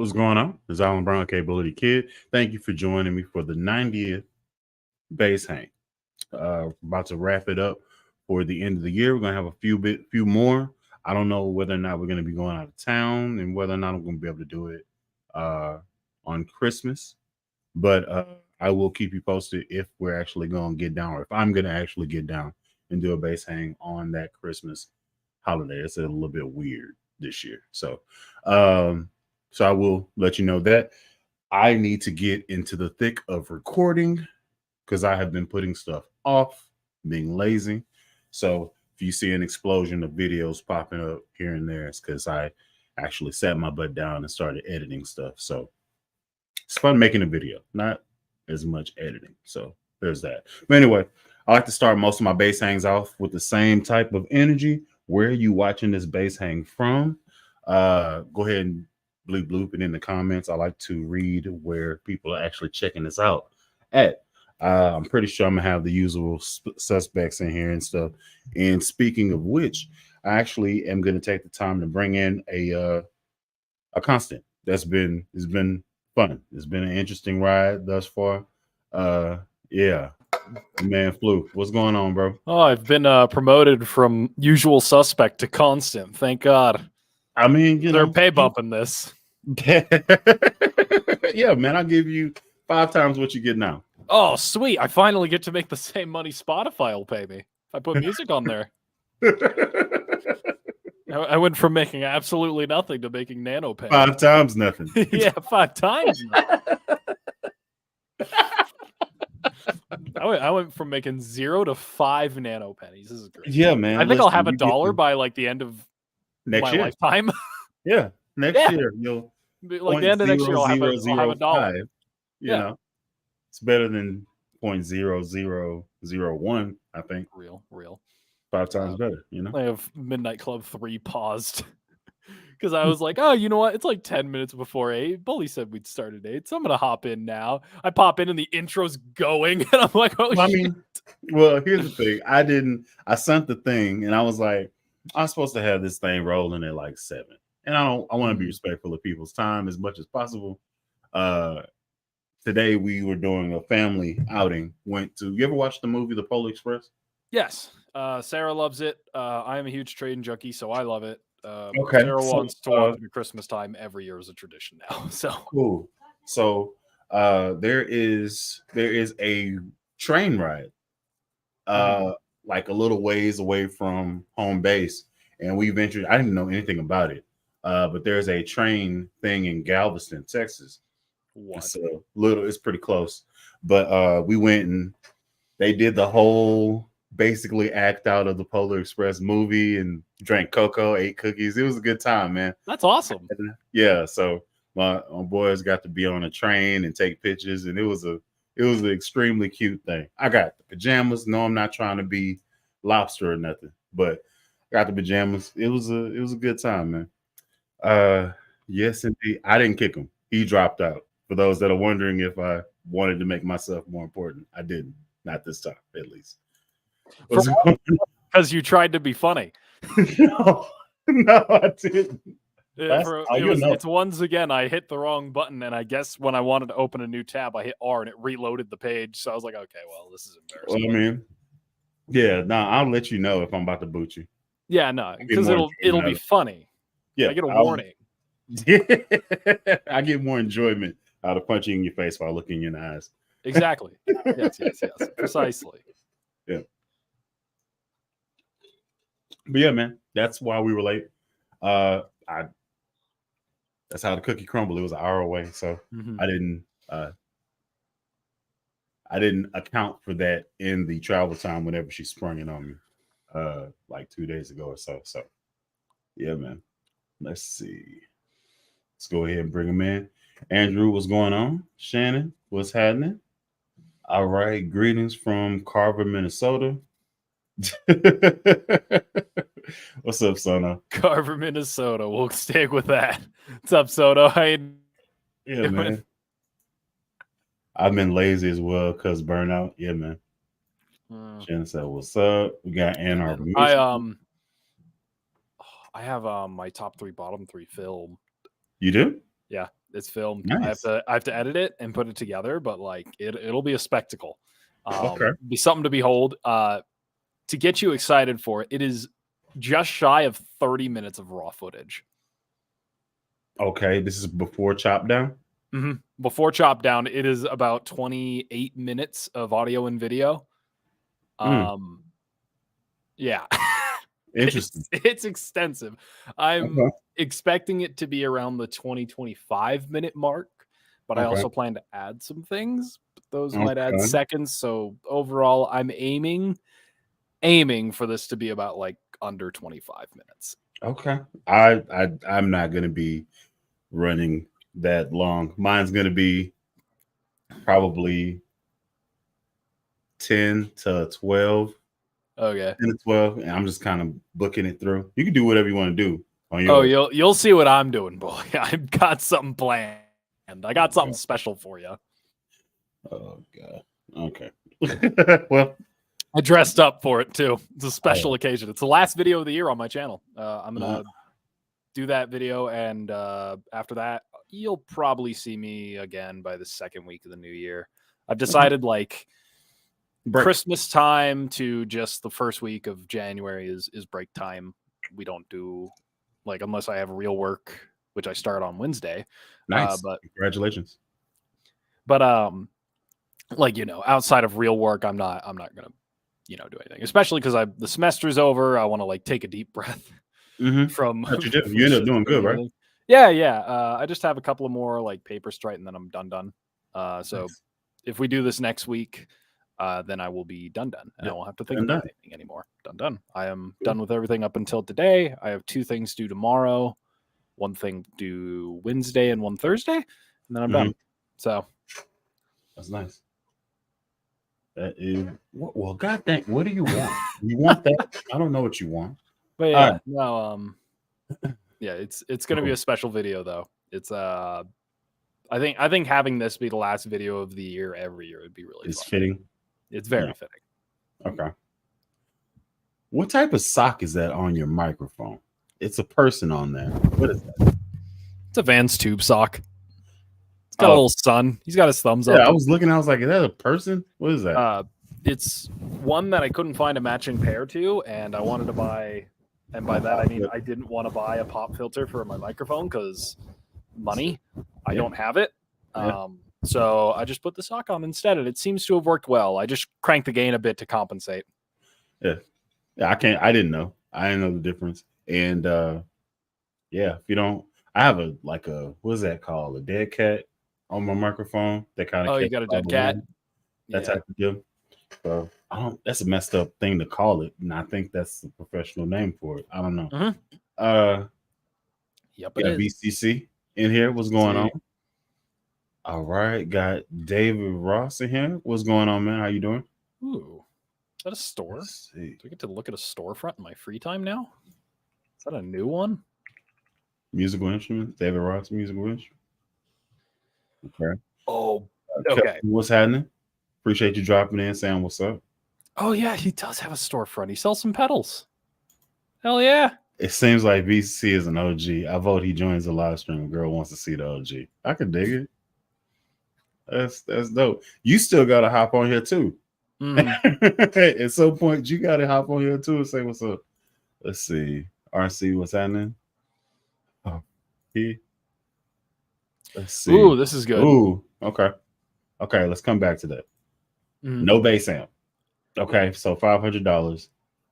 What's going on? It's Alan Brown, okay, Bully the Kid. Thank you for joining me for the 90th base hang. About to wrap it up for the end of the year. We're gonna have a few more. I don't know whether or not we're gonna be going out of town and whether or not I'm gonna be able to do it on Christmas. But I will keep you posted if we're actually gonna get down, or if I'm gonna actually get down and do a base hang on that Christmas holiday. It's a little bit weird this year, um, so I will let you know that I need to get into the thick of recording because I have been putting stuff off, being lazy. So if you see an explosion of videos popping up here and there, it's because I actually sat my butt down and started editing stuff. So it's fun making a video, not as much editing. So there's that. But anyway, I like to start most of my base hangs off with the same type of energy. Where are you watching this base hang from? Go ahead and bloop it in the comments. I like to read where people are actually checking this out at. I'm pretty sure I'm gonna have the usual suspects in here and stuff. And speaking of which, I actually am gonna take the time to bring in a constant. It's been fun. It's been an interesting ride thus far. Yeah, man, Floof, what's going on, bro? Oh, I've been promoted from usual suspect to constant. Thank God. I mean, they're pay bumping this. Yeah, man, I'll give you 5 times what you get now. Oh, sweet. I finally get to make the same money Spotify will pay me if I put music on there. I went from making absolutely nothing to making nano pay. 5 times nothing. Yeah, 5 times. I went from making 0 to 5 nano pennies. This is great. Yeah, man. I think I'll have $1 by like the end of next my lifetime. Yeah, next year you'll like the end of next year I'll have $1. You know, it's better than 0.0001. I think. Real. 5 times better. You know. I have Midnight Club 3 paused. Because I was like, oh, you know what? It's like 10 minutes before 8. Bully said we'd start at 8, so I'm going to hop in now. I pop in and the intro's going, and I'm like, oh, shit. Well, here's the thing. I sent the thing, and I was like, I'm supposed to have this thing rolling at like 7. And I want to be respectful of people's time as much as possible. Today, we were doing a family outing. You ever watch the movie The Polar Express? Yes. Sarah loves it. I am a huge trading junkie, so I love it. Okay. Sarah wants to watch it at Christmas time every year as a tradition now. So cool. So there is a train ride, like a little ways away from home base, and we ventured. I didn't know anything about it, but there's a train thing in Galveston, Texas. What? It's pretty close, but we went and they did the whole basically act out of the Polar Express movie and drank cocoa, ate cookies. It was a good time, man. That's awesome. Yeah, so my boys got to be on a train and take pictures, and it was an extremely cute thing. I got the pajamas. No, I'm not trying to be lobster or nothing, but I got the pajamas. It was a good time, man. Yes, indeed. I didn't kick him. He dropped out. For those that are wondering if I wanted to make myself more important, I didn't. Not this time, at least. Because you tried to be funny. No, I didn't. It's once again, I hit the wrong button, and I guess when I wanted to open a new tab, I hit R and it reloaded the page. So I was like, okay, well, this is embarrassing. Well, I mean, yeah, no, I'll let you know if I'm about to boot you. Yeah, no, because it'll be funny. Yeah, I get a warning. I get more enjoyment out of punching in your face while looking in the eyes. Exactly. Yes, precisely. Yeah. But yeah, man, that's why we were late. That's how the cookie crumbled. It was an hour away, so I didn't account for that in the travel time whenever she sprung it on me, like 2 days ago or so. So, yeah, man. Let's see. Let's go ahead and bring him in. Andrew, what's going on? Shannon, what's happening? All right, greetings from Carver, Minnesota. What's up, Sono? Carver, Minnesota. We'll stick with that. What's up, Sono? Yeah, man. I've been lazy as well because burnout. Yeah, man. Shannon said, "What's up?" We got Ann Arbor. I have my top 3, bottom 3 film. You do? Yeah, It's filmed. Nice. I have to edit it and put it together, but like it'll be a spectacle. Okay. Be something to behold. To get you excited for it, it is just shy of 30 minutes of raw footage. Okay. This is before chop down. Before chop down, it is about 28 minutes of audio and video. Yeah. Interesting. It's extensive. I'm expecting it to be around the 20-25-minute mark, but I also plan to add some things. Those might add seconds. So overall, I'm aiming for this to be about like under 25 minutes. Okay. I'm not gonna be running that long. Mine's gonna be probably 10 to 12. Okay. 10 to 12, and I'm just kind of booking it through. You can do whatever you want to do on your. Oh, you'll see what I'm doing, boy. I've got something planned. I got something special for you. Oh God. Okay. Well, I dressed up for it too. It's a special occasion. It's the last video of the year on my channel. I'm gonna do that video, and after that, you'll probably see me again by the second week of the new year. I've decided like Christmas time to just the first week of January is break time. We don't do like unless I have real work, which I start on Wednesday. Nice. But Congratulations. But like outside of real work, I'm not gonna do anything, especially because the semester's over. I want to like take a deep breath from. You end up doing good, right? Yeah. I just have a couple of more like papers to write, and then I'm done. So if we do this next week, then I will be done, and I won't have to think about anything anymore. Done. I am done with everything up until today. I have 2 things due tomorrow, 1 thing due Wednesday, and 1 Thursday, and then I'm done. So that's nice. That is well. God dang, what do you want? You want that? I don't know what you want. But yeah, yeah, it's gonna be a special video though. It's I think having this be the last video of the year every year would be really fun. Fitting. It's very fitting. Okay. What type of sock is that on your microphone? It's a person on there. What is that? It's a Vans tube sock. It's got a little sun. He's got his thumbs up. Yeah, I was looking. I was like, is that a person? What is that? It's one that I couldn't find a matching pair to, and I wanted to buy. And by that, I mean I didn't want to buy a pop filter for my microphone because money. I don't have it. So I just put the sock on instead, and it seems to have worked well. I just cranked the gain a bit to compensate. Yeah, I didn't know the difference. And if you don't, I have a what is that called? A dead cat on my microphone. That kind of. Oh, you got a dead cat? That type of deal. So that's a messed up thing to call it, and I think that's the professional name for it. I don't know. Yep. Got VCC in here. What's going on? All right, got David Ross in here. What's going on, man? How you doing? Ooh, is that a store? Do I get to look at a storefront in my free time now? Is that a new one? Musical instruments, David Ross musical instrument. Okay. Oh, okay. What's happening? Appreciate you dropping in, saying what's up. Oh yeah, he does have a storefront. He sells some pedals. Hell yeah. It seems like VCC is an OG. I vote he joins the live stream. A girl wants to see the OG. I could dig it. That's dope. You still gotta hop on here too. At some point, you gotta hop on here too and say what's up. Let's see. RC, what's happening? Oh, let's see. Ooh, this is good. Ooh, okay. Let's come back to that. No bass amp. Okay, so $500.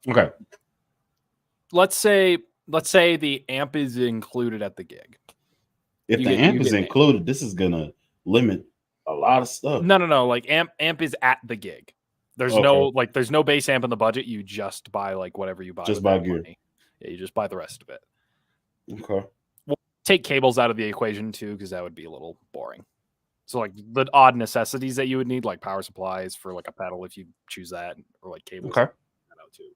Okay. Let's say the amp is included at the gig. If the amp is included, this is gonna limit a lot of stuff. No. Like amp is at the gig. There's no bass amp in the budget. You just buy like whatever you buy. Just buy gear. Money. Yeah, you just buy the rest of it. Okay. We'll take cables out of the equation too, because that would be a little boring. So like the odd necessities that you would need, like power supplies for like a pedal if you choose that, or like cables. Okay. Too.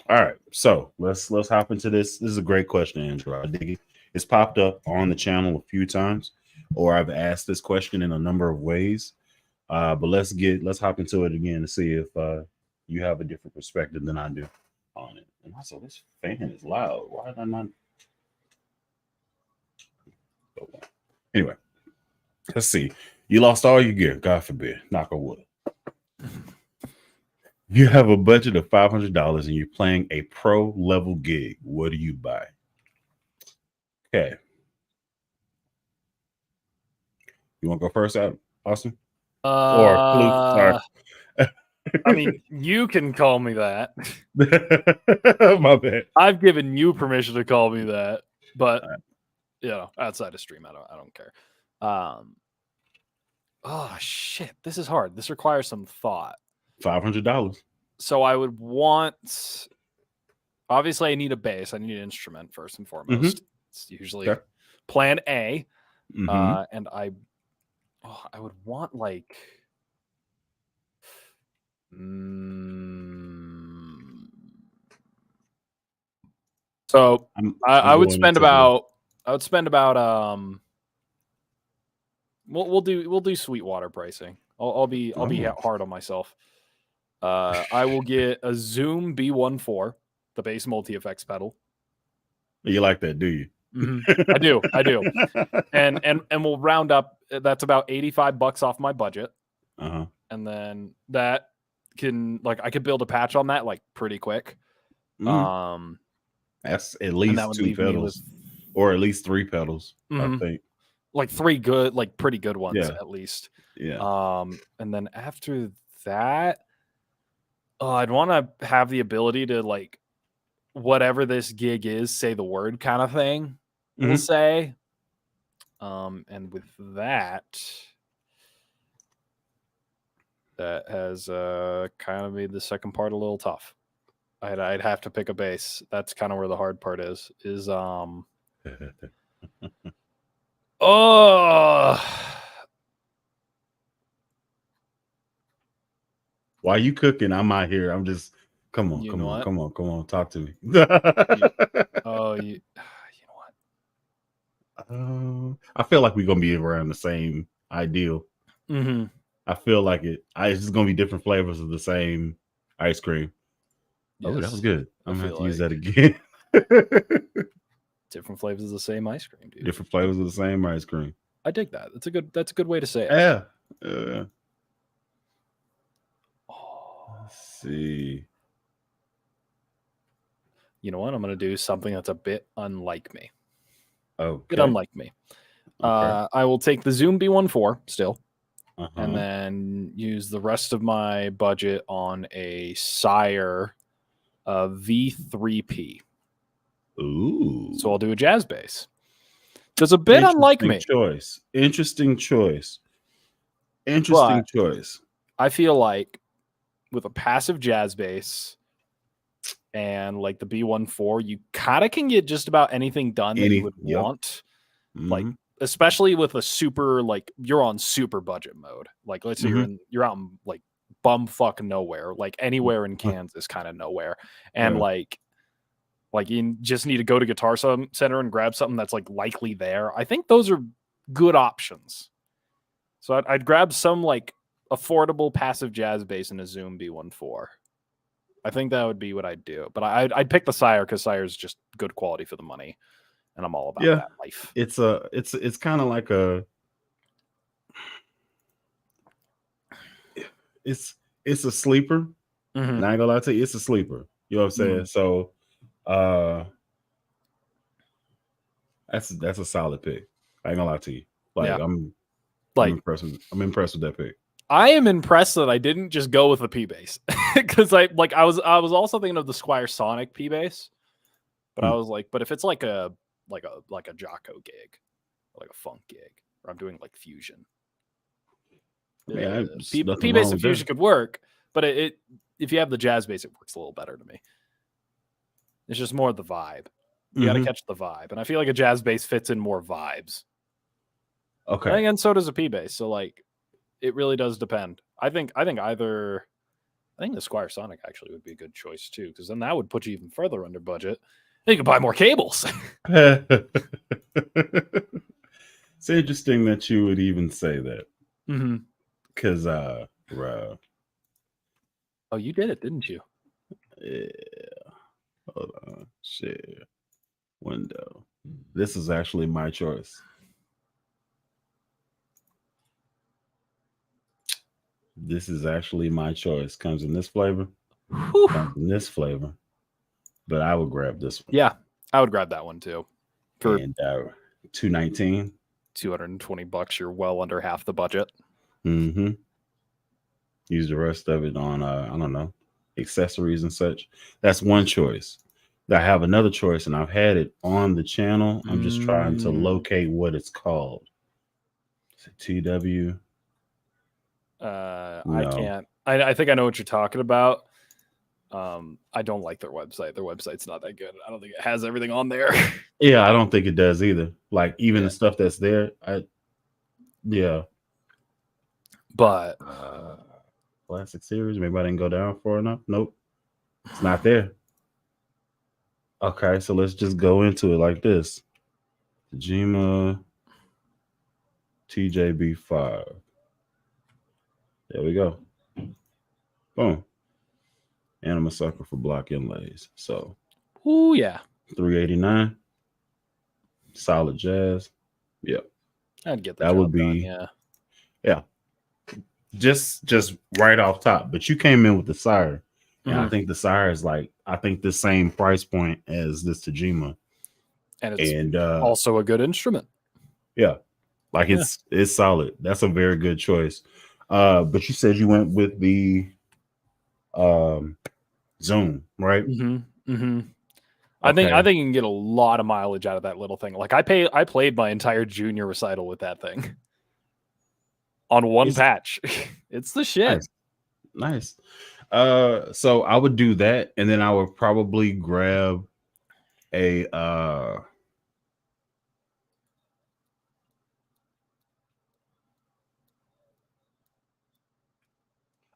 All right. So let's hop into this. This is a great question, Andrew. I dig it. It's popped up on the channel a few times, or I've asked this question in a number of ways. But let's hop into it again to see if you have a different perspective than I do on it. And also, this fan is loud. Why did I not? Anyway, Let's see. You lost all your gear. God forbid. Knock on wood. You have a budget of $500 and you're playing a pro level gig. What do you buy? Okay. You want to go first, Austin? Or Floof? Sorry. I mean, you can call me that. My bad. I've given you permission to call me that, but outside of stream, I don't care. Oh shit, this is hard. This requires some thought. $500. So I would want. Obviously, I need a bass. I need an instrument first and foremost. It's usually plan A, and I would want like. So I would spend about. We'll do Sweetwater pricing. I'll be hard on myself. I will get a Zoom B14, the bass multi effects pedal. You like that, do you? I do. And we'll round up. That's about $85 off my budget. And then that can I could build a patch on that pretty quick. That's at least 2 pedals, or at least 3 pedals. I think. Three good, pretty good ones at least. Yeah. And then after that, I'd want to have the ability to whatever this gig is, say the word kind of thing. We'll say. And with that has kind of made the second part a little tough. I'd have to pick a bass. That's kind of where the hard part is. While you cooking, I'm out here. I'm just come on, talk to me. You know what? I feel like we're gonna be around the same ideal. I feel like it's just gonna be different flavors of the same ice cream. Yes. Oh, that was good. I'm gonna have to use that again. Different flavors of the same ice cream, dude. Different flavors of the same ice cream. I dig that. That's a good way to say it. Yeah. Let's see. You know what? I'm gonna do something that's a bit unlike me. Oh, bit unlike me. Okay. I will take the Zoom B14 still, and then use the rest of my budget on a Sire V3P. Ooh. So I'll do a jazz bass. That's a bit unlike me. Interesting choice. I feel like with a passive jazz bass and the B14, you kind of can get just about anything done that you would want. Especially with a super, you're on super budget mode. Let's say you're out in bumfuck nowhere, anywhere in Kansas, kind of nowhere. And you just need to go to Guitar Center and grab something that's likely there. I think those are good options. So I'd grab some affordable passive jazz bass in a Zoom B14. I think that would be what I'd do. But I'd pick the Sire because Sire's just good quality for the money, and I'm all about that life. It's kind of like it's a sleeper. And I ain't gonna lie to you, it's a sleeper. You know what I'm saying? So that's a solid pick. I ain't gonna lie to you. I'm impressed with that pick. I am impressed that I didn't just go with a P bass because I was also thinking of the Squire Sonic P bass, but I was but if it's like a Jocko gig, or a funk gig, or I'm doing fusion, P bass and fusion could work, but if you have the jazz bass, it works a little better to me. It's just more the vibe. You got to catch the vibe, and I feel like a jazz bass fits in more vibes. Okay, and so does a P bass. So it really does depend. I think the Squire Sonic actually would be a good choice too, because then that would put you even further under budget. And you could buy more cables. It's interesting that you would even say that. Because oh, you did it, didn't you? Yeah. Hold on. Share window. This is actually my choice. This is actually my choice. Comes in this flavor. Whew. Comes in this flavor. But I would grab this one. Yeah, I would grab that one too. For And $219. $220, you're well under half the budget. Mm-hmm. Use the rest of it on I don't know, accessories and such. That's one choice. I have another choice, and I've had it on the channel. I'm just trying to locate what it's called. Is it TW? I No. can't. I think I know what you're talking about. I don't like their website. Their website's not that good. I don't think it has everything on there. Yeah, I don't think it does either. Like even Yeah. the stuff that's there, yeah. But Classic series. Maybe I didn't go down far enough. Nope, it's not there. Okay, so let's just go into it like this. Tajima TJB5. There we go. Boom. And I'm a sucker for block inlays. So, ooh yeah, $389. Solid jazz. Yep. I'd get the That job would be done, yeah. Just right off top. But you came in with the Sire. And I think the Sire is like, I think the same price point as this Tajima. And it's also a good instrument. Yeah. Like it's solid. That's a very good choice. But you said you went with the Zoom, right? I think you can get a lot of mileage out of that little thing. Like I played my entire junior recital with that thing on one patch. It's the shit. Nice. So I would do that, and then I would probably grab a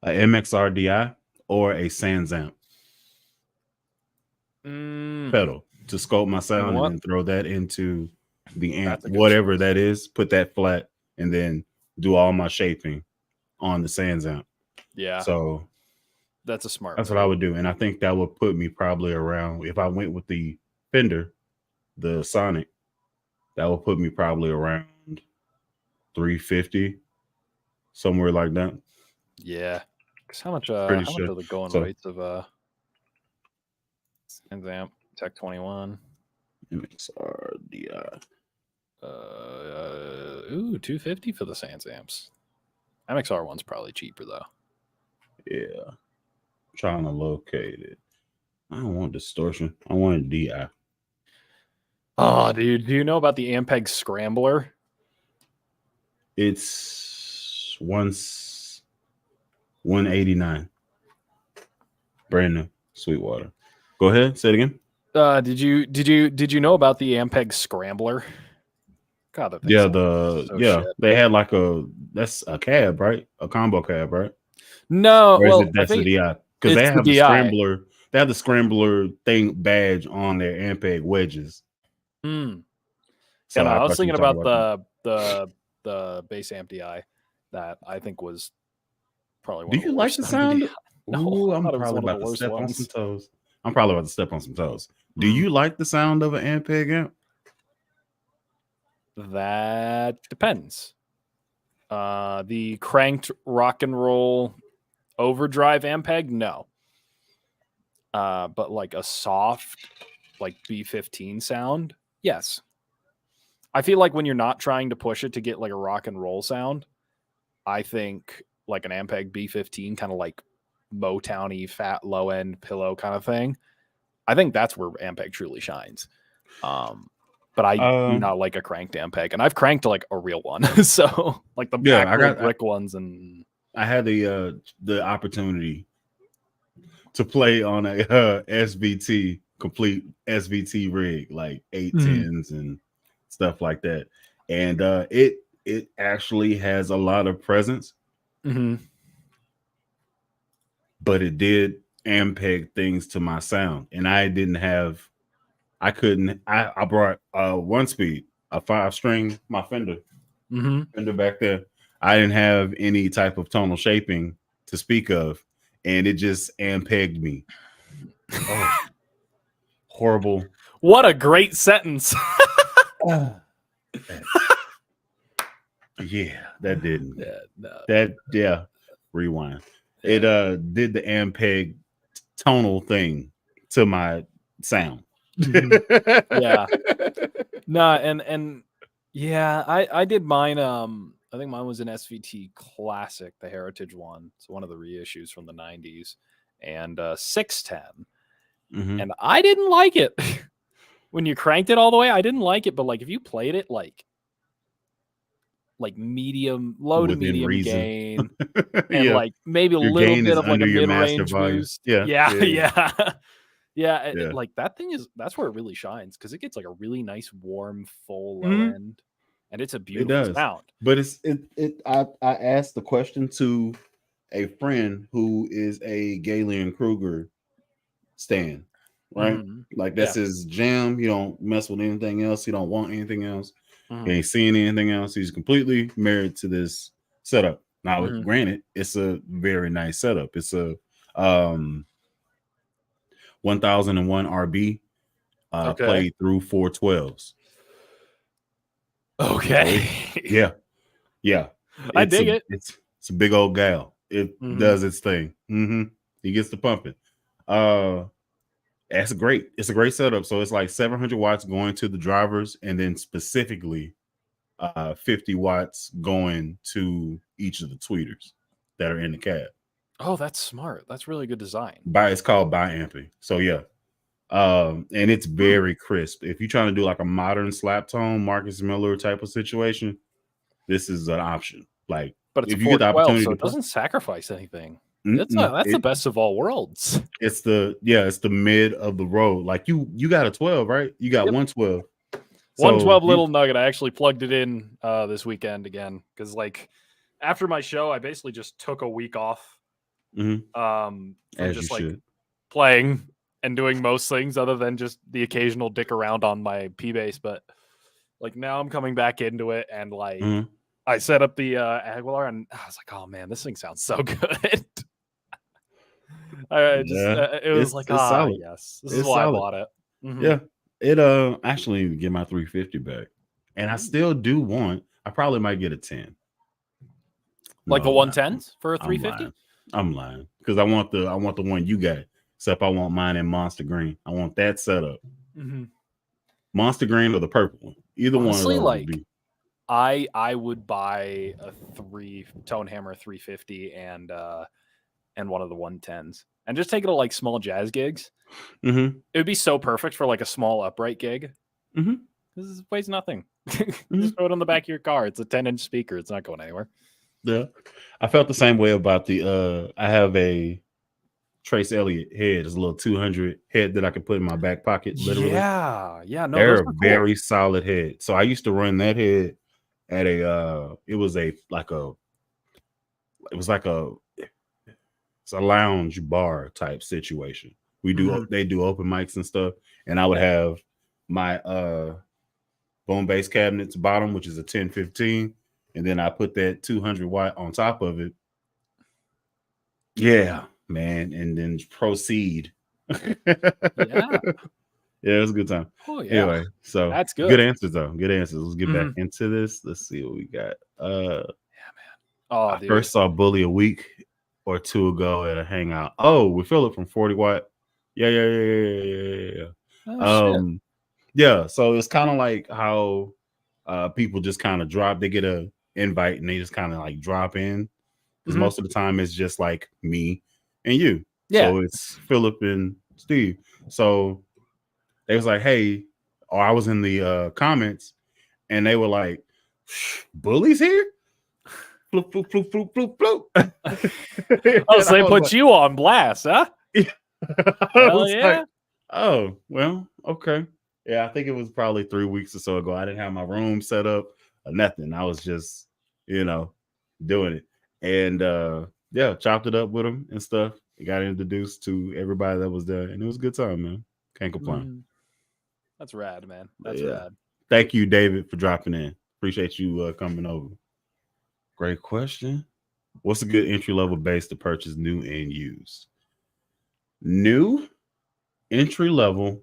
MXR DI or a Sans amp pedal to sculpt my sound, and then throw that into the amp, whatever that is. Put that flat, and then do all my shaping on the Sans amp. Yeah. So that's a smart. That's what I would do, and I think that would put me probably around, if I went with the Fender, the Sonic, that would put me probably around 350, somewhere like that. Yeah. How much are the going rates of Sans amp Tech 21? MXR DI. $250 for the Sans amps. MXR one's probably cheaper though. Yeah. Trying to locate it. I don't want distortion. I want a DI. Oh, dude, do you know about the Ampeg Scrambler? It's $189. Brand new. Sweetwater. Go ahead. Say it again. Did you know about the Ampeg Scrambler? God, yeah, they had like that's a cab, right? A combo cab, right? No, that's the DI, because they have the Scrambler. They have the Scrambler thing badge on their Ampeg wedges. So I was thinking about the bass amp DI that I think was probably one. Do you like the sound? No, I'm probably about to step on some toes. Do you like the sound of an Ampeg amp? That depends. The cranked rock and roll overdrive Ampeg, no. But like a soft, like B15 sound, yes. I feel like when you're not trying to push it to get like a rock and roll sound, I think like an Ampeg B15, kind of like Motown-y, fat, low end pillow kind of thing. I think that's where Ampeg truly shines. But I do not like a cranked Ampeg, and I've cranked like a real one. So like the brick ones, and I had the opportunity to play on a SVT, complete SVT rig, like 810s and stuff like that, and it actually has a lot of presence, but it did Ampeg things to my sound, and I brought one speed, a 5-string, my Fender back there. I didn't have any type of tonal shaping to speak of, and it just Ampegged me. Oh, horrible. What a great sentence. Yeah, that didn't. Yeah, no. rewind. It did the Ampeg tonal thing to my sound. Yeah. Nah, and yeah, I did mine. I think mine was an SVT Classic, the Heritage one. It's one of the reissues from the 90s, and 610. And I didn't like it. When you cranked it all the way, I didn't like it. But like if you played it like medium, low to medium reason. gain, and like maybe a little bit of like a mid-range boost. Yeah. Like that thing that's where it really shines, because it gets like a really nice warm full low end, and it's a beautiful sound. But I asked the question to a friend who is a Galen Kruger stan, right? Like that's his jam. He don't mess with anything else. He don't want anything else. He ain't seeing anything else. He's completely married to this setup. Now, granted, it's a very nice setup. It's a 1001 RB played through 412s. Okay. So yeah. I dig it. It's a big old gal. It does its thing. He gets the pumping. That's great. It's a great setup. So it's like 700 watts going to the drivers, and then specifically 50 watts going to each of the tweeters that are in the cab. Oh, that's smart. That's really good design. It's called bi-amping. So yeah. And it's very crisp. If you're trying to do like a modern slap tone, Marcus Miller type of situation, this is an option. Like, but it's if you get the opportunity, so it doesn't sacrifice anything. That's the best of all worlds. It's the mid of the road. Like you got a 12, right? You got 112. 112 little nugget. I actually plugged it in this weekend again, because like after my show, I basically just took a week off. From just like playing and doing most things other than just the occasional dick around on my P bass. But like now I'm coming back into it, and like I set up the Aguilar, and I was like, oh man, this thing sounds so good. It was like, solid. Yes, this is why I bought it. Yeah, it actually get my 350 back, and I still do want. I probably might get a 10, like the 110s for a 350. I'm lying, because I want the one you got. Except I want mine in monster green. I want that setup. Monster green or the purple one. Either honestly, one of those. Like, I would buy a 3-tone hammer 350 and one of the 110s, and just take it to like small jazz gigs. It would be so perfect for like a small upright gig. This weighs nothing. Just throw it on the back of your car. It's a 10-inch speaker. It's not going anywhere. Yeah, I felt the same way about the. I have a Trace Elliott head. It's a little 200 head that I could put in my back pocket. Literally, yeah. No, they're a very solid head. So I used to run that head at a. It's a lounge bar type situation. They do open mics and stuff, and I would have my bone bass cabinets bottom, which is a 1015. And then I put that 200 watt on top of it. Yeah, man. And then proceed. Yeah, it was a good time. Oh, yeah. Anyway, so that's good. Good answers, though. Good answers. Let's get back into this. Let's see what we got. Yeah, man. I first saw Bully a week or two ago at a hangout. Oh, we feel it from 40 watt. Yeah. Oh, yeah. So it's kind of like how people just kind of drop. They get a invite and they just kind of like drop in, because most of the time it's just like me and you. So it's Philip and Steve. So they was like, hey, or I was in the comments, and they were like, Bully's here. Floop, floop, floop, floop, floop, floop. Oh, so they put you on blast, huh? Hell yeah. Like, oh, well, okay. Yeah, I think it was probably 3 weeks or so ago. I didn't have my room set up or nothing. I was just, doing it. And chopped it up with him and stuff. Got introduced to everybody that was there, and it was a good time, man. Can't complain. That's rad, man. That's rad. Thank you, David, for dropping in. Appreciate you coming over. Great question. What's a good entry-level bass to purchase new and used? New entry-level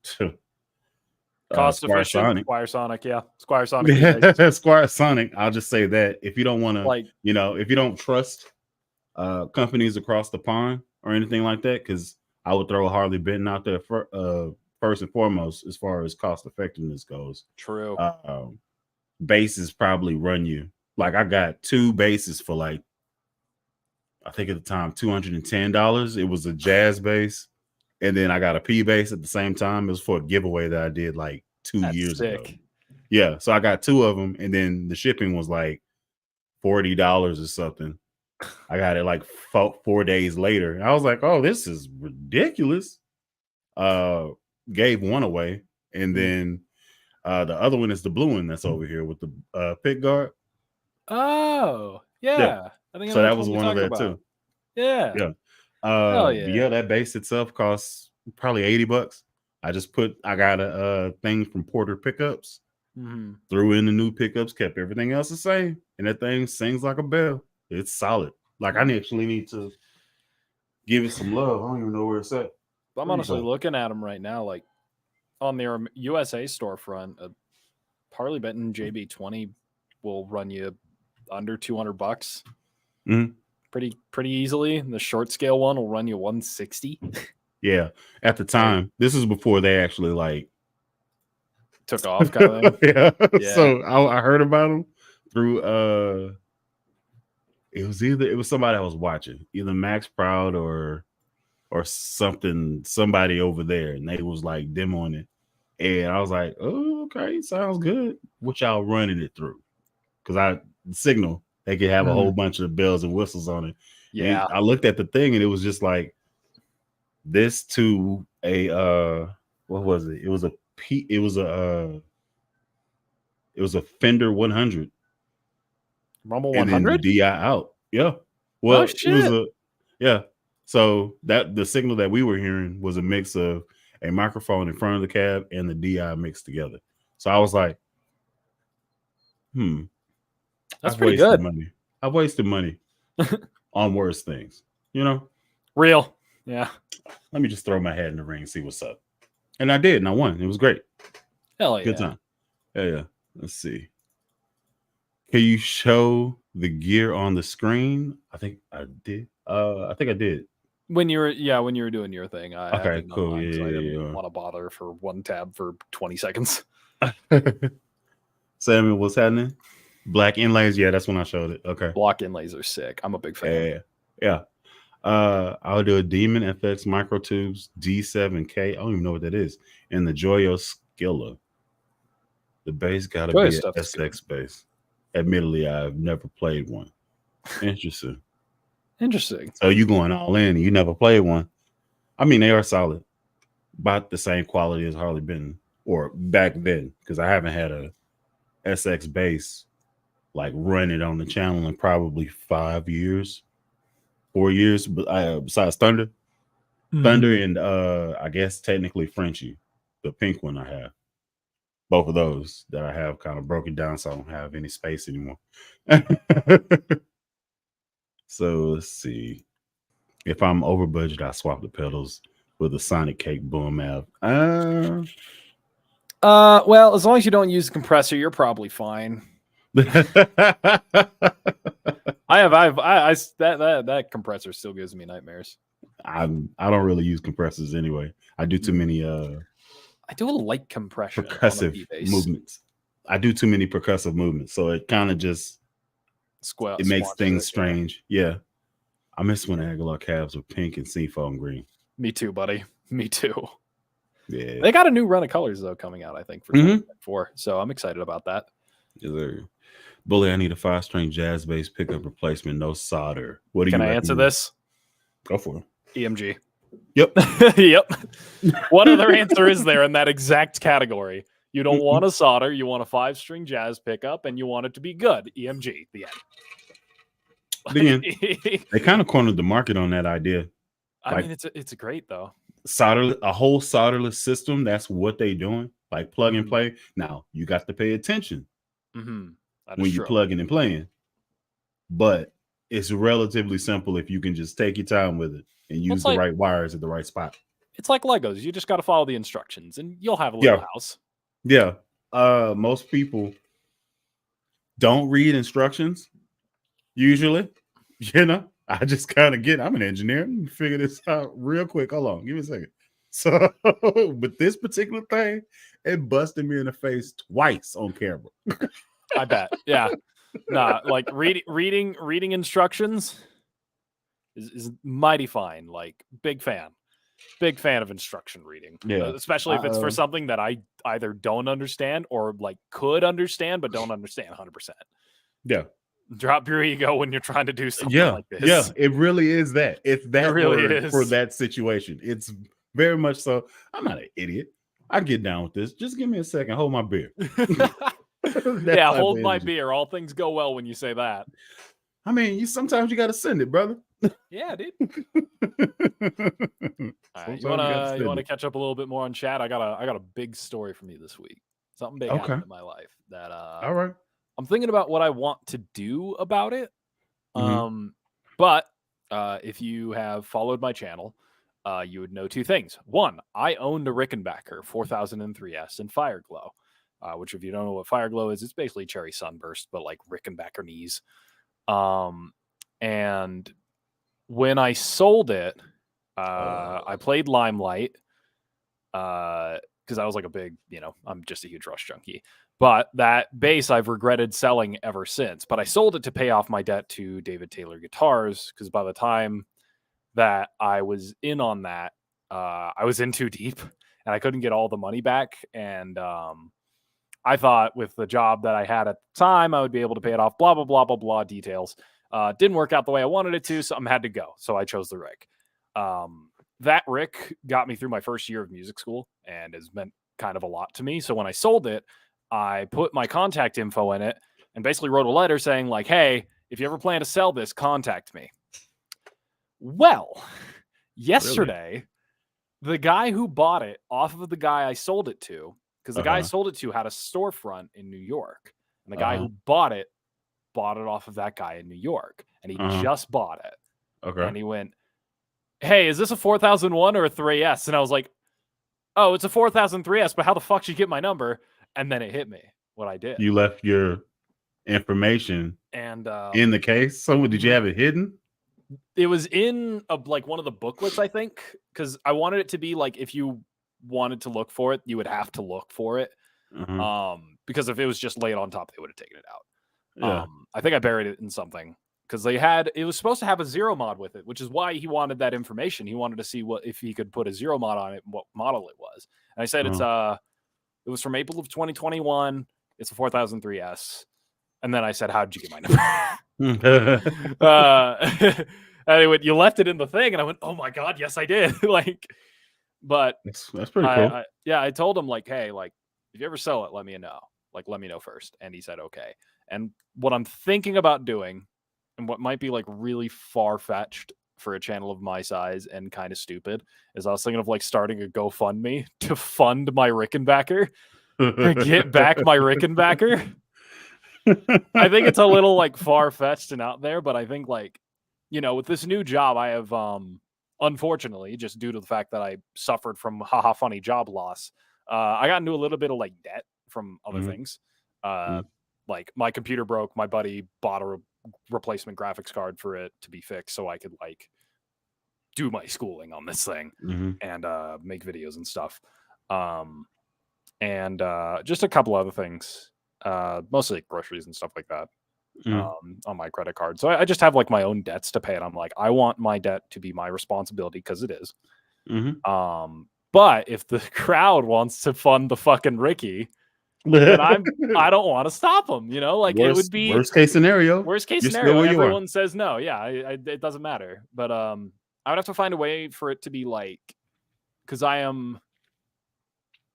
to cost Squire efficient. Sonic. Squire Sonic, yeah. Squire Sonic. Squire Sonic. I'll just say that if you don't want to, like, if you don't trust companies across the pond or anything like that, because I would throw Harley Benton out there first and foremost as far as cost effectiveness goes. True. Bases probably run you, like, I got 2 bases for like, I think at the time $210. It was a jazz bass, and then I got a P bass at the same time. It was for a giveaway that I did like 2 That's years ago. sick. Yeah, so I got 2 of them, and then the shipping was like $40 or something. I got it like 4 days later, and I was like, "Oh, this is ridiculous." Gave one away, and then the other one is the blue one that's over here with the pick guard. Oh, Yeah, yeah. I think I so know that which was one you're one of talking that about. too. Yeah. Yeah. Hell But yeah. yeah, that bass itself costs probably $80. I got a thing from Porter Pickups, threw in the new pickups, kept everything else the same, and that thing sings like a bell. It's solid. Like, I actually need to give it some love. I don't even know where it's at. I'm honestly looking at them right now, like on their USA storefront. A Harley Benton JB20 will run you under $200. Pretty easily. And the short scale one will run you $160. Yeah, at the time, this is before they actually like took off, kind of thing. Yeah. So I heard about them through it was somebody I was watching, either Max Proud or somebody over there, and they was like demoing it, and I was like, oh, okay, sounds good. What y'all running it through? Because Signal, they could have a whole bunch of bells and whistles on it. Yeah. And I looked at the thing, and it was just like this to a what was it? It was a Fender 100. Rumble and 100? then the DI out. Yeah. Well, Oh, shit. So that the signal that we were hearing was a mix of a microphone in front of the cab and the DI mixed together. So I was like, that's pretty good. I've wasted money on worse things, Real. Yeah. Let me just throw my head in the ring and see what's up. And I did, and I won. It was great. Hell yeah. Good time. Yeah. Let's see. Can you show the gear on the screen? I think I did. I think I did. When you were doing your thing. Okay, cool. Mine, so I didn't Yeah. want to bother for one tab for 20 seconds. Samuel, what's happening? Black inlays. Yeah, that's when I showed it. Okay. Block inlays are sick. I'm a big fan. Yeah. I'll do a Demon FX Microtubes D7K. I don't even know what that is. And the Joyo Skilla. The bass got to be an SX bass. Admittedly, I've never played one. Interesting. So you going all in and you never played one. I mean, they are solid. About the same quality as Harley Benton, or back then, because I haven't had a SX bass like run it on the channel in probably 4 years. But besides Thunder and I guess technically Frenchie, the pink one I have. Both of those that I have kind of broken down, so I don't have any space anymore. So let's see. If I'm over budget, I swap the pedals with a Sonic Cake Boom app. Well, as long as you don't use the compressor, you're probably fine. That compressor still gives me nightmares. I don't really use compressors anyway. I do too many I do a light compression percussive movements. I do too many percussive movements, so it kind of just it makes things strange. Yeah. I miss when Aguilar cabs were pink and seafoam green. Me too, buddy. Me too. Yeah. They got a new run of colors though coming out, I think, for 2024. So I'm excited about that. Yes, sir. Bully, I need a 5-string jazz bass pickup replacement, no solder. What do you recommend? Answer this? Go for it. EMG. Yep. Yep. What other answer is there in that exact category? You don't want a solder, you want a 5-string jazz pickup, and you want it to be good. EMG. The end. They kind of cornered the market on that idea. I mean, it's great though. A whole solderless system. That's what they doing. Like plug and play. Now you got to pay attention when you're plugging and playing, but it's relatively simple if you can just take your time with it and use the right wires at the right spot. It's like Legos. You just got to follow the instructions, and you'll have a little house. Yeah. Most people don't read instructions. Usually, I just kind of I'm an engineer. Let me figure this out real quick. Hold on, give me a second. So, with this particular thing, it busted me in the face twice on camera. I bet. Yeah. Nah, like reading instructions is mighty fine. Like big fan of instruction reading. Yeah, Especially if it's for something that I either don't understand or like could understand but don't understand 100%. Yeah. Drop your ego when you're trying to do something like this. Yeah, it really is that. It's that really word is. for that situation. It's very much so. I'm not an idiot. I get down with this. Just give me a second. Hold my beer. Yeah, hold my beer. All things go well when you say that. I mean, sometimes you got to send it, brother. Yeah, dude. All right, you want to catch up a little bit more on chat? I got a big story from you this week. Something big happened in my life that all right. I'm thinking about what I want to do about it. Mm-hmm. But if you have followed my channel, you would know two things. One, I owned a Rickenbacker 4003S in Fireglow, which if you don't know what Fireglow is, it's basically Cherry Sunburst, but like Rickenbacker knees. And when I sold it, I played Limelight because I was like a big, I'm just a huge Rush junkie. But that bass I've regretted selling ever since. But I sold it to pay off my debt to David Taylor Guitars because by the time that I was in on that, I was in too deep and I couldn't get all the money back. And I thought with the job that I had at the time, I would be able to pay it off, blah, blah, blah, blah, blah, details. Didn't work out the way I wanted it to, so I had to go. So I chose the Rick. That Rick got me through my first year of music school and has meant kind of a lot to me. So when I sold it, I put my contact info in it and basically wrote a letter saying like, hey, if you ever plan to sell this, contact me. Well, yesterday, the guy who bought it off of the guy I sold it to, because the guy I sold it to had a storefront in New York, and the guy who bought it off of that guy in New York, and he just bought it. Okay. And he went, hey, is this a 4001 or a 3S? And I was like, oh, it's a 4003S, but how the fuck did you get my number? And then it hit me what I did. You left your information and in the case. So did you have it hidden? It was in like one of the booklets, I think, because I wanted it to be like if you wanted to look for it, you would have to look for it. Because if it was just laid on top, they would have taken it out. Yeah. I think I buried it in something because it was supposed to have a zero mod with it, which is why he wanted that information. He wanted to see if he could put a zero mod on it and what model it was. And I said it was from April of 2021. It's a 4003S. And then I said, how did you get my number? Anyway, you left it in the thing. And I went, oh my God, yes, I did. But that's pretty cool. I told him like, hey, like if you ever sell it, let me know. Like, let me know first. And he said, okay. And what I'm thinking about doing and what might be like really far-fetched for a channel of my size and kind of stupid is I was thinking of like starting a GoFundMe to fund my Rickenbacker, get back my Rickenbacker. I think it's a little like far-fetched and out there, but I think like, with this new job I have, unfortunately, just due to the fact that I suffered from haha funny job loss, I got into a little bit of like debt from other things. Like my computer broke, my buddy bought a replacement graphics card for it to be fixed so I could like do my schooling on this thing and make videos and stuff. And just a couple other things, mostly like groceries and stuff like that on my credit card. So I just have like my own debts to pay, and I'm like, I want my debt to be my responsibility because it is. But if the crowd wants to fund the fucking Ricky, then I don't want to stop them. Like it would be worst case scenario. Everyone says no. Yeah, it doesn't matter. But I would have to find a way for it to be like, because I am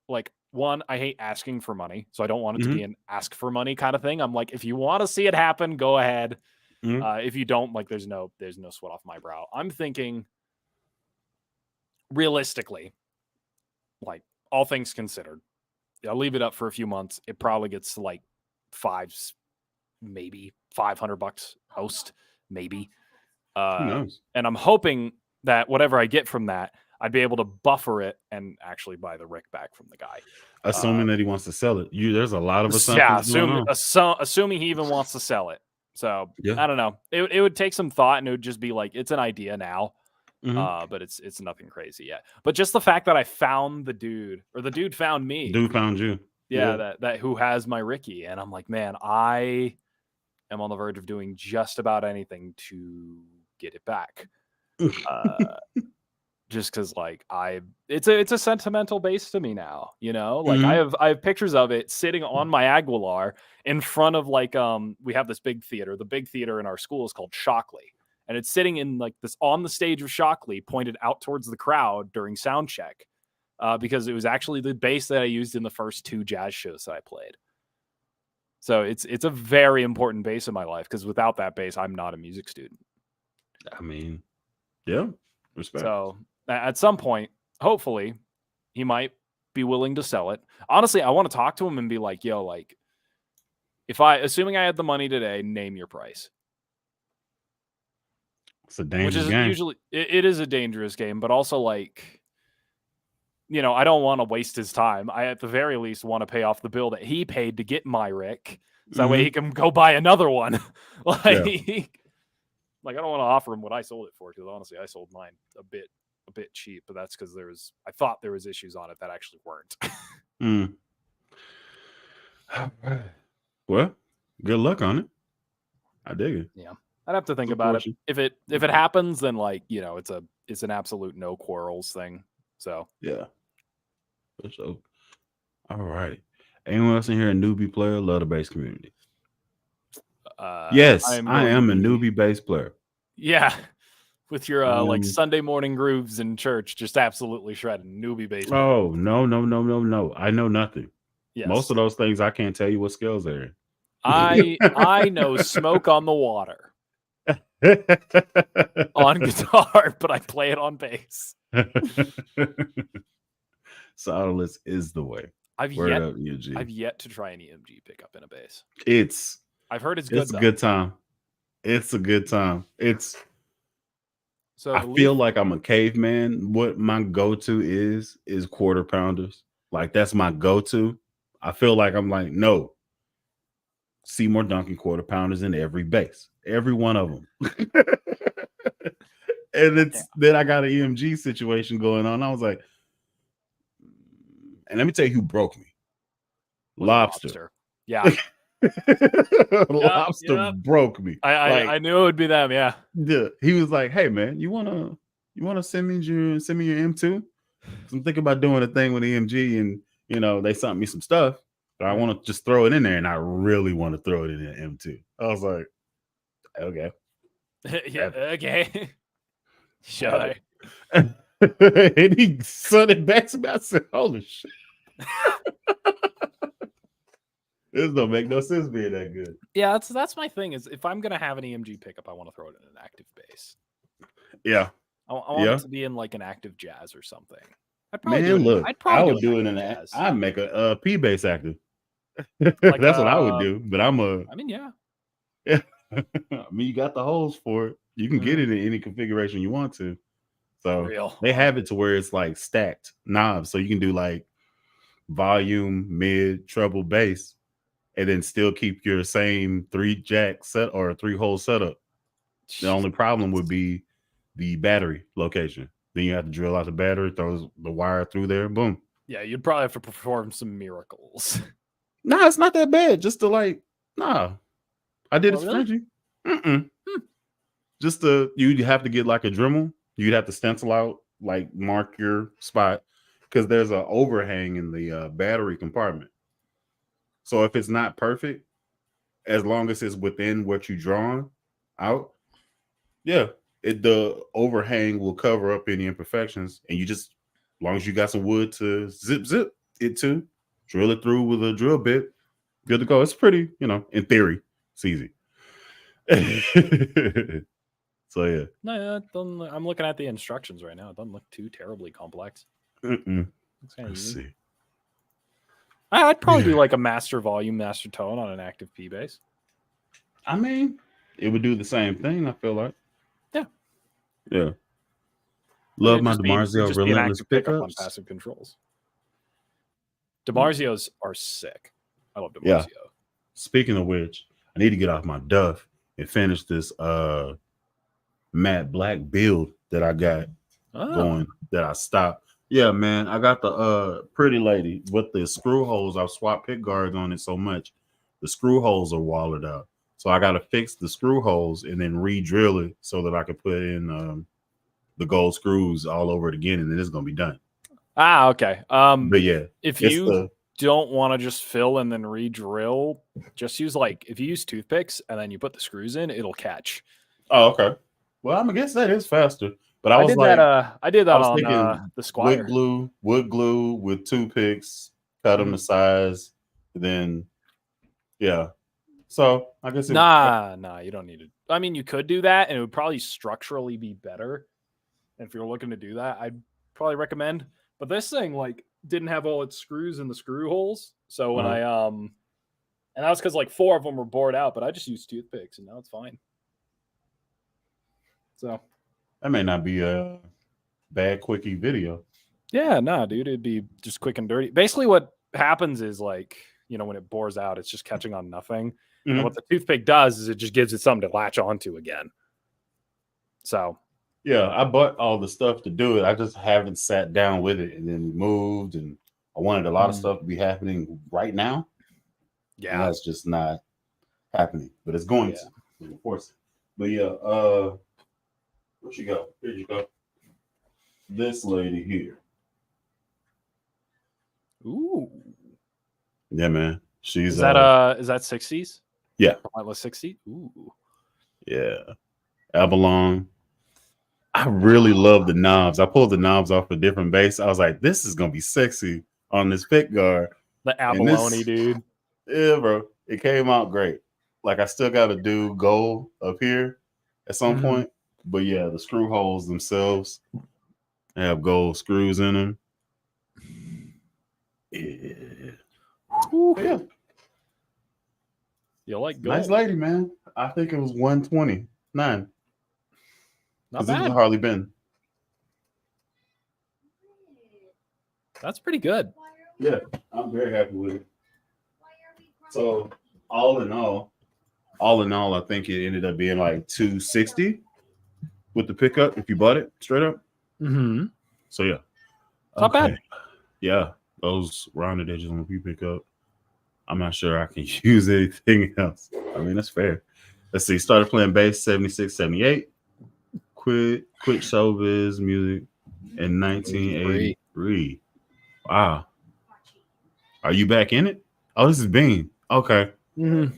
like, one, I hate asking for money, so I don't want it to be an ask for money kind of thing. I'm like, if you want to see it happen, go ahead. If you don't, like, there's no sweat off my brow. I'm thinking realistically, like all things considered, I'll leave it up for a few months. It probably gets to like maybe $500 host, maybe. Who knows? And I'm hoping that whatever I get from that, I'd be able to buffer it and actually buy the Rick back from the guy. Assuming that he wants to sell it. There's a lot of assumptions. Yeah, assuming he even wants to sell it. So Yeah. I don't know. It would take some thought, and it would just be like it's an idea now. But it's nothing crazy yet. But just the fact that I found the dude, or the dude found me. Dude found you. Yeah, that who has my Ricky, and I'm like, man, I am on the verge of doing just about anything to get it back. Just because like it's a sentimental base to me now, you know. Like I have pictures of it sitting on my Aguilar in front of like we have this big theater. The big theater in our school is called Shockley, and it's sitting in like this on the stage of Shockley, pointed out towards the crowd during sound check, because it was actually the bass that I used in the first 2 jazz shows that I played. So it's a very important bass in my life, because without that bass, I'm not a music student. I mean, yeah, respect. So at some point, hopefully, he might be willing to sell it. Honestly, I want to talk to him and be like, yo, like, assuming I had the money today, name your price. It's a dangerous game. Usually, it is a dangerous game, but also like, you know, I don't want to waste his time. I at the very least want to pay off the bill that he paid to get my Rick, so that way he can go buy another one. Like, like I don't want to offer him what I sold it for, because honestly, I sold mine a bit cheap, but that's because I thought there was issues on it that actually weren't. Well, good luck on it. I dig it. Yeah, I'd have to think about it. If it happens, then like, you know, it's an absolute no quarrels thing. So yeah, for sure. All right. Anyone else in here a newbie player? Love the bass community. Yes, I am a newbie bass player. Yeah. With your like Sunday morning grooves in church, just absolutely shredding newbie bass. Oh, no. I know nothing. Yes. Most of those things I can't tell you what scales they're in. I know Smoke on the Water on guitar, but I play it on bass. Solidless is the way. I've yet to try an EMG pickup in a bass. I've heard it's good. It's a good time. It's a good time. So I feel like I'm a caveman. What my go-to is quarter pounders. Like that's my go-to. I feel like I'm like, no, Seymour Duncan quarter pounders in every bass, every one of them. And then I got an EMG situation going on. I was like, and let me tell you who broke me. Lobster. Yeah. Lobster broke me. I knew it would be them. Yeah. He was like, "Hey man, you wanna send me your M2? I'm thinking about doing a thing with EMG, and you know they sent me some stuff, but I want to just throw it in there, and I really want to throw it in an M2." I was like, "Okay, yeah, okay, sure." And he sent it back to me. I said, "Holy shit." This don't make no sense being that good. Yeah, that's my thing. Is if I'm gonna have an EMG pickup, I want to throw it in an active bass. Yeah, I want it to be in like an active jazz or something. I would do it in an. I'd make a P bass active. Like that's what I would do. But I mean, yeah. I mean, you got the holes for it. You can get it in any configuration you want to. So they have it to where it's like stacked knobs, so you can do like volume, mid, treble, bass, and then still keep your same 3-jack set or a 3-hole setup. The only problem would be the battery location. Then you have to drill out the battery, throw the wire through there, boom. Yeah, you'd probably have to perform some miracles. Nah, it's not that bad. Just to like, nah. I did it for Frenchie. Just you'd have to get like a Dremel. You'd have to stencil out, like mark your spot, because there's an overhang in the battery compartment. So if it's not perfect, as long as it's within what you drawn out, yeah, the overhang will cover up any imperfections, and you just, as long as you got some wood to zip it to, drill it through with a drill bit, good to go. It's pretty, in theory, it's easy. So yeah. No, I'm looking at the instructions right now. It doesn't look too terribly complex. Let's see. I'd probably do like a master volume, master tone on an active P bass. I mean, it would do the same thing, I feel like. Yeah. Love my DiMarzio relentless pickups on passive controls. DiMarzios are sick. I love DiMarzio. Yeah. Speaking of which, I need to get off my duff and finish this matte black build that I got going that I stopped. Yeah, man, I got the pretty lady with the screw holes. I've swapped pick guards on it so much, the screw holes are wallered out. So I got to fix the screw holes and then re-drill it so that I can put in the gold screws all over it again, and then it's gonna be done. Okay. But yeah, if you don't want to just fill and then re-drill, just use if you use toothpicks and then you put the screws in, it'll catch. Oh, okay. Well, I guess that is faster. But I did that on the Squire. Wood glue with toothpicks, cut them to size, then yeah. So I guess nah, you don't need to. I mean, you could do that, and it would probably structurally be better. And if you're looking to do that, I'd probably recommend. But this thing didn't have all its screws in the screw holes, so when and that was because 4 of them were bored out. But I just used toothpicks, and now it's fine. So that may not be a bad quickie video. Yeah, nah, dude, it'd be just quick and dirty. Basically, what happens is when it bores out, it's just catching on nothing. Mm-hmm. And what the toothpick does is it just gives it something to latch onto again. So, yeah, I bought all the stuff to do it. I just haven't sat down with it and then moved. And I wanted a lot of stuff to be happening right now. Yeah, and that's just not happening. But it's going to, of course. But yeah, where'd you go? Here you go. This lady here. Ooh. Yeah, man. She's is that 60s? Yeah. Pointless 60? Ooh. Yeah. Abalone. I really love the knobs. I pulled the knobs off a different base. I was like, this is gonna be sexy on this pick guard. The abalone, dude. Yeah, bro. It came out great. I still gotta do gold up here at some point. But yeah, the screw holes themselves have gold screws in them. Yeah. You like gold? Nice lady, man. I think it was 129. Not bad. It was hardly been. That's pretty good. Yeah, I'm very happy with it. So all in all, I think it ended up being $260 with the pickup if you bought it straight up. Mm-hmm. So yeah, not bad. Yeah, those rounded edges on the pick up. I'm not sure I can use anything else. I mean, that's fair. Let's see. Started playing bass 76, 78. Quit showbiz music in 1983. Wow. Are you back in it? Oh, this is Bean. Okay. Mm-hmm.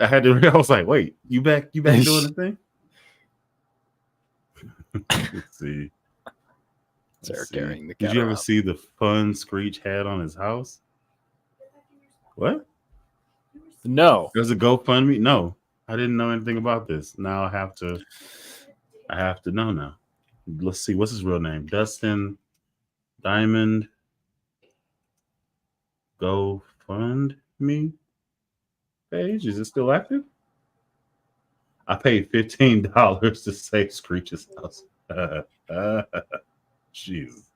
I was like, wait, you back doing the thing? Let's see. Sarah carrying the cat. Did you ever see the fun Screech had on his house? What? No. There's a GoFundMe? No. I didn't know anything about this. Now I have to know now. Let's see. What's his real name? Dustin Diamond GoFundMe page. Is it still active? I paid $15 to save Screech's house. Jesus.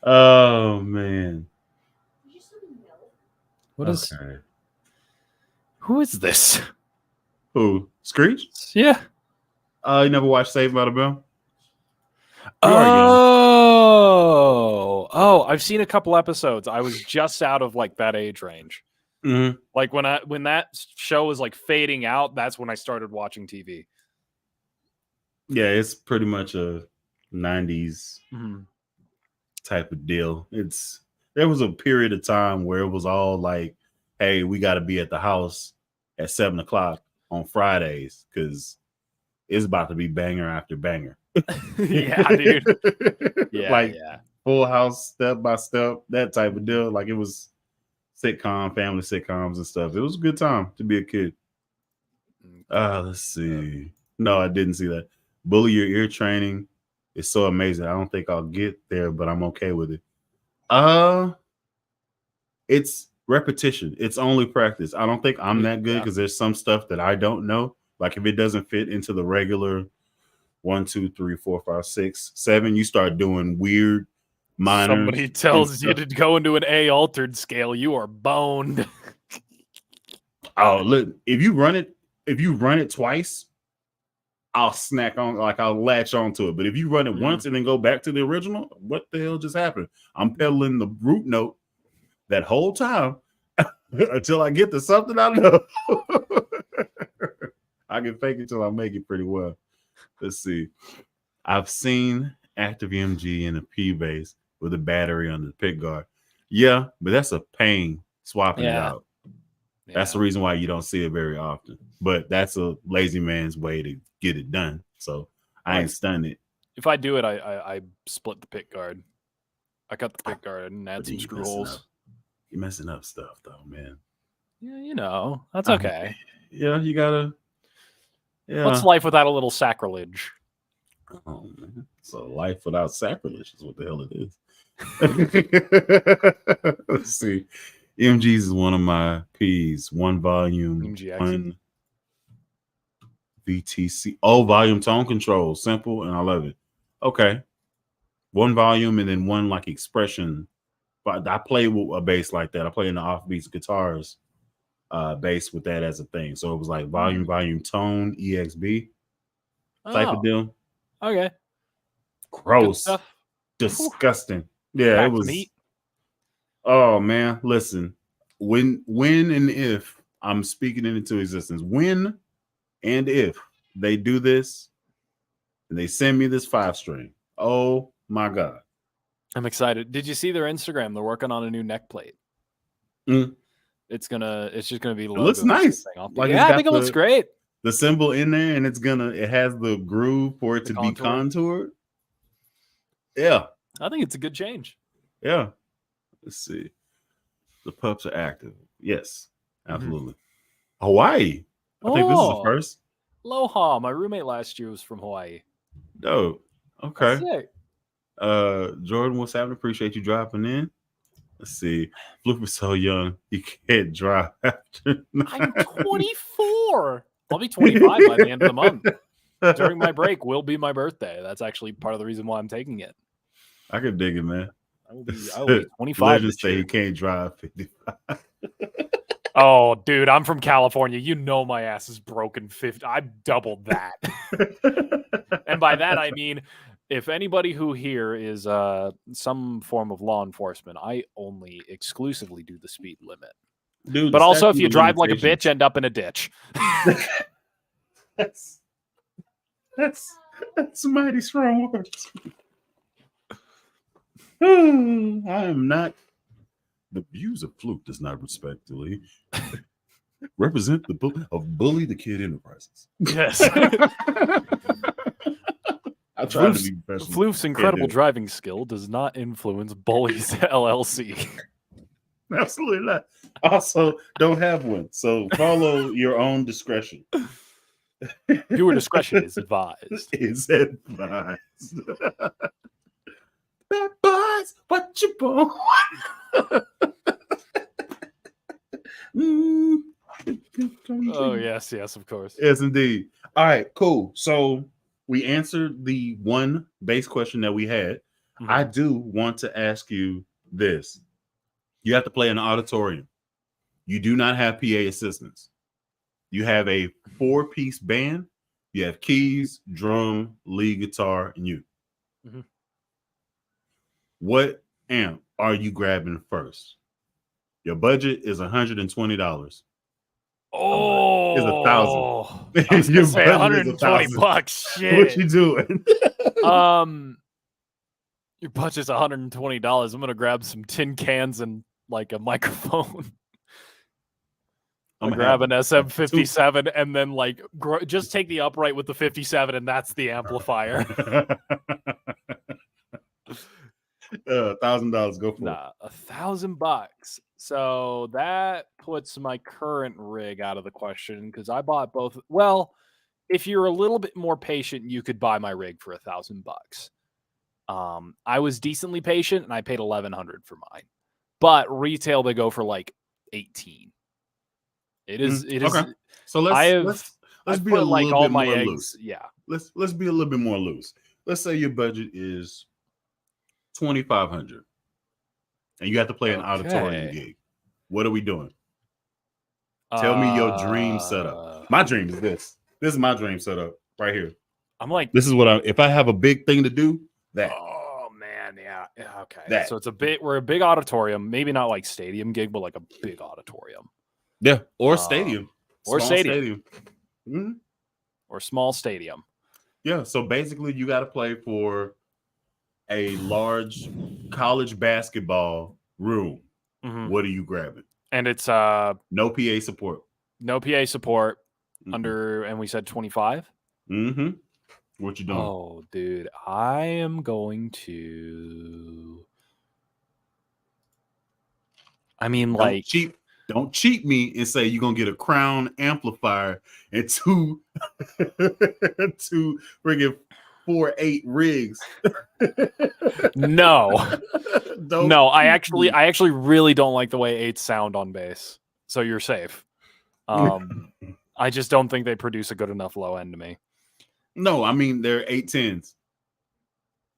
Oh man. Who is this? Who? Screech? Yeah. You never watched Saved by the Bell? Oh, I've seen a couple episodes. I was just out of that age range. Mm-hmm. When that show was fading out, that's when I started watching TV. Yeah, it's pretty much a 90s type of deal. There was a period of time where it was all hey, we got to be at the house at 7:00 on Fridays because it's about to be banger after banger. Yeah, dude. Yeah, Full House, Step by Step, that type of deal. It was family sitcoms and stuff. It was a good time to be a kid. Let's see. No, I didn't see that. Bully Your Ear Training is so amazing. I don't think I'll get there, but I'm okay with it. It's repetition. It's only practice. I don't think I'm that good because there's some stuff that I don't know. If it doesn't fit into the regular 1, 2, 3, 4, 5, 6, 7, you start doing weird minors. Somebody tells you to go into an A altered scale, you are boned. Oh, look, if you run it if you run it twice, I'll snack on, like I'll latch onto it. But if you run it once and then go back to the original, what the hell just happened? I'm pedaling the root note that whole time until I get to something I know. I can fake it till I make it pretty well. Let's see. I've seen active MG in a P base with a battery on the pick guard. Yeah, but that's a pain swapping it out. That's the reason why you don't see it very often. But that's a lazy man's way to get it done. So I ain't stunned it. If I do it, I split the pick guard. I cut the pick guard and add some screw holes. You're messing up stuff, though, man. Yeah, you know, that's okay. Yeah, you gotta. Yeah. What's life without a little sacrilege? Oh man, so life without sacrilege is what the hell it is. Let's see. MGs is one of my P's. One volume, one VTC. Oh, volume tone control. Simple, and I love it. Okay. One volume and then one like expression. But I play with a bass like that. I play in the offbeats guitars bass with that as a thing. So it was like volume, tone, EXB type of deal. Okay. Gross. Disgusting. Yeah, it was. Oh man, listen. When and if I'm speaking it into existence, when and if they do this and they send me this 5-string, oh my God. I'm excited. Did you see their Instagram? They're working on a new neck plate. It's just gonna be. It looks nice. Like, yeah, I think it looks great. The symbol in there, and it has the groove for it to be contoured. Yeah, I think it's a good change. Yeah. Let's see. The pups are active. Yes, absolutely. Hawaii. I think this is the first. Aloha. My roommate last year was from Hawaii. Dope. Okay. Jordan, what's happening? Appreciate you dropping in. Let's see. Floof is so young, he can't drive after. I'm 24. I'll be 25 by the end of the month. During my break will be my birthday. That's actually part of the reason why I'm taking it. I can dig it, man. I will be 25. Legends say he can't drive 55. Oh, dude, I'm from California. You know my ass is broken 50. I've doubled that. And by that, I mean, if anybody who here is some form of law enforcement, I only exclusively do the speed limit. Dude, but also, if you drive like a bitch, end up in a ditch. That's mighty strong words. I am not. The views of Floof does not respectfully represent the Bully the Kid Enterprises. Yes. I try to be professional. Floof's incredible driving skill does not influence Bully's LLC. Absolutely not. Also, don't have one. So follow your own discretion. Your discretion is advised. Is advised. Bad boys, what you want? Oh, yes, of course. Yes, indeed. All right, cool. So we answered the one base question that we had. I do want to ask you this. You have to play in an auditorium. You do not have PA assistants. You have a 4-piece band. You have keys, drum, lead guitar, and you. What amp are you grabbing first? Your budget is $120. Oh, it's $1,000. I was gonna say $120. Shit. What you doing? Your budget's $120. I'm gonna grab some tin cans and like a microphone. I'm gonna grab an SM57 and then like just take the upright with the 57, and that's the amplifier. $1,000. Go for it. $1,000. So that puts my current rig out of the question because I bought both. Well, if you're a little bit more patient, you could buy my rig for $1,000. I was decently patient and I paid $1,100 for mine, but retail they go for like $18. It is. Okay. So let's be a little bit more loose. Yeah. Let's be a little bit more loose. Let's say your budget is $2,500, and you have to play an auditorium gig. What are we doing? Tell me your dream setup. My dream is this. This is my dream setup right here. I'm like, this is what if I have a big thing to do, that. Oh man, yeah, okay. That. So we're a big auditorium, maybe not like stadium gig, but like a big auditorium. Yeah, or stadium. Or small stadium. Mm-hmm. Or small stadium. Yeah, so basically you got to play for a large college basketball room. Mm-hmm. What are you grabbing? And it's no PA support. No PA support. Mm-hmm. And we said 25. Mm-hmm. What you doing? Oh, dude, I am going to. I mean, don't cheat me and say you're gonna get a Crown amplifier and two friggin' 4-8 rigs. No. I actually really don't like the way 8s sound on bass. So you're safe. I just don't think they produce a good enough low end to me. No, I mean they're 810s.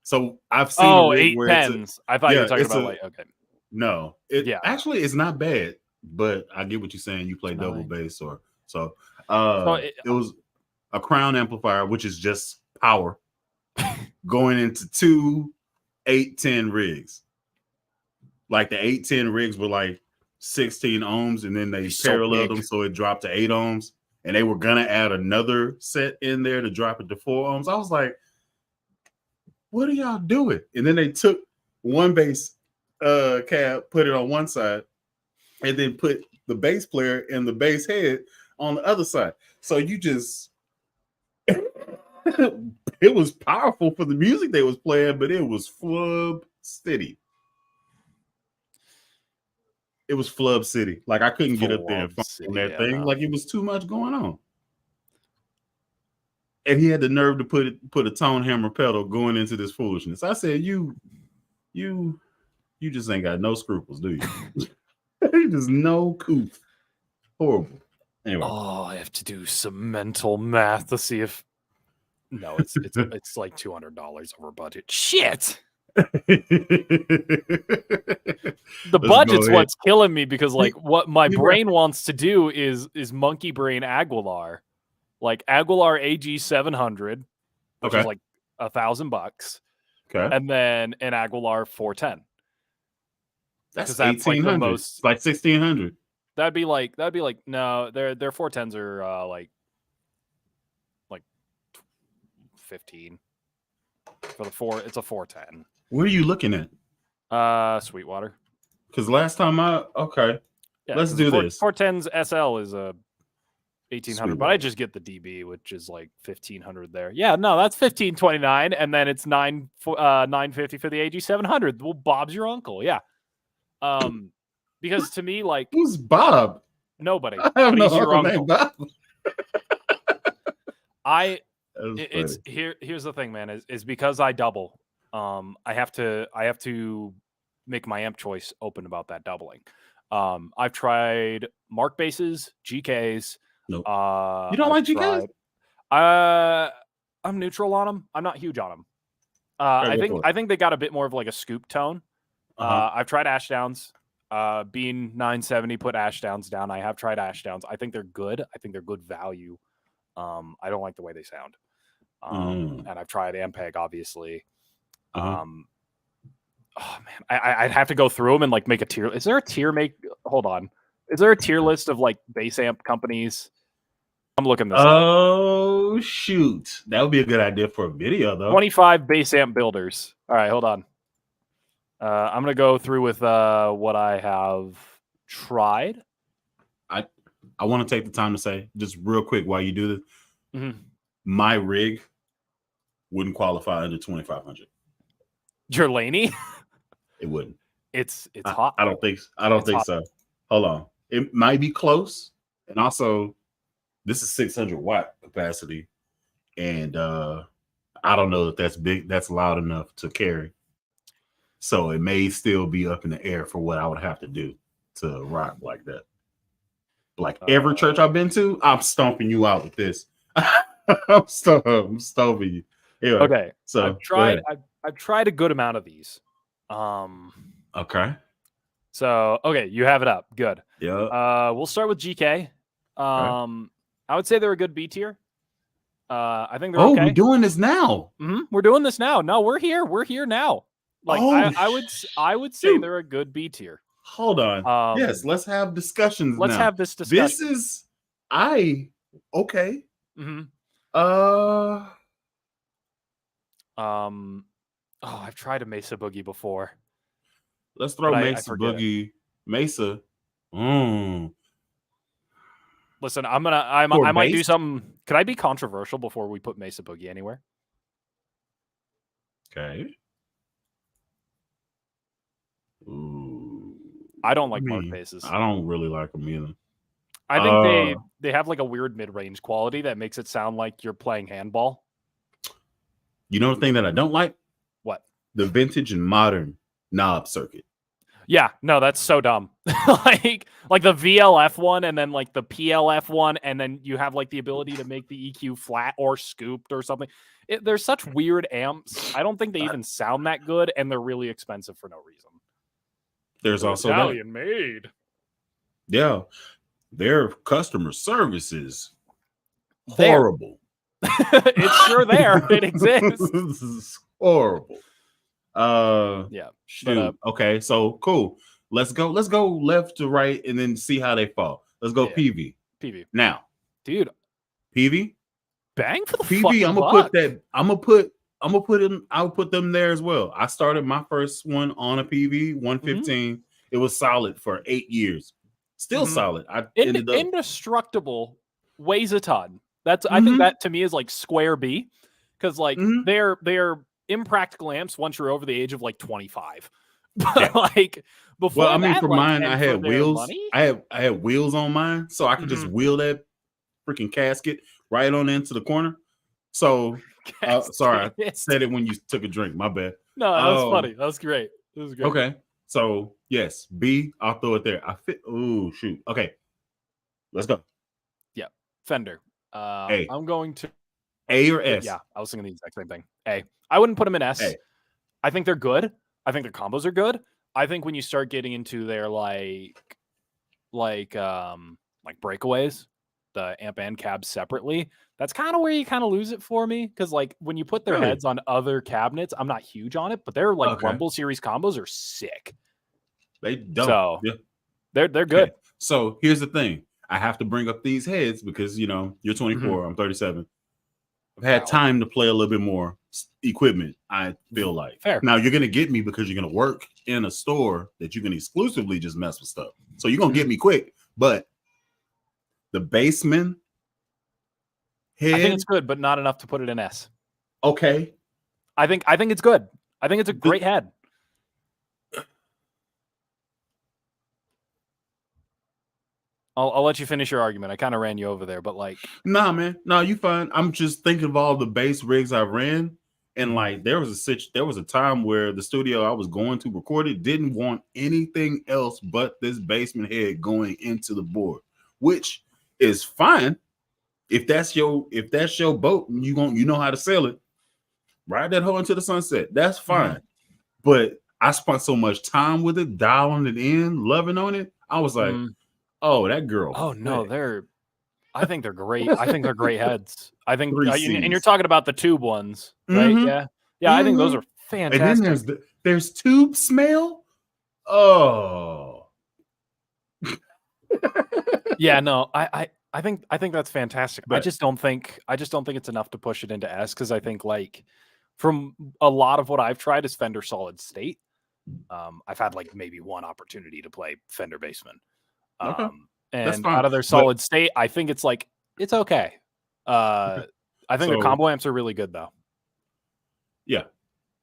So I've seen a rig 810s. I thought you were talking about okay. No, actually it's not bad, but I get what you're saying. You play double bass it was a Crown amplifier, which is just power, going into 2 810 rigs. Like the 810 rigs were like 16 ohms, and then they paralleled them so it dropped to 8 ohms, and they were gonna add another set in there to drop it to 4 ohms. I was like, what are y'all doing? And then they took one bass cab, put it on one side, and then put the bass player and the bass head on the other side. So you just it was powerful for the music they was playing, but it was flub city. It was flub city. Like I couldn't get up there and on that thing. Like it was too much going on. And he had the nerve to put a tone hammer pedal going into this foolishness. I said, you just ain't got no scruples, do you? You just no couth. Horrible. Anyway. Oh, I have to do some mental math to see if. No, it's like $200 over budget. Shit. The budget's what's killing me, because like what my brain wants to do is monkey brain Aguilar, like Aguilar AG 700, which is like $1,000. Okay, and then an Aguilar 410. That's like the most, like 1,600. That'd be like no, their 410s are like 15 for the 4. It's a 410. Where are you looking at? Sweetwater. Because last time let's do this. 410's SL is a 1,800, but I just get the DB, which is like 1,500 there. Yeah, no, that's 1,529, and then it's $950 for the AG 700. Well, Bob's your uncle, yeah. Because to me, like, who's Bob? Nobody. I have no uncle named Bob. Here's the thing, man, is because I double. I have to make my amp choice open about that doubling. I've tried Mark basses, GKs. Nope. You don't like GKs? I'm neutral on them. I'm not huge on them. I think they got a bit more of like a scoop tone. I've tried Ashdowns. Being 970 put Ashdowns down. I have tried Ashdowns. I think they're good. I think they're good value. I don't like the way they sound. And I've tried Ampeg, obviously. Oh man, I'd have to go through them and like make a tier. Is there a tier Hold on. Is there a tier list of like bass amp companies? I'm looking this up. Oh shoot, that would be a good idea for a video though. 25 bass amp builders. All right, hold on. I'm gonna go through with what I have tried. I want to take the time to say just real quick while you do this. My rig wouldn't qualify under 2,500. Your Laney? It wouldn't. It's hot. I don't think so. Hold on. It might be close. And also, this is 600 watt capacity. And I don't know if that's big, that's loud enough to carry. So it may still be up in the air for what I would have to do to rock like that. Like every church I've been to, I'm stomping you out with this. I'm stomping you. Anyway, okay. So I've tried a good amount of these. Okay. So you have it up. Good. Yeah. We'll start with GK. I would say they're a good B tier. I think they're Oh, okay. we're doing this now. We're doing this now. No, we're here. We're here now. Like I would say they're a good B tier. Hold on. Yes, let's have discussions. Let's now. have this discussion. This is okay. Oh, I've tried a Mesa Boogie before. Let's throw Mesa Boogie. Mesa. Listen, I might do something. Could I be controversial before we put Mesa Boogie anywhere? Okay. Ooh. I don't like mark bases. I don't really like them either. I think they have like a weird mid-range quality that makes it sound like you're playing handball. You know the thing that I don't like? What? The vintage and modern knob circuit. Yeah, no, that's so dumb. like the VLF one and then like the PLF one, and then you have like the ability to make the EQ flat or scooped or something. They're such weird amps. I don't think they even sound that good, and they're really expensive for no reason. There's also Italian made. Yeah. Their customer service is horrible. It's sure there. It exists. This is horrible. Yeah. Shoot. Okay, so cool. Let's go left to right and then see how they fall. Let's go PV. PV. Now. Dude. PV? Bang for the PV, I'll put them there as well. I started my first one on a PV 115. It was solid for 8 years. Still solid. I ended up indestructible, weighs a ton. That's I think that to me is like square B, because like they're impractical amps once you're over the age of like 25. But like before, well, I mean, for mine, I had wheels. I had wheels on mine, so I could just wheel that freaking casket right on into the corner. So sorry, I said it when you took a drink. My bad. No, that was funny. That was great. It was great. Okay. So yes, B, I'll throw it there. Oh shoot. Okay. Let's go. Yeah. Fender. I'm going to A or S. Yeah, I was thinking the exact same thing. A. I wouldn't put them in S. A. I think they're good. I think their combos are good. I think when you start getting into their like breakaways, the amp and cab separately, that's kind of where you kind of lose it for me. Because like when you put their heads on other cabinets, I'm not huge on it, but their like Rumble series combos are sick. They don't. So they're good. Okay. So here's the thing. I have to bring up these heads because you're 24, I'm 37. I've had time to play a little bit more equipment, I feel like. Fair. Now you're gonna get me because you're gonna work in a store that you can exclusively just mess with stuff. So you're gonna get me quick, but the Bassman head, I think it's good, but not enough to put it in S. Okay. I think it's good. I think it's a great head. I'll let you finish your argument. I kind of ran you over there, but like, nah, man, no, you fine. I'm just thinking of all the bass rigs I ran, and like there was a time where the studio I was going to record it didn't want anything else but this Bassman head going into the board, which is fine if that's your boat and you know how to sell it. Ride that hoe into the sunset. That's fine, but I spent so much time with it, dialing it in, loving on it. I was like. Oh, that girl. Oh no, I think they're great. I think they're great heads. I think and you're talking about the tube ones, right? Yeah. I think those are fantastic. And then there's tube smell. Oh. Yeah, no, I think that's fantastic. But I just don't think it's enough to push it into S, because I think like from a lot of what I've tried is Fender solid state. I've had like maybe one opportunity to play Fender Bassman. And out of their solid state, I think it's like it's okay. I think the combo amps are really good though. Yeah,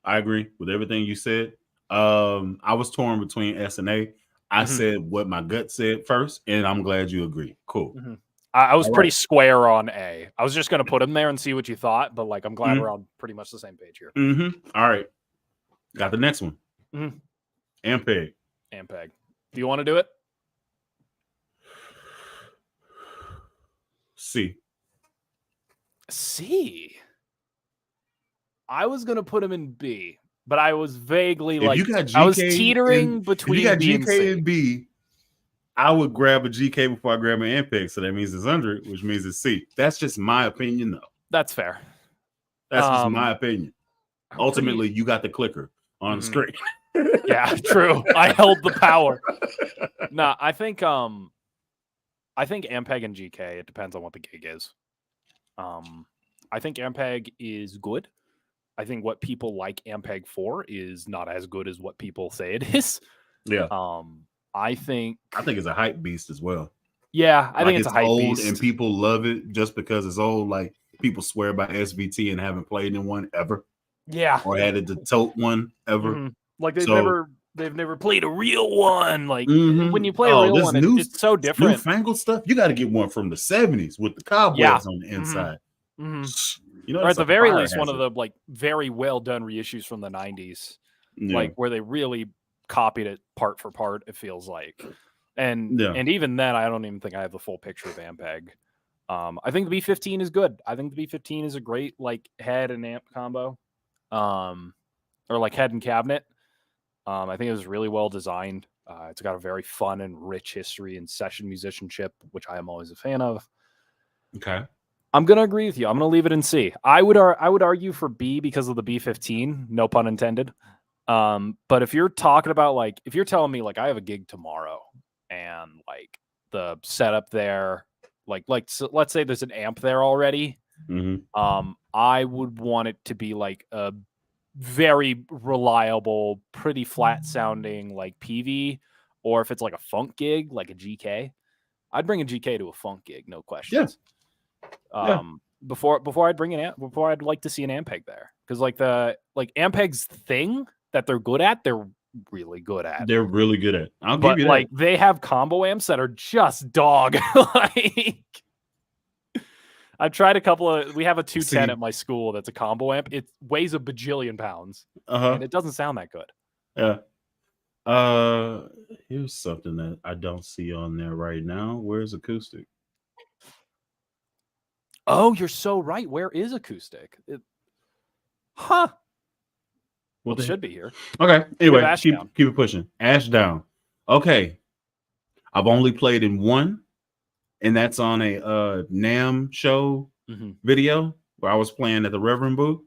I agree with everything you said. I was torn between S and A. I said what my gut said first, and I'm glad you agree. Cool. I was pretty square on A. I was just going to put him there and see what you thought, but like I'm glad we're on pretty much the same page here. All right, got the next one. Ampeg. Do you want to do it? C. I was gonna put him in B, but I was vaguely I was teetering between if you got B and GK C. and B. I would grab a GK before I grab an Ampeg, so that means it's under it, which means it's C. That's just my opinion, though. That's fair. That's just my opinion. Ultimately, you got the clicker on the screen. Yeah, true. I held the power. Nah, I think Ampeg and GK, it depends on what the gig is. I think Ampeg is good. I think what people like Ampeg for is not as good as what people say it is. Yeah. I think it's a hype beast as well. Yeah, I think it's a hype old beast. And people love it just because it's old. Like people swear by SVT and haven't played in one ever. Yeah. Or had the tote one ever. Mm-hmm. Like they've never played a real one. Like when you play a real one, it's so different. Newfangled stuff. You got to get one from the 70s with the cobwebs on the inside. Mm-hmm. You know, or at the very least, one of the like very well done reissues from the 90s, like where they really copied it part for part. It feels like, and even then, I don't even think I have the full picture of Ampeg. I think the B15 is good. I think the B15 is a great like head and amp combo, or like head and cabinet. I think it was really well designed. It's got a very fun and rich history in session musicianship, which I am always a fan of. Okay. I'm going to agree with you. I'm going to leave it in C. I would argue for B because of the B15, no pun intended. But if you're talking about like, if you're telling me like I have a gig tomorrow and like the setup there, so let's say there's an amp there already. Mm-hmm. I would want it to be like a very reliable, pretty flat sounding like PV, or if it's like a funk gig, like a GK, I'd bring a GK to a funk gig, no questions. Before I'd like to see an Ampeg there, because like Ampeg's thing that they're good at, they're really good at. They're really good at. I'll but give you that. Like they have combo amps that are just dog. Like I've tried a couple of. We have a 210 at my school that's a combo amp. It weighs a bajillion pounds, and it doesn't sound that good. Yeah. Here's something that I don't see on there right now. Where's acoustic? Oh, you're so right. Where is acoustic? Well, it should be here. Okay. Anyway, keep it pushing. Ashdown. Okay. I've only played in one, and that's on a NAMM show video where I was playing at the Reverend booth.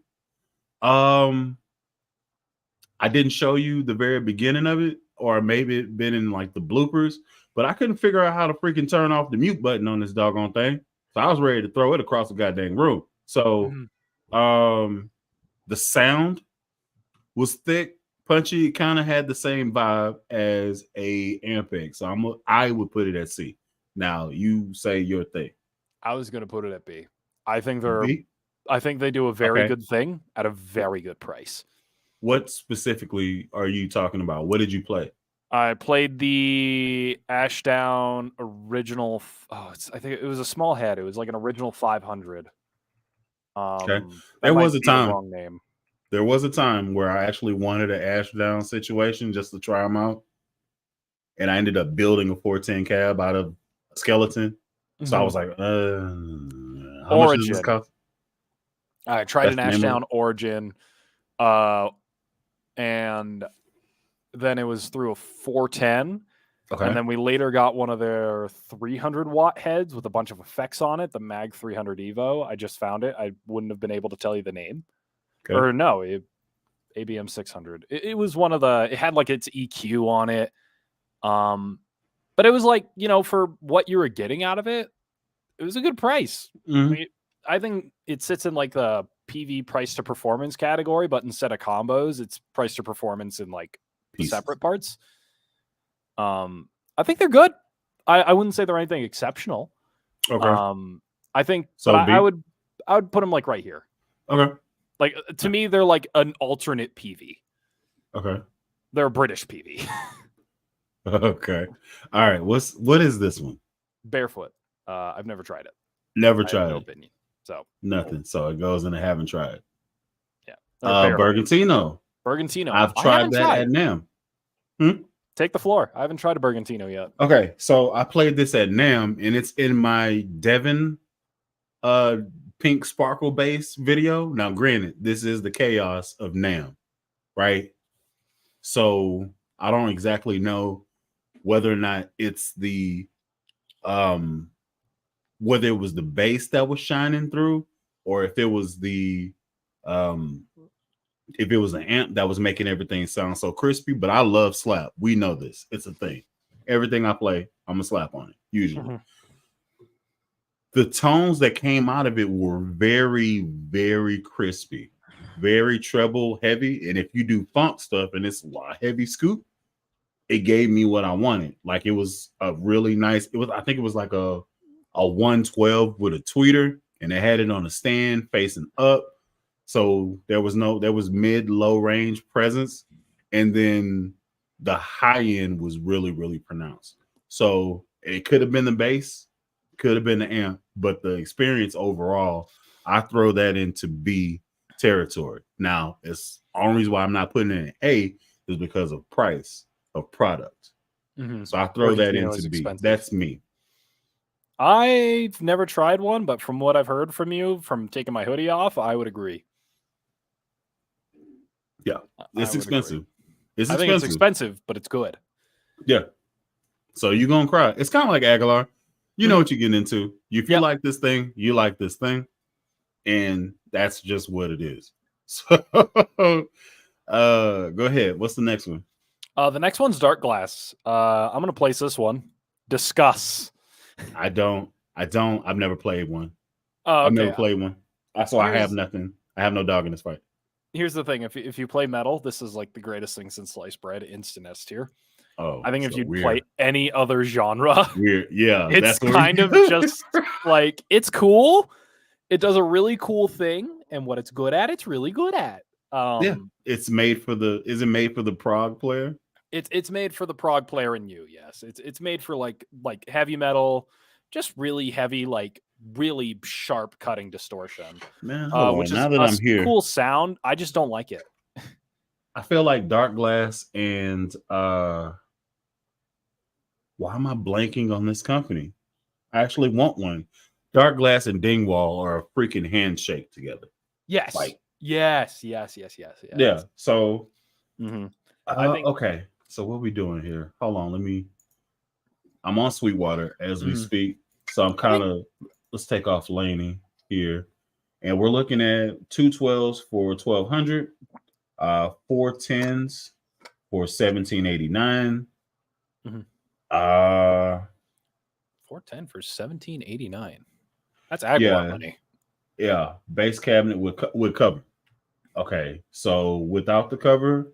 I didn't show you the very beginning of it, or maybe it been in like the bloopers, but I couldn't figure out how to freaking turn off the mute button on this doggone thing. So I was ready to throw it across the goddamn room. So the sound was thick, punchy. It kind of had the same vibe as a Ampeg. So I would put it at C. Now you say your thing. I was going to put it at B. I think they do a very good thing at a very good price. What specifically are you talking about? What did you play? I played the Ashdown original. I think it was a small head. It was like an original 500. Okay. There was a time. Wrong name. There was a time where I actually wanted an Ashdown situation just to try them out, and I ended up building a 410 cab out of a skeleton. So I was like, how much does this cost? I tried an Ashdown Origin, and then it was through a 410. Okay. And then we later got one of their 300 watt heads with a bunch of effects on it, the Mag 300 Evo. I just found it. I wouldn't have been able to tell you the name. Okay. Or no, ABM 600. It was one of the, it had like its EQ on it. But it was like, for what you were getting out of it, it was a good price. Mm-hmm. I think it sits in like the PV price to performance category, but instead of combos, it's price to performance in like separate parts. I think they're good. I wouldn't say they're anything exceptional. Okay. I think so. But I would put them like right here. Okay. Like to me, they're like an alternate PV. Okay. They're a British PV. Okay. All right. What is this one? Barefoot. I've never tried it. Never tried it. Opinion. So nothing. So it goes in I haven't tried. Yeah. Bergantino. I've tried that at NAMM. Take the floor. I haven't tried a Bergantino yet. Okay, so I played this at NAMM, and it's in my Devon pink sparkle bass video. Now, granted, this is the chaos of NAMM, right? So I don't exactly know whether or not it's the whether it was the bass that was shining through, or if it was the if it was an amp that was making everything sound so crispy. But I love slap. We know this. It's a thing. Everything I play, I'm gonna slap on it, usually. The tones that came out of it were very, very crispy, very treble heavy. And if you do funk stuff and it's a heavy scoop, it gave me what I wanted. Like it was a really nice, I think it was like a 112 with a tweeter, and it had it on a stand facing up. So there was mid, low range presence. And then the high end was really, really pronounced. So it could have been the bass, could have been the amp, but the experience overall, I throw that into B territory. Now, it's the only reason why I'm not putting it in A is because of price of product. So I throw that into B. That's me. I've never tried one, but from what I've heard from you, from taking my hoodie off, I would agree. Yeah, it's expensive. I think it's expensive, but it's good. Yeah. So you're going to cry. It's kind of like Aguilar. You know what you're getting into. If you like this thing, you like this thing. And that's just what it is. So go ahead. What's the next one? The next one's Dark Glass. I'm going to place this one. Discuss. I've never played one. Oh, okay. I've never played one. So I have nothing. I have no dog in this fight. Here's the thing. If you play metal, this is like the greatest thing since sliced bread. Instant S tier. Oh, I think if you play any other genre, yeah, it's kind of just like, it's cool. It does a really cool thing, and what it's good at, it's really good at. It's made for the. Is it made for the prog player? It's made for the prog player in you. Yes, it's made for like heavy metal, just really heavy, like really sharp cutting distortion. Man, which now is that I'm here, cool sound. I just don't like it. I feel like Dark Glass and why am I blanking on this company? I actually want one. Dark Glass and Dingwall are a freaking handshake together. Yes. Like, yes. Yeah. So, I think, okay. So what are we doing here? Hold on. I'm on Sweetwater as we speak. So I'm let's take off Laney here. And we're looking at 212s for 1,200, 410s for 1,789. 410 for 1,789. That's Aguilar money. Yeah, base cabinet with cover. Okay, so without the cover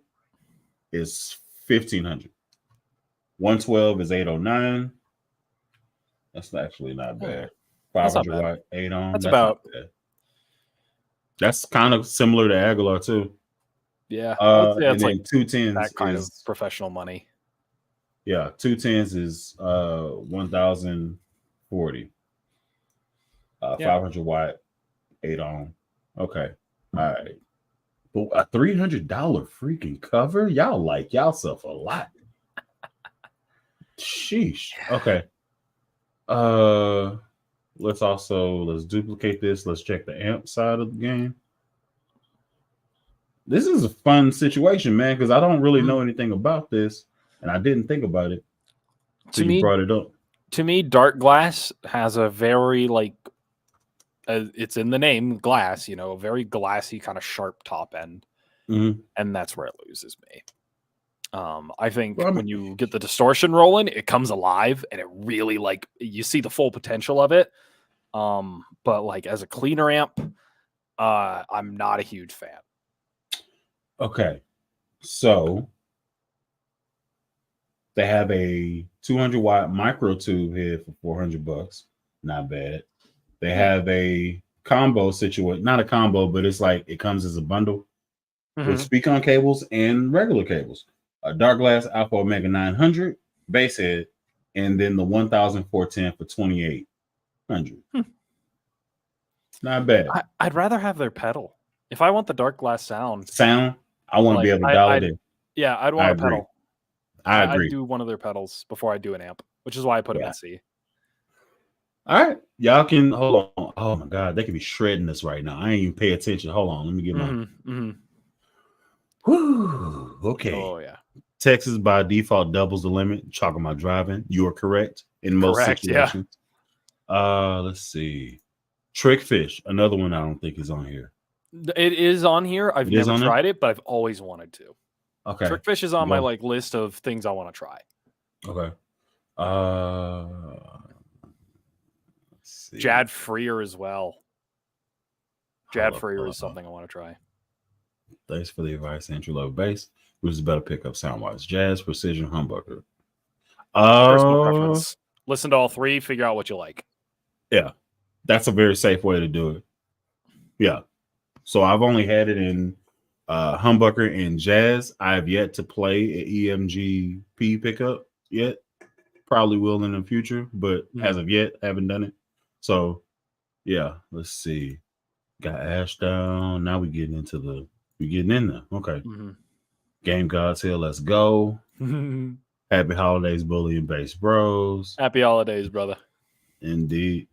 is 1,500. 112 is 809. That's actually not bad. 500 watt, 8 on. That's about. That's kind of similar to Aguilar too. Yeah, and then 210s that kind of professional money. Yeah, 210s is 1,040. 500 watt, 8 on. Okay, all right. But a $300 freaking cover, y'all like yourself a lot. Sheesh. Okay. Let's duplicate this. Let's check the amp side of the game. This is a fun situation, man, because I don't really know anything about this, and I didn't think about it until you brought it up. To me, Dark Glass has a very it's in the name, glass. A very glassy kind of sharp top end, and that's where it loses me. I think when you get the distortion rolling, it comes alive, and it really you see the full potential of it. But as a cleaner amp, I'm not a huge fan. Okay, so they have a 200 watt micro tube head for $400. Not bad. They have a combo situation, not a combo, but it's it comes as a bundle with speak-on cables and regular cables. A Dark Glass Alpha Omega 900 bass head, and then the 1,410 for 2,800. Not bad. I'd rather have their pedal. If I want the Dark Glass sound, I want to be able to dial it in. Yeah, I'd want a pedal. I agree. I'd do one of their pedals before I do an amp, which is why I put them in C. All right. Y'all can hold on. Oh my God, they could be shredding this right now. I ain't even pay attention. Hold on. Let me get my. Mm-hmm. Whew, okay. Oh yeah. Texas by default doubles the limit. Talking about driving. You are correct in most situations. Let's see. Trick fish, another one I don't think is on here. It is on here. I've never tried it, but I've always wanted to. Okay. Trick fish is on my list of things I want to try. Okay. Let's see. Jad Freer as well. Jad Freer is something I want to try. Thanks for the advice. Entry level bass. Which is better pickup sound wise? Jazz, precision, humbucker. Personal preference. Listen to all three. Figure out what you like. Yeah, that's a very safe way to do it. Yeah. So I've only had it in humbucker and jazz. I have yet to play an EMG-P pickup yet. Probably will in the future, but as of yet, haven't done it. So yeah, let's see. Got Ash down. Now we're getting in there. Okay. Game Gods here. Let's go. Happy holidays, Bully and Bass Bros. Happy holidays, brother. Indeed.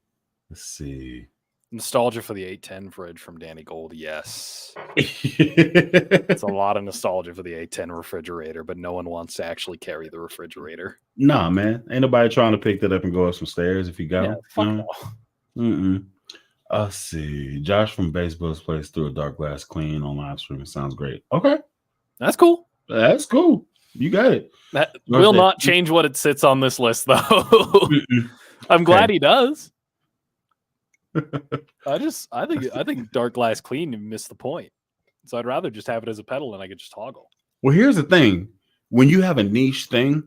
Let's see. Nostalgia for the 810 fridge from Danny Gold. Yes. It's a lot of nostalgia for the 810 refrigerator, but no one wants to actually carry the refrigerator. Nah, man. Ain't nobody trying to pick that up and go up some stairs if you got them. Fuck no. Let's see. Josh from Baseball's plays through a dark glass clean on live stream. It sounds great. Okay. That's cool. That's cool. You got it. That will not change what it sits on this list, though. I'm glad he does. I think dark glass clean missed the point. So I'd rather just have it as a pedal and I could just toggle. Well, here's the thing. When you have a niche thing,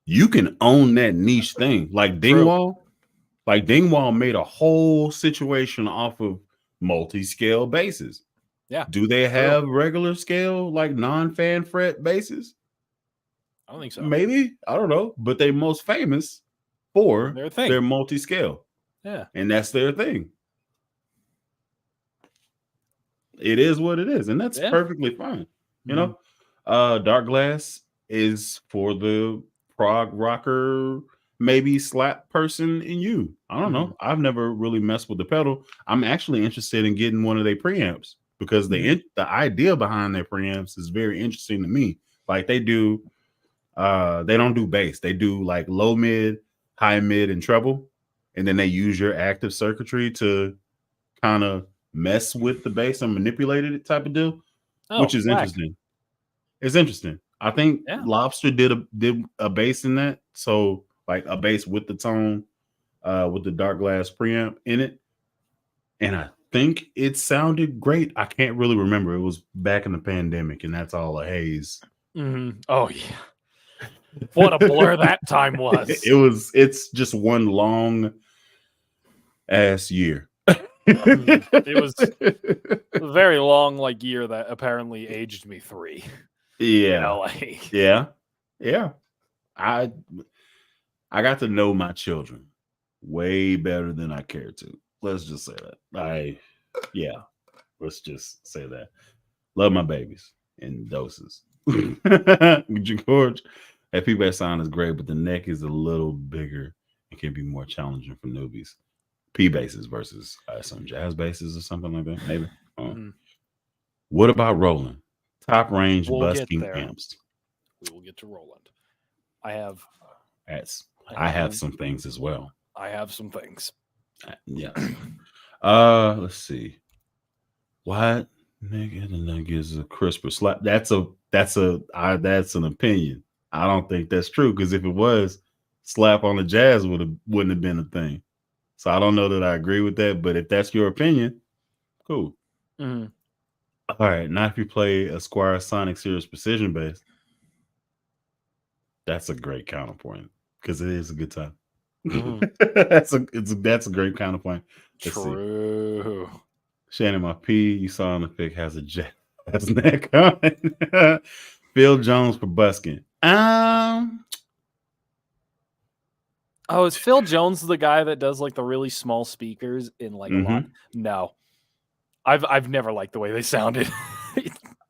you can own that niche thing. Like Dingwall. Like Dingwall made a whole situation off of multi-scale basses. Yeah. Do they have regular scale, like non-fan fret basses? I don't think so. Maybe. I don't know. But they're most famous for their multi-scale. Yeah. And that's their thing. It is what it is. And that's perfectly fine. You know? Dark Glass is for the prog rocker, maybe slap person in you. I don't know. I've never really messed with the pedal. I'm actually interested in getting one of their preamps because the idea behind their preamps is very interesting to me. Like they don't do bass. They do like low mid, high mid, and treble. And then they use your active circuitry to kind of mess with the bass and manipulate it type of deal, which is interesting. It's interesting. I think Lobster did a bass in that. So like a bass with the tone, with the dark glass preamp in it. And I think it sounded great. I can't really remember. It was back in the pandemic and that's all a haze. Oh yeah. What a blur that time was. It's just one long ass year. It was a very long year that apparently aged me 3. Yeah. Yeah. I got to know my children way better than I cared to. Let's just say that. Let's just say that. Love my babies in doses. George, that P-bass sound is great, but the neck is a little bigger and can be more challenging for newbies. P-basses versus some jazz basses or something like that, maybe. What about Roland? Top range busking amps. We will get to Roland. I have some things as well. I have some things. Yes. Let's see. What nigga the nigga is a crisper slap? That's an opinion. I don't think that's true because if it was, slap on the jazz wouldn't have been a thing. So I don't know that I agree with that, but if that's your opinion, cool. All right, now if you play a Squire Sonic Series Precision bass, that's a great counterpoint because it is a good time. That's a great counterpoint. True. Shannon, my P you saw on the pic has a jazz neck on. Phil Jones for busking. Oh, is Phil Jones the guy that does the really small speakers in a lot? No. I've never liked the way they sounded.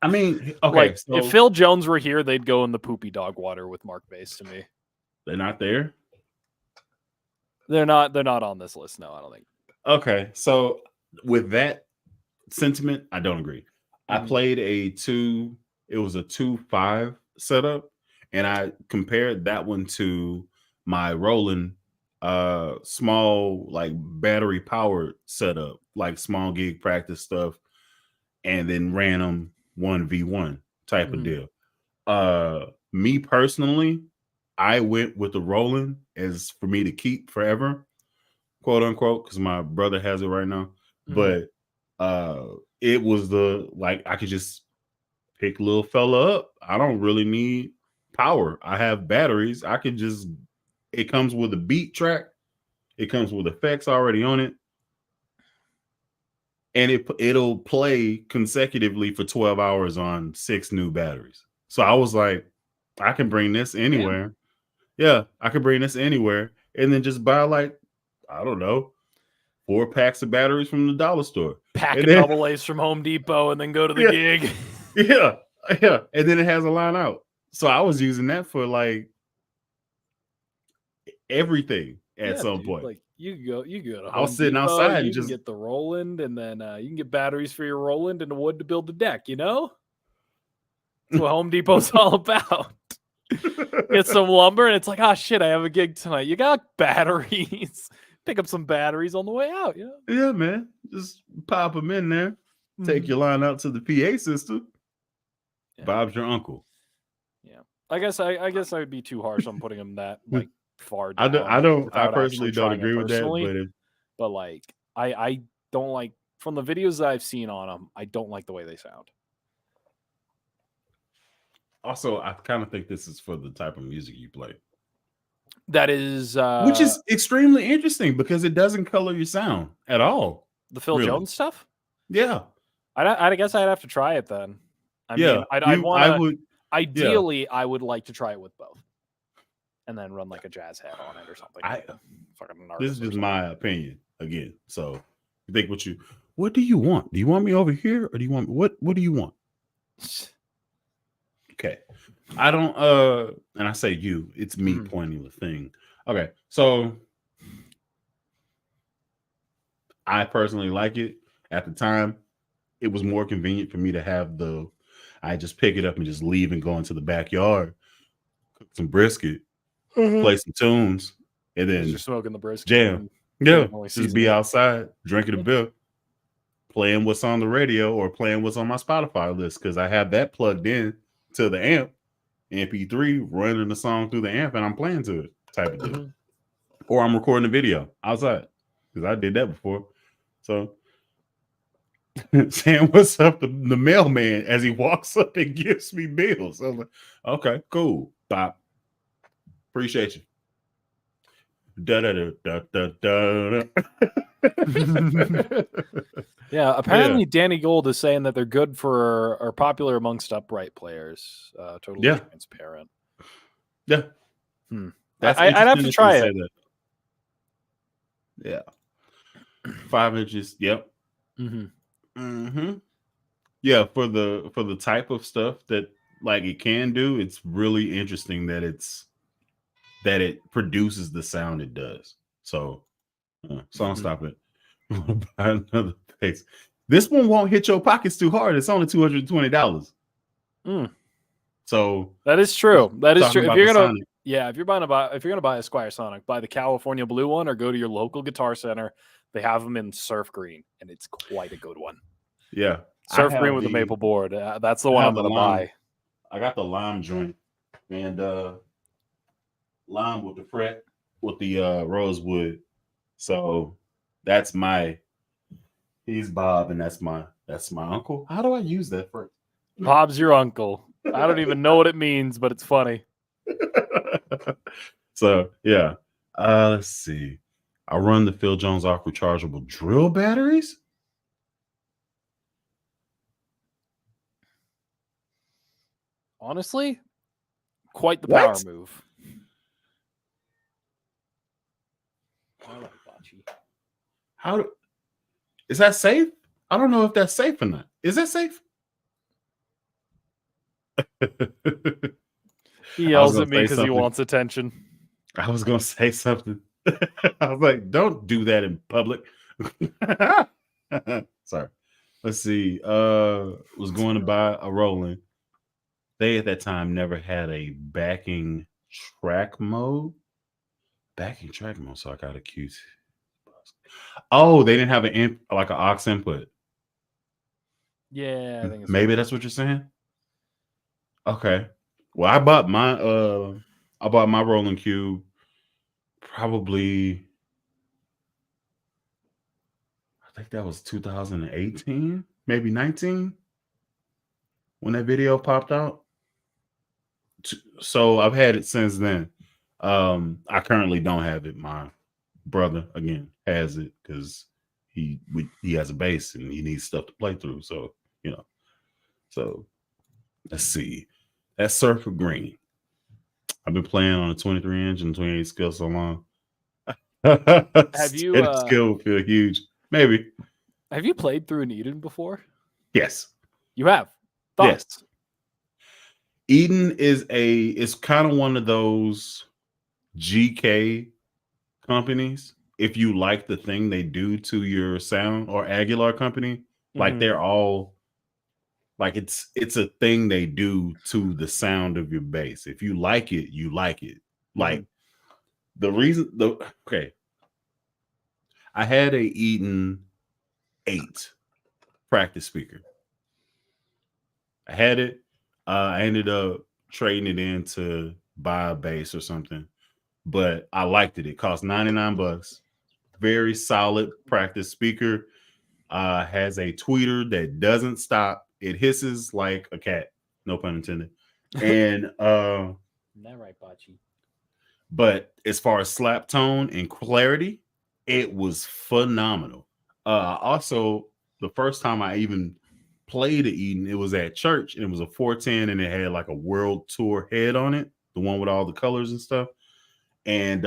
I mean, okay. So if Phil Jones were here, they'd go in the poopy dog water with Mark Bass to me. They're not there? They're not on this list, no, I don't think. Okay. So with that sentiment, I don't agree. I played it was a 2.5 setup, and I compared that one to my Roland small like battery powered setup, like small gig practice stuff, and then ran them 1v1 type of deal. Me personally, I went with the Roland as for me to keep forever, quote unquote, because my brother has it right now. But it was the like I could just pick little fella up. I don't really need power. I have batteries. I could just, it comes with a beat track. It comes with effects already on it. And it'll play consecutively for 12 hours on 6 new batteries. So I was like, I can bring this anywhere. Yeah, I could bring this anywhere. And then just buy like, I don't know, 4 packs of batteries from the dollar store. Pack a double A's from Home Depot and then go to the gig. Yeah. And then it has a line out. So I was using that for like everything at some point. Like you go to I was sitting outside and you can get the Roland, and then you can get batteries for your Roland and the wood to build the deck, you know? That's what Home Depot's all about. Get some lumber and it's like, oh shit, I have a gig tonight. You got batteries. Pick up some batteries on the way out, you know? Yeah, man. Just pop them in there. Take your line out to the PA system. Yeah. Bob's your uncle. Yeah. I guess I would be too harsh on putting him that like far down. I personally don't agree with that, but like I don't like, from the videos that I've seen on them, I don't like the way they sound. Also, I kind of think this is for the type of music you play. That is which is extremely interesting because it doesn't color your sound at all. The Phil Jones stuff? Yeah. I guess I'd have to try it then. Ideally, I would like to try it with both, and then run like a jazz head on it or something. This is just my opinion again. So, you think what do you want? Do you want me over here, or do you want what do you want? Okay, I don't. And I say you. It's me pointing the thing. Okay, so I personally like it. At the time, it was more convenient for me to have I just pick it up and just leave and go into the backyard, cook some brisket, play some tunes, and then you're smoking the brisket. Jam. Yeah, just be outside, drinking a beer, playing what's on the radio or playing what's on my Spotify list, because I have that plugged in to the amp, MP3, running the song through the amp, and I'm playing to it type of deal. Or I'm recording a video outside, because I did that before. So saying what's up to the mailman as he walks up and gives me bills. I was like, okay, cool. Bop. Appreciate you. Yeah, apparently Danny Gold is saying that they're good for or popular amongst upright players. Totally transparent. Yeah. I'd have to try it. Yeah. 5 inches. Yep. Yeah, for the type of stuff that like it can do, it's really interesting that it produces the sound it does. So don't stop it. Buy another face. This one won't hit your pockets too hard. It's only $220. So that is true. That is true. If you're gonna buy a Squier Sonic, buy the California blue one or go to your local Guitar Center. They have them in surf green, and it's quite a good one. Yeah. Surf green with the maple board. That's the one I'm going to buy. I got the lime joint and lime with the fret with the rosewood. So that's he's Bob, and that's my uncle. How do I use that for? Bob's your uncle. I don't even know what it means, but it's funny. So yeah. Let's see. I run the Phil Jones off rechargeable drill batteries. Honestly, quite the power move. Is that safe? I don't know if that's safe or not. Is that safe? He yells at me because he wants attention. I was going to say something. I was like, don't do that in public. Sorry. Let's see. Was going to buy a Roland. they at that time never had a backing track mode. So I got a QT. Oh, they didn't have like an aux input. Yeah, I think it's Maybe that's what you're saying. Okay. Well, I bought my Rolling Cube probably, I think that was 2018, maybe 19 when that video popped out. So I've had it since then. I currently don't have it. My brother again has it because he has a bass and he needs stuff to play through. So so let's see. That's Surfer Green. I've been playing on a 23 inch and 28 scale so long. Have you That skill feel huge? Maybe. Have you played through an Eden before? Yes. You have. Thoughts? Yes. Eden it's kind of one of those GK companies. If you like the thing they do to your sound, or Aguilar company, like they're all like it's a thing they do to the sound of your bass. If you like it, you like it. Like I had a Eden 8 practice speaker. I had it. I ended up trading it in to buy a bass or something, but I liked it. It cost $99. Very solid practice speaker. Has a tweeter that doesn't stop. It hisses like a cat. No pun intended. And that right, Bachi. But as far as slap tone and clarity, it was phenomenal. Also, the first time I even played at Eden, it was at church, and it was a 410, and it had like a world tour head on it, the one with all the colors and stuff. And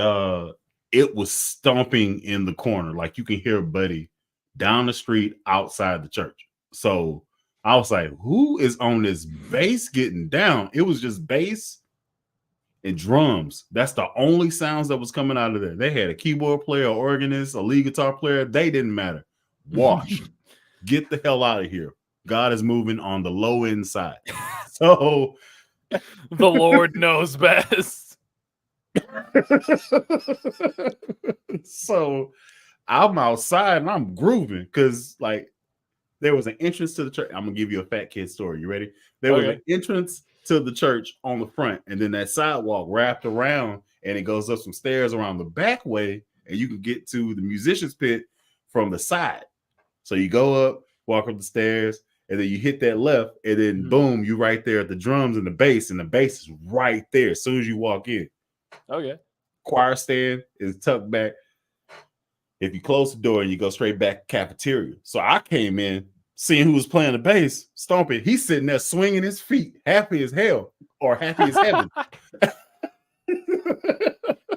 it was stomping in the corner. Like you can hear Buddy down the street outside the church. So I was like, who is on this bass getting down? It was just bass and drums. That's the only sounds that was coming out of there. They had a keyboard player, organist, a lead guitar player. They didn't matter. Washed. Get the hell out of here. God is moving on the low end side. So the Lord knows best. So I'm outside and I'm grooving because like there was an entrance to the church. I'm gonna give you a fat kid story. You ready? There was an entrance to the church on the front, and then that sidewalk wrapped around, and it goes up some stairs around the back way, and you can get to the musician's pit from the side. So you go up, walk up the stairs, and then you hit that left, and then boom, you right there at the drums and the bass is right there as soon as you walk in. Okay. Choir stand is tucked back. If you close the door and you go straight back cafeteria. So I came in, seeing who was playing the bass, stomping. He's sitting there swinging his feet, happy as hell, or happy as heaven.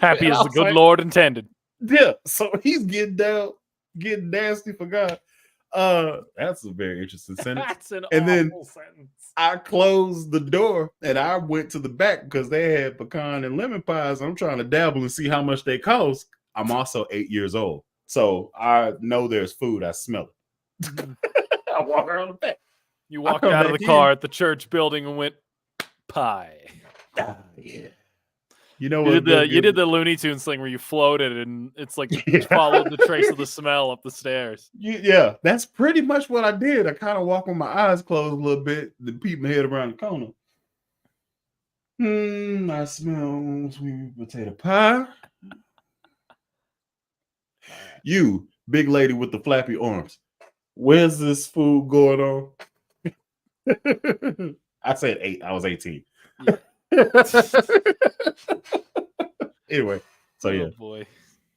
Happy as the good Lord intended. Yeah. So he's getting down, getting nasty for God. That's a very interesting sentence. That's an and then sentence. I closed the door and I went to the back because they had pecan and lemon pies. I'm trying to dabble and see how much they cost. I'm also 8 years old, so I know there's food. I smell it. I walk around the back. You walked out of the car at the church building and went pie. Yeah. You know what? You did the Looney Tunes thing where you floated and it's like you followed the trace of the smell up the stairs. Yeah, that's pretty much what I did. I kind of walk with my eyes closed a little bit, then peep my head around the corner. I smell sweet potato pie. You, big lady with the flappy arms. Where's this food going on? I said 8. I was 18. Yeah. Anyway, so yeah. Boy.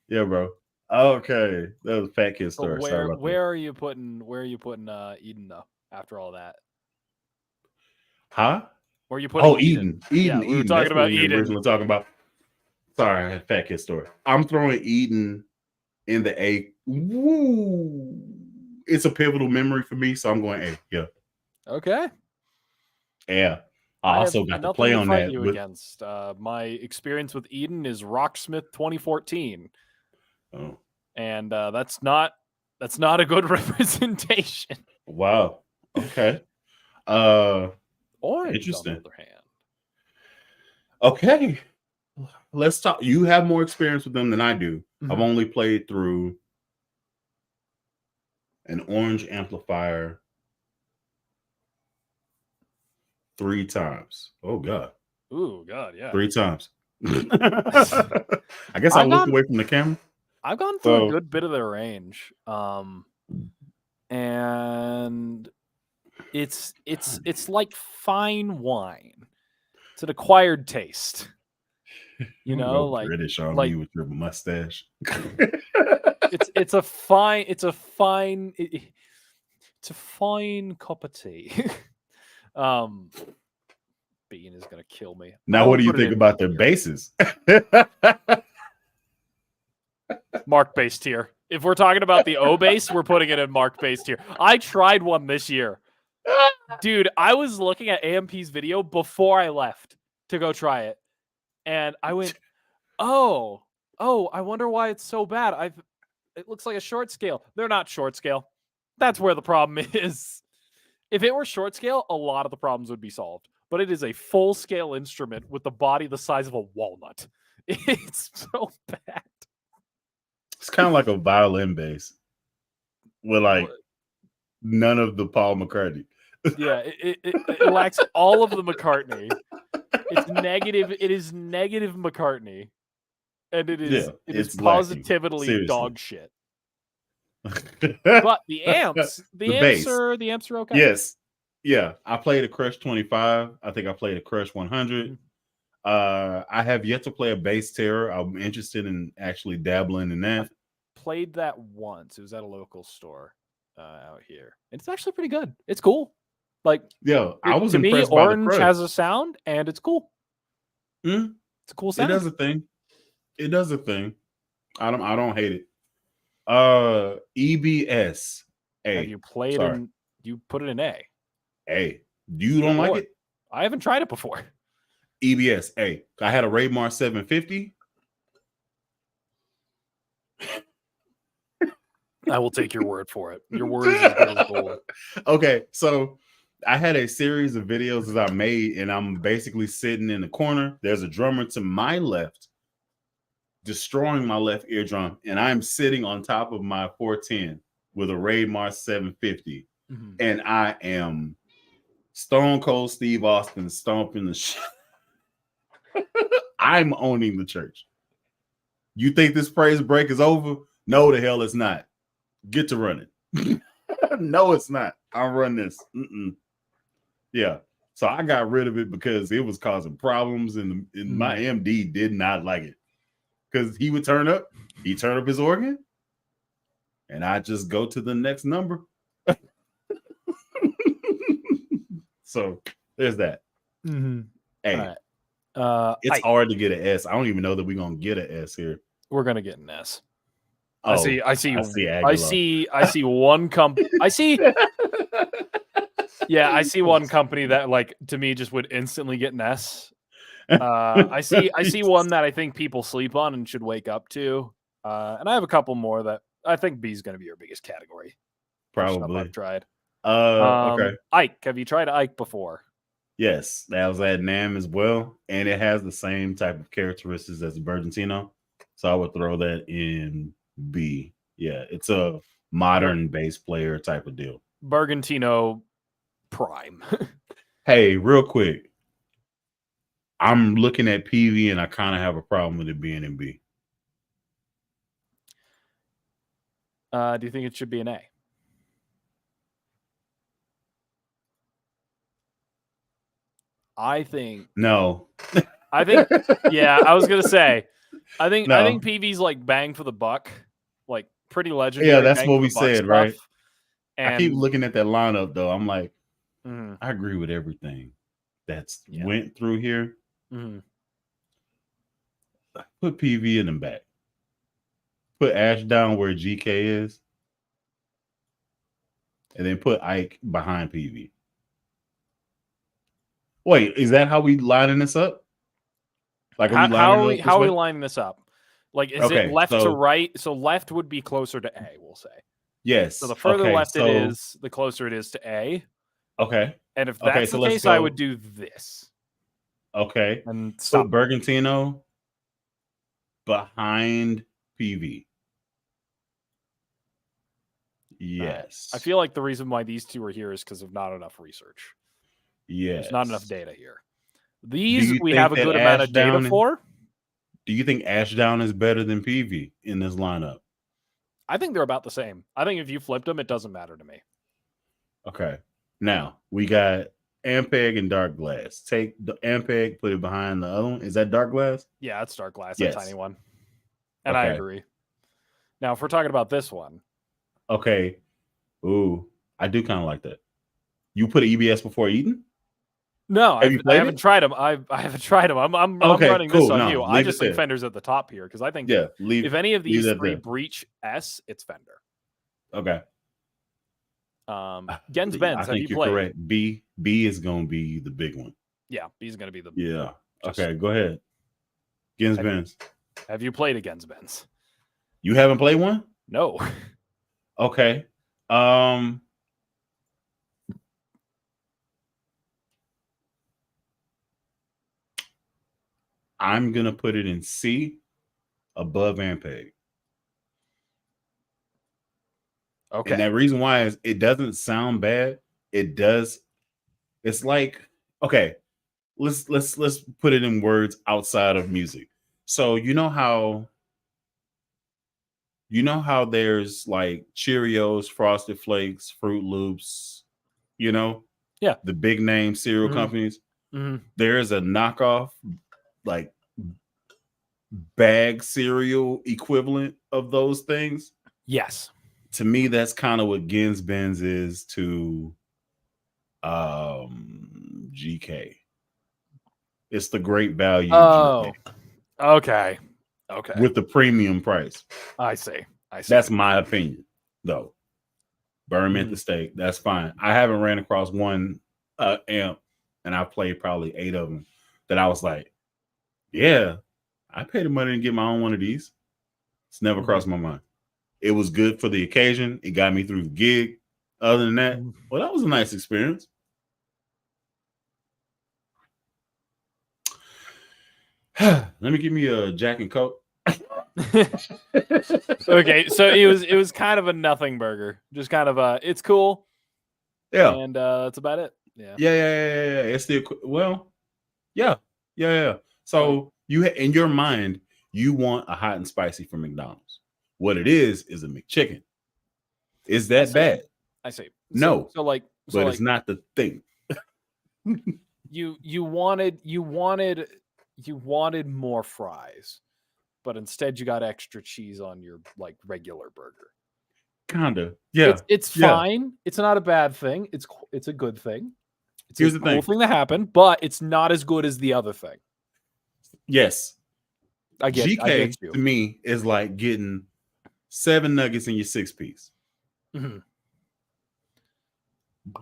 Yeah, bro. Okay. That was a fat kid story. So where are you putting Eden though after all that? Huh? Where are you putting Eden? Yeah, we were talking about Eden. Originally talking about. Sorry, I had a fat kid story. I'm throwing Eden in the A. Woo! It's a pivotal memory for me, so I'm going A. Yeah. Okay. Yeah. I also got to play on that. Against my experience with Eden is Rocksmith 2014. Oh. And that's not a good representation. Wow. Okay. Orange, Interesting. on the other hand. Okay. Let's talk. You have more experience with them than I do. I've only played through an orange amplifier 3 times. Oh, God. Ooh, God, yeah. 3 times. I guess I looked away from the camera. I've gone through a good bit of their range. And it's like fine wine. It's an acquired taste. You know, like British on like me with your mustache. it's a fine cup of tea. Bean is gonna kill me. Now, what do you think about their bases? Mark base tier. If we're talking about the O base, we're putting it in Mark base tier. I tried one this year. Dude, I was looking at AMP's video before I left to go try it. And I went, oh, I wonder why it's so bad. It looks like a short scale. They're not short scale. That's where the problem is. If it were short scale, a lot of the problems would be solved. But it is a full scale instrument with the body the size of a walnut. It's so bad. It's kind of like a violin bass with like none of the Paul McCartney. Yeah, it lacks all of the McCartney. It's negative. It is negative McCartney, and it is positively dog shit. But the amps are okay. Yes, yeah. I played a Crush 25. I think I played a Crush 100. I have yet to play a Bass Terror. I'm interested in actually dabbling in that. Played that once. It was at a local store out here, and it's actually pretty good. It's cool. Like, yeah, I was to impressed me, by Orange the Crush. has a sound, and it's cool. It's a cool sound. It does a thing. It does a thing. I don't hate it. EBS. A. Have you played in? You put it in A. A. You don't like it? I haven't tried it before. EBS. A. I had a Raymar 750. I will take your word for it. Your word is as good as gold. Okay, so I had a series of videos that I made, and I'm basically sitting in the corner. There's a drummer to my left, destroying my left eardrum, and I'm sitting on top of my 410 with a Raymar 750, and I am Stone Cold Steve Austin stomping the shit. I'm owning the church. You think this praise break is over? No, the hell it's not. Get to running. No, it's not. I'll run this. Yeah. So I got rid of it because it was causing problems, and my MD did not like it. Because he would turn up his organ, and I just go to the next number. So there's that. Hey, it's hard to get an S. I don't even know that we're gonna get an S here. We're gonna get an S. Oh, I see one company. I see one company that, like, to me just would instantly get an S. I see one that I think people sleep on and should wake up to. And I have a couple more that I think B is going to be your biggest category. Probably. I've tried. Okay. Ike. Have you tried Ike before? Yes, that was at NAMM as well, and it has the same type of characteristics as the Bergantino, so I would throw that in B. Yeah, it's a modern bass player type of deal. Bergantino Prime. Hey, real quick, I'm looking at PV, and I kind of have a problem with it being in B. Do you think it should be an A? I think no. I think I was gonna say I think PV's like bang for the buck, like pretty legendary. Yeah, that's what we said, stuff. right? And I keep looking at that lineup though. I'm like, I agree with everything that's went through here. Put PV in the back. Put Ash down where GK is. And then put Ike behind PV. Wait, is that how we lining this up? Like, how are we lining this up? Like, is it left to right? So left would be closer to A, we'll say. Yes. So the further left it is, the closer it is to A. Okay. And if Okay, that's so the let's case, I go. would do this Okay. and Put stop. Bergantino behind PV. I Yes. feel like the reason why these two are here is because of not enough research. Yes. There's not enough data here. Do These you we think have a that good amount of data Ashdown? for. Do you think Ashdown is better than PV in this lineup? I think they're about the same. I think if you flipped them, it doesn't matter to me. Okay. Now we got Ampeg and Dark Glass. Take the Ampeg, put it behind the other one. Is that Dark Glass? Yeah, that's Dark Glass, Yes. that tiny one. And I Okay. agree. Now, if we're talking about this one. Okay. Ooh, I do kind of like that. You put an EBS before Eden? No, I played haven't it? tried them. I haven't tried them. I'm Okay, running cool. this on No, you. I leave just it think there. Fender's at the top here because I think Yeah, if any of these that three there. breach S, it's Fender. Okay. Gens I Benz, have think you you're played? correct. B is going to be the big one. Yeah, B's going to be the. Yeah. just- Okay, go ahead. Gens Benz. Have you played a Gens Benz? You haven't played one? No. Okay. I'm gonna put it in C above Ampeg. Okay. And that reason why is it doesn't sound bad. It does. It's like, okay, let's put it in words outside of music. So you know how there's like Cheerios, Frosted Flakes, Fruit Loops, Yeah, the big name cereal companies. There's a knockoff like bag cereal equivalent of those things. Yes. To me, that's kind of what Gens Benz is to GK. It's the great value Oh, GK okay. with the premium price. I see. That's my opinion, though. Burn at the stake. That's fine. I haven't ran across one amp, and I've played probably 8 of them that I was like, yeah, I paid the money to get my own one of these. It's never crossed my mind. It was good for the occasion. It got me through the gig. Other than that, well, that was a nice experience. Let me give me a Jack and Coke. Okay, so it was kind of a nothing burger. Just kind of it's cool. Yeah. And that's about it. Yeah. Yeah. It's the yeah. So you in your mind, you want a hot and spicy from McDonald's. What it is a McChicken. Is that bad? I see. No. But it's not the thing. you wanted more fries, but instead you got extra cheese on your like regular burger. Kinda. Yeah. It's fine. It's not a bad thing. It's a good thing. Here's the thing. Thing that happened, but it's not as good as the other thing. Yes. I get you. To me is like getting 7 nuggets in your 6-piece.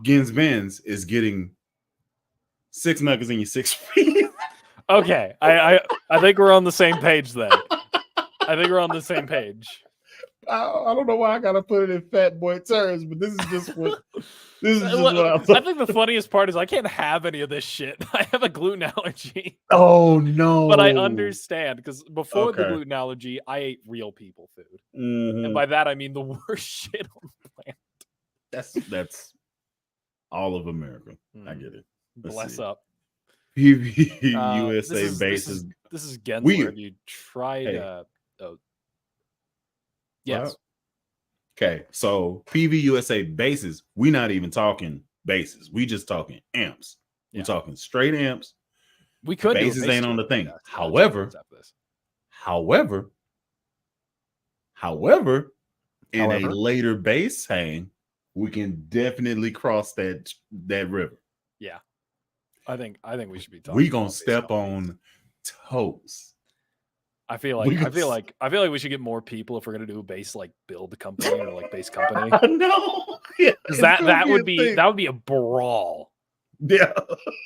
Gens Benz is getting 6 nuggets in your 6-piece. Okay. I think we're on the same page then. I think we're on the same page. I don't know why I gotta put it in fat boy terms, but this is just what what I think the funniest part is I can't have any of this shit. I have a gluten allergy. Oh no! But I understand because before the gluten allergy, I ate real people food, and by that I mean the worst shit on the planet. That's all of America. I get it. Bless up. PV USA bases. This is Gensler. Have you tried? Yes. Okay, so PV USA bases. We're not even talking bases. We just talking amps. We're talking straight amps. We could bases ain't on the thing. Yeah, however, in a later bass hang, we can definitely cross that river. Yeah, I think we should be talking. We're gonna step on toes. I feel like we should get more people if we're gonna do a bass like build company or like bass company. No, yeah, that would be a brawl. Yeah,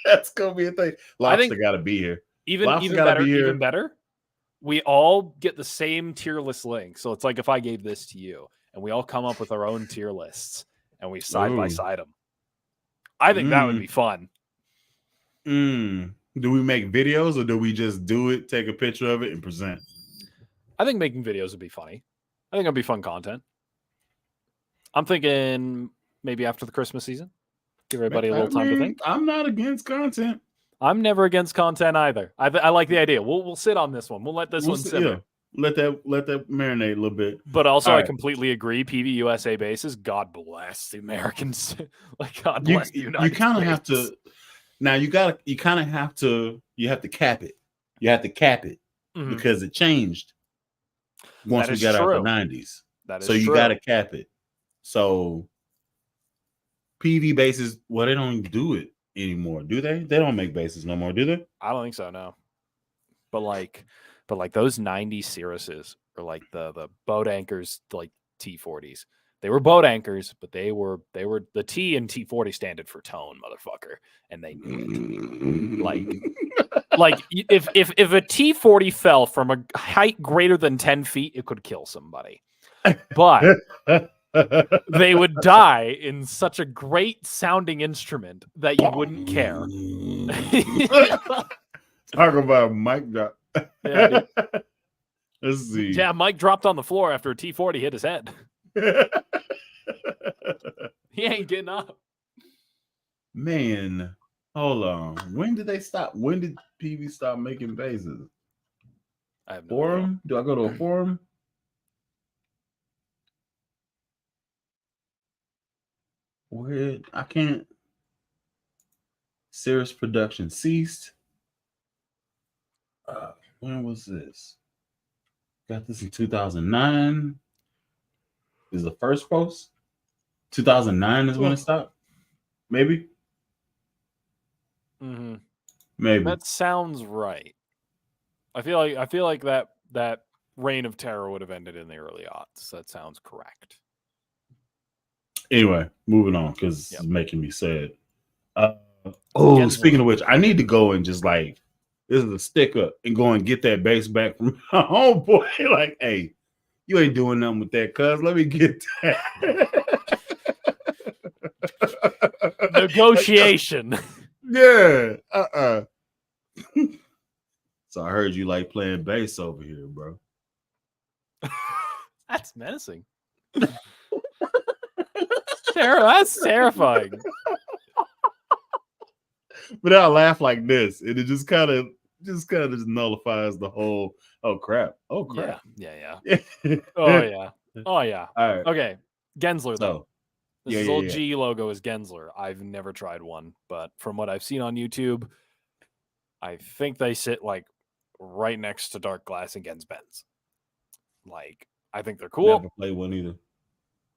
that's gonna be a thing. Lobster got to be here. Even better. We all get the same tier list link. So it's like if I gave this to you, and we all come up with our own tier lists, and we side by side them. I think that would be fun. Do we make videos or do we just do it, take a picture of it, and present? I think making videos would be funny. I think it'd be fun content. I'm thinking maybe after the Christmas season. Give everybody a little time to think. I'm not against content. I'm never against content either. I like the idea. We'll sit on this one. We'll let this one simmer. Yeah. Let that marinate a little bit. But also, I completely agree. PV USA bases. God bless the Americans. Like God bless the United States. You kind of have to. Now you kind of have to. You have to cap it. You have to cap it because it changed once we got out of the 90s. So you got to cap it. So PV bases, well, they don't do it anymore, do they? They don't make bases no more, do they? I don't think so, no. But like those 90s Cirruses or like the boat anchors, like T40s. They were boat anchors, but they were the T and T40 standard for tone, motherfucker, and they knew it. Like if a T40 fell from a height greater than 10 feet, it could kill somebody. But they would die in such a great sounding instrument that you wouldn't care. Talk about mic drop. Yeah, let's see. Yeah, Mike dropped on the floor after a T40 hit his head. He ain't getting up. Man, hold on. When did they stop? When did PV stop making bases? I have no forum? idea. Do I go to a forum? Where I can't. Cirrus production ceased. When was this? Got this in 2009. Is the first post? 2009 is when it stopped. Maybe. Mm-hmm. Maybe that sounds right. I feel like that reign of terror would have ended in the early aughts. That sounds correct. Anyway, moving on because it's making me sad. Speaking of which, I need to go and just like this is a stick up and go and get that base back from my homeboy. Like, hey, you ain't doing nothing with that, cuz. Let me get that. Negotiation. Yeah. So I heard you like playing bass over here, bro. That's menacing. That's terrifying. But I'll laugh like this, and it just kind of nullifies the whole. Oh crap! Yeah. Oh yeah. All right. Okay, Gensler though. This old G logo is Gensler. I've never tried one, but from what I've seen on YouTube, I think they sit like right next to Dark Glass and Gens Benz. Like, I think they're cool. Never played one either.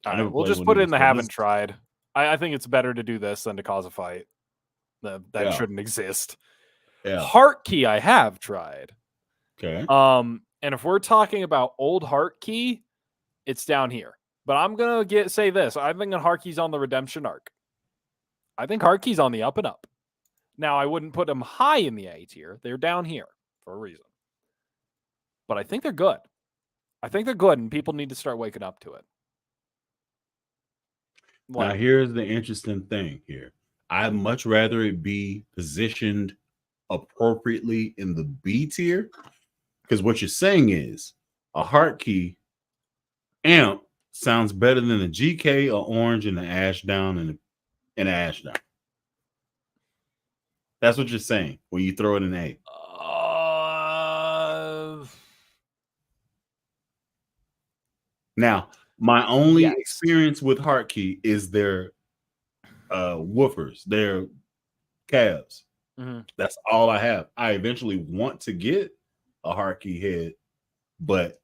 We'll just put it in the haven't tried. I think it's better to do this than to cause a fight. That shouldn't exist. Yeah. Heart Key I have tried. Okay. And if we're talking about old Heart Key, it's down here. But I'm gonna say this. I think Heart Key's on the redemption arc. I think Heart Key's on the up and up. Now I wouldn't put them high in the A tier. They're down here for a reason. But I think they're good. And people need to start waking up to it. Now, here's the interesting thing here. I'd much rather it be positioned appropriately in the B tier, because what you're saying is a Heart Key amp sounds better than a GK, a orange, and an ash down, and an ash down. That's what you're saying when you throw it in A. Now, my only experience with Heart Key is their woofers, their cabs. Mm-hmm. That's all I have. I eventually want to get a Heart Key head, but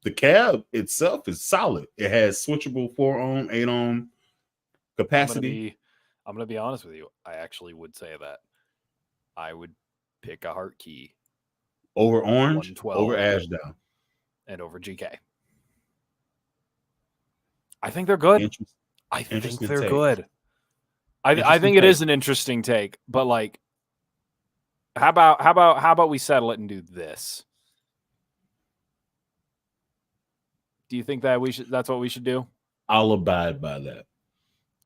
the cab itself is solid. It has switchable 4-ohm, 8-ohm capacity. I'm gonna be honest with you. I actually would say that I would pick a Heart Key over orange, over ash down, and over GK. I think they're good. I think they're good. I think it is an interesting take, but like, how about we settle it and do this? Do you think that that's what we should do? I'll abide by that.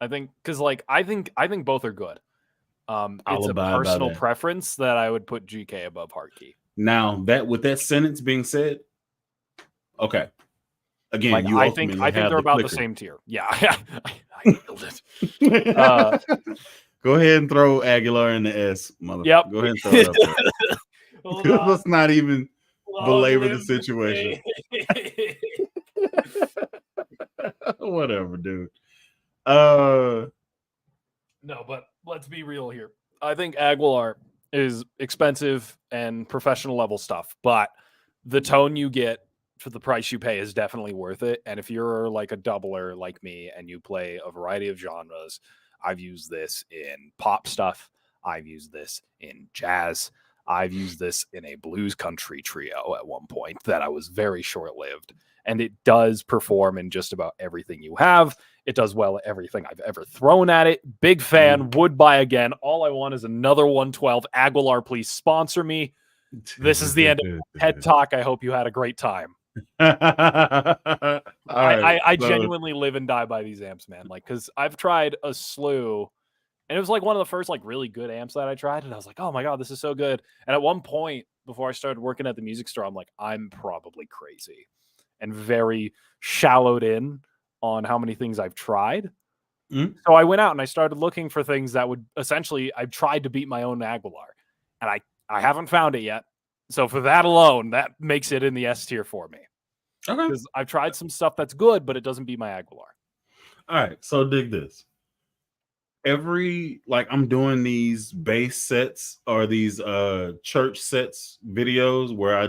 I think because like I think both are good. I'll It's a abide by personal that. preference that I would put GK above Hardkey. Now that with that sentence being said, okay. Again, Like you I think ultimately have they're the about clicker. the same tier. Yeah, I nailed it. Go ahead and throw Aguilar in the S, mother. Yep. Go ahead and throw it up there. Hold on. Let's not even belabor the Long live situation. Whatever, dude. No, but let's be real here. I think Aguilar is expensive and professional level stuff, but the tone you get for the price you pay is definitely worth it. And if you're like a doubler like me and you play a variety of genres, I've used this in pop stuff, I've used this in jazz, I've used this in a blues country trio at one point that I was very short lived. And it does perform in just about everything you have. It does well at everything I've ever thrown at it. Big fan, would buy again. All I want is another 112. Aguilar, please sponsor me. This is the end of Head Talk. I hope you had a great time. I genuinely live and die by these amps, man. Like, because I've tried a slew, and it was like one of the first like really good amps that I tried, and I was like, oh my god, this is so good. And at one point before I started working at the music store, I'm like, I'm probably crazy and very shallowed in on how many things I've tried. So I went out and I started looking for things that would essentially, I've tried to beat my own Aguilar, and I haven't found it yet. So for that alone, that makes it in the S tier for me. Okay. Because I've tried some stuff that's good, but it doesn't beat my Aguilar. All right. So dig this. I'm doing these bass sets or these church sets videos where I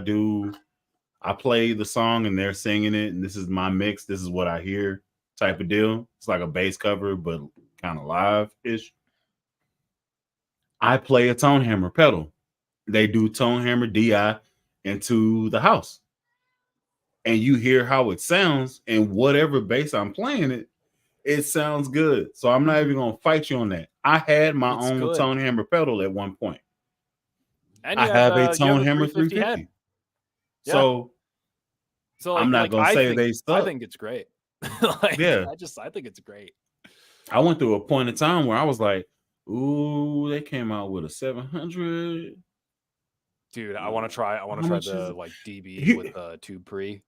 play the song and they're singing it, and this is my mix, this is what I hear type of deal. It's like a bass cover, but kind of live-ish. I play a tone hammer pedal. They do tone hammer DI into the house. And you hear how it sounds, and whatever bass I'm playing it sounds good. So I'm not even gonna fight you on that. I had my own tone hammer pedal at one point. And I have a tone hammer 350 350. head. So like, I'm not gonna say they suck. I think it's great. I think it's great. I went through a point in time where I was like, ooh, they came out with a 700. Dude, I want to try the like DB with the tube pre.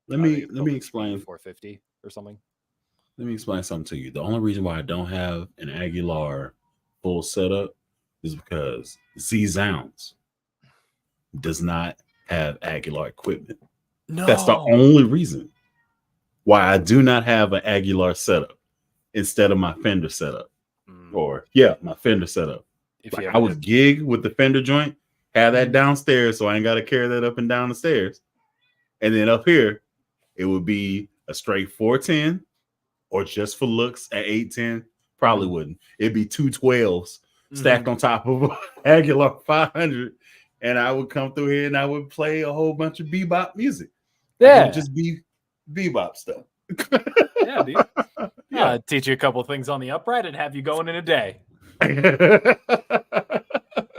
Let me explain 450 or something. Let me explain something to you. The only reason why I don't have an Aguilar full setup is because Z Sounds does not have Aguilar equipment. No. That's the only reason why I do not have an Aguilar setup instead of my Fender setup. My Fender setup. I would gig with the Fender joint, have that downstairs so I ain't got to carry that up and down the stairs. And then up here, it would be a straight 410 or just for looks at 810. Probably wouldn't. It'd be 212s stacked on top of Aguilar 500. And I would come through here and I would play a whole bunch of bebop music. Yeah. It would just be bebop stuff. Yeah, dude. Yeah, I'd teach you a couple things on the upright and have you going in a day. You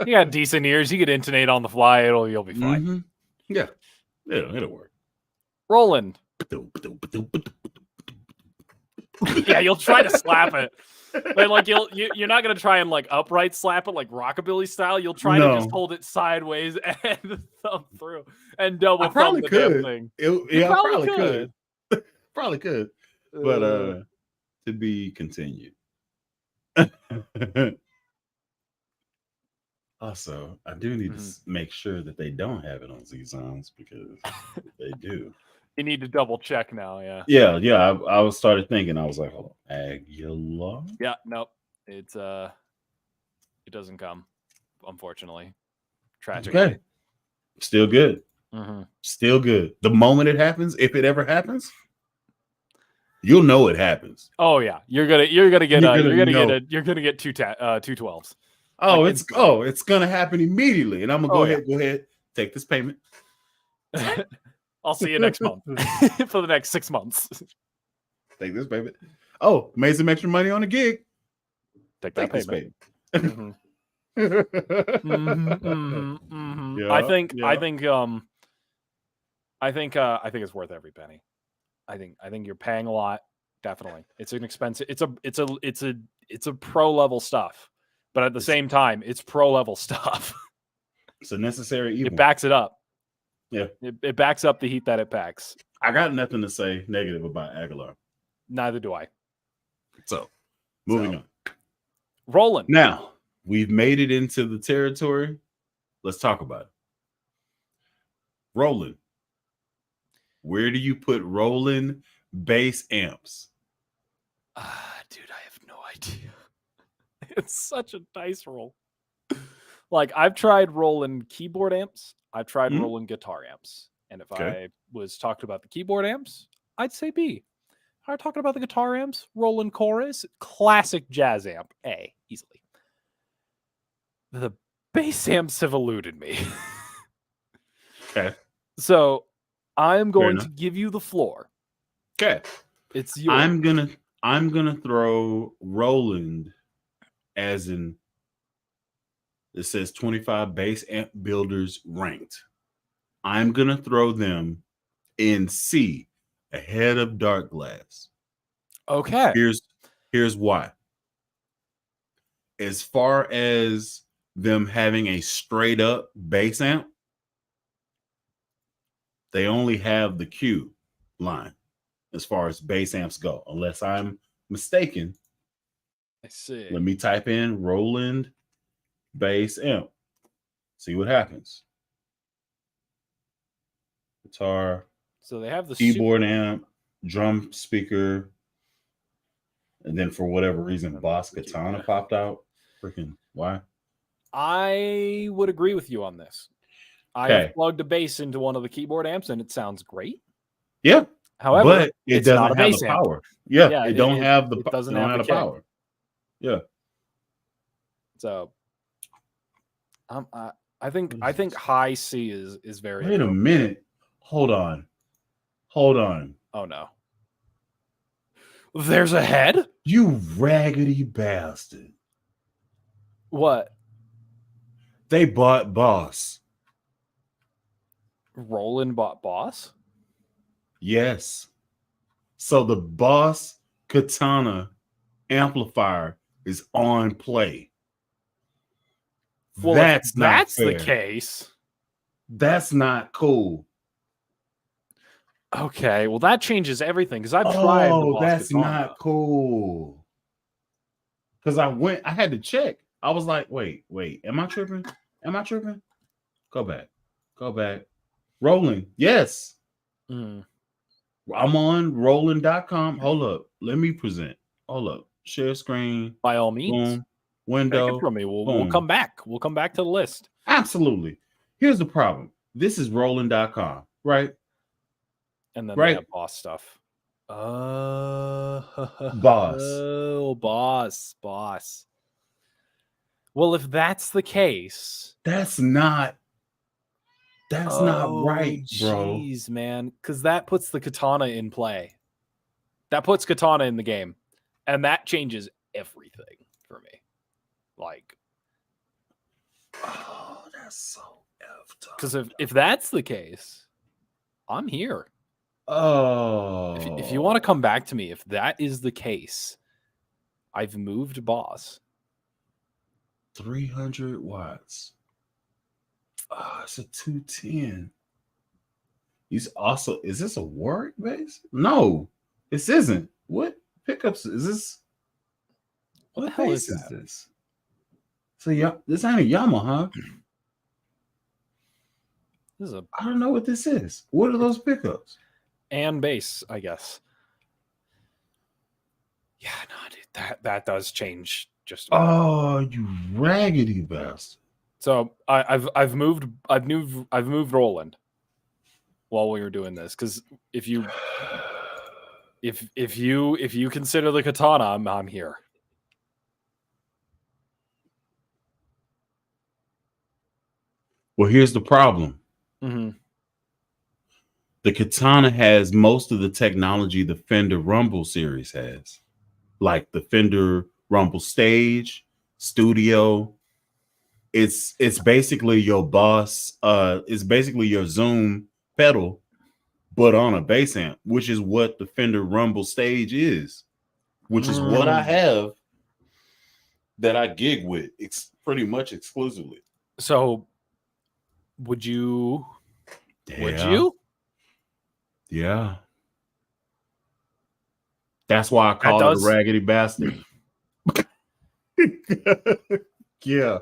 got decent ears. You could intonate on the fly. You'll be fine. Yeah, it'll work. Roland. Yeah, you'll try to slap it. But like you're not gonna try and like upright slap it like rockabilly style. You'll try to just hold it sideways and thumb through and double thumb the damn thing. I probably could. Probably could. But to be continued. Also, I do need to make sure that they don't have it on Z Sounds, because they do. You need to double check now, yeah. Yeah. I started thinking. I was like, "Oh, Aguilar." Yeah, nope. It doesn't come, unfortunately. Tragically. Okay. Still good. Still good. The moment it happens, if it ever happens, you'll know it happens. Oh yeah, you're gonna get 212s. Oh, like, it's gonna happen immediately, and I'm gonna go ahead, take this payment. I'll see you next month for the next 6 months. Take this payment. Oh, made some extra money on a gig. Take this payment. Yeah, I think it's worth every penny. I think you're paying a lot Definitely. It's an expensive. It's a pro level stuff, but at the same time, it's pro level stuff. It's a necessary evil. It backs it up. Yeah. It backs up the heat that it packs. I got nothing to say negative about Aguilar. Neither do I. So, moving on. Roland. Now, we've made it into the territory. Let's talk about it. Roland. Where do you put Roland bass amps? Dude, I have no idea. It's such a dice roll. Like, I've tried Roland keyboard amps. I've tried Roland guitar amps. And if I was talking about the keyboard amps, I'd say B. If I were talking about the guitar amps, Roland Chorus, classic jazz amp, A, easily. The bass amps have eluded me. Okay. So I'm going to give you the floor. Okay. It's yours. I'm gonna throw Roland as in it says 25 bass amp builders ranked. I'm gonna throw them in C ahead of Dark Glass. Okay. Here's why. As far as them having a straight up bass amp, they only have the Q line as far as bass amps go, unless I'm mistaken. I see. Let me type in Roland bass amp. See what happens. Guitar. So they have the keyboard amp, drum speaker, and then for whatever reason, Boss Katana popped out. Freaking why? I would agree with you on this. I have plugged a bass into one of the keyboard amps and it sounds great. Yeah. However, but it doesn't have the power. Yeah, it doesn't have the power. Yeah. So I think high C is very Wait a minute. Hold on. Oh no. There's a head? You raggedy bastard. What? They bought Boss. Roland bought Boss? Yes. So the Boss Katana amplifier is on play. Well, that's the case. That's not cool. Okay, well that changes everything because I've tried. Oh, that's not cool. Because I had to check. I was like, wait, am I tripping? Go back. Roland, yes. I'm on Roland.com. Hold up. Let me present. Hold up. Share screen. By all means. Boom. Window. Take it from me. We'll come back. We'll come back to the list. Absolutely. Here's the problem. This is Roland.com, right? And then they have Boss stuff. Boss. Oh, Boss. Well, if that's the case, that's not right, bro. Jeez, man, because that puts the katana in play. That puts katana in the game, and that changes everything for me. Like, oh, that's so effed up. Because if that's the case, I'm here. Oh, if you want to come back to me, if that is the case, I've moved Boss. 300 watts. Oh, it's a 210. He's also, is this a Warwick bass? No, this isn't. What pickups is this? What the hell is this? So yeah, this ain't a Yamaha. I don't know what this is. What are those pickups? And bass, I guess. Yeah, no, dude, that does change just about. Oh, you raggedy bastard. So I've moved Roland while we were doing this, because if you consider the katana, I'm here. Well, here's the problem. The katana has most of the technology the Fender Rumble series has, like the Fender Rumble Stage, Studio. It's basically your Boss. It's basically your Zoom pedal but on a bass amp, which is what the Fender Rumble Stage is, which is what I have that I gig with. It's pretty much exclusively. So, would you? Yeah. Would you? Yeah. That's why I call it a raggedy bastard. Yeah.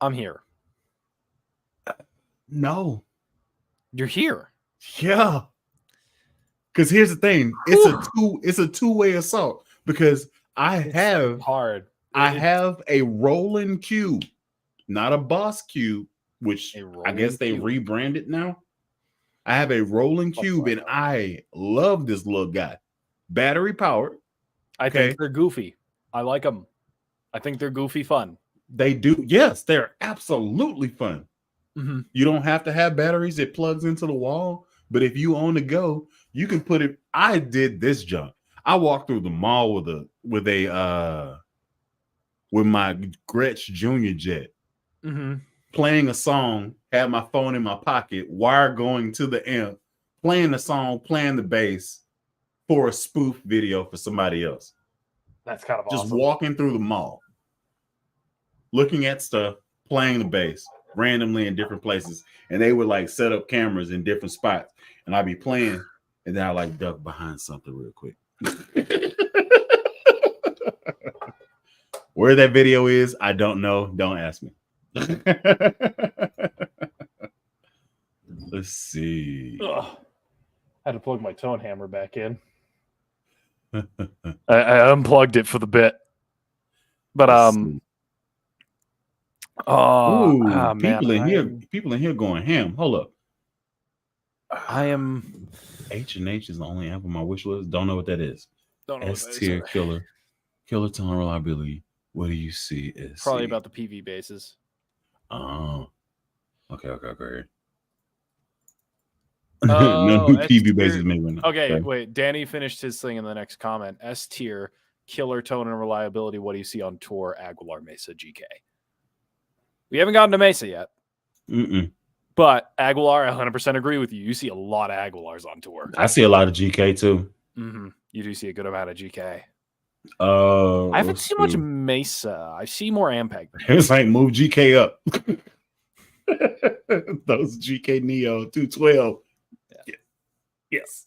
I'm here. No. You're here. Yeah. Because here's the thing. It's a two-way assault because I have a rolling cube, not a Boss cube, which I guess they rebranded now. I have a rolling cube and I love this little guy. Battery powered. I think they're goofy. I like them. I think they're goofy fun. They do. Yes, they're absolutely fun. Mm-hmm. You don't have to have batteries. It plugs into the wall. But if you on the go, you can put it. I did this junk. I walked through the mall with my Gretsch Junior Jet, playing a song, had my phone in my pocket, wire going to the amp, playing the song, playing the bass for a spoof video for somebody else. That's kind of just awesome. Walking through the mall, looking at stuff, playing the bass randomly in different places. And they would like set up cameras in different spots. And I'd be playing, and then I like duck behind something real quick. Where that video is, I don't know. Don't ask me. Let's see. Ugh. I had to plug my tone hammer back in. I unplugged it for the bit. But people in here going ham. Hold up. I am H&H is the only app on my wish list. Don't know what that is. S-tier killer tone reliability. What do you see? Probably about the PV bases. Oh, okay. Oh, no new PV bases maybe. Okay, wait. Danny finished his thing in the next comment. S tier, killer tone and reliability. What do you see on tour? Aguilar, Mesa, GK. We haven't gotten to Mesa yet. But Aguilar, I 100% agree with you. You see a lot of Aguilars on tour. I see a lot of GK too. You do see a good amount of GK. I haven't seen much Mesa. I see more Ampeg. It's like move GK up. Those GK Neo 212. Yeah. Yes.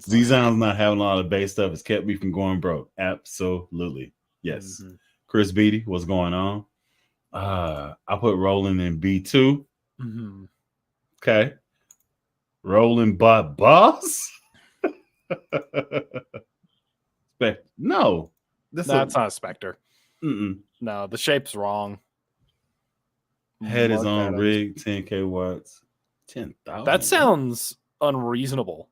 Z-Sound's not having a lot of bass stuff. It's kept me from going broke. Absolutely. Yes. Chris Beatty, what's going on? I put Roland in B2. Okay. Roland by Boss? No. That's not a Spectre. No, the shape's wrong. Had his own rig, 10K watts, 10,000. That sounds unreasonable.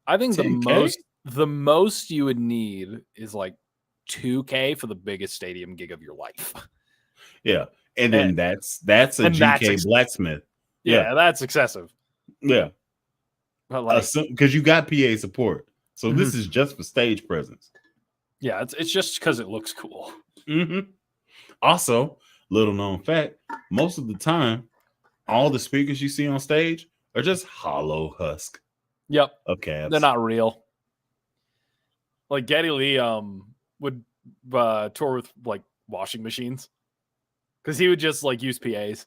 I think 10K? the most you would need is like 2K for the biggest stadium gig of your life. Yeah. And then that's a GK Blacksmith. Yeah, that's excessive. Yeah. But like, because you got PA support. So this is just for stage presence. Yeah, it's just because it looks cool. Also, little known fact, most of the time, all the speakers you see on stage are just hollow husk. Yep. Okay. They're not real. Like Geddy Lee would tour with like washing machines because he would just like use PAs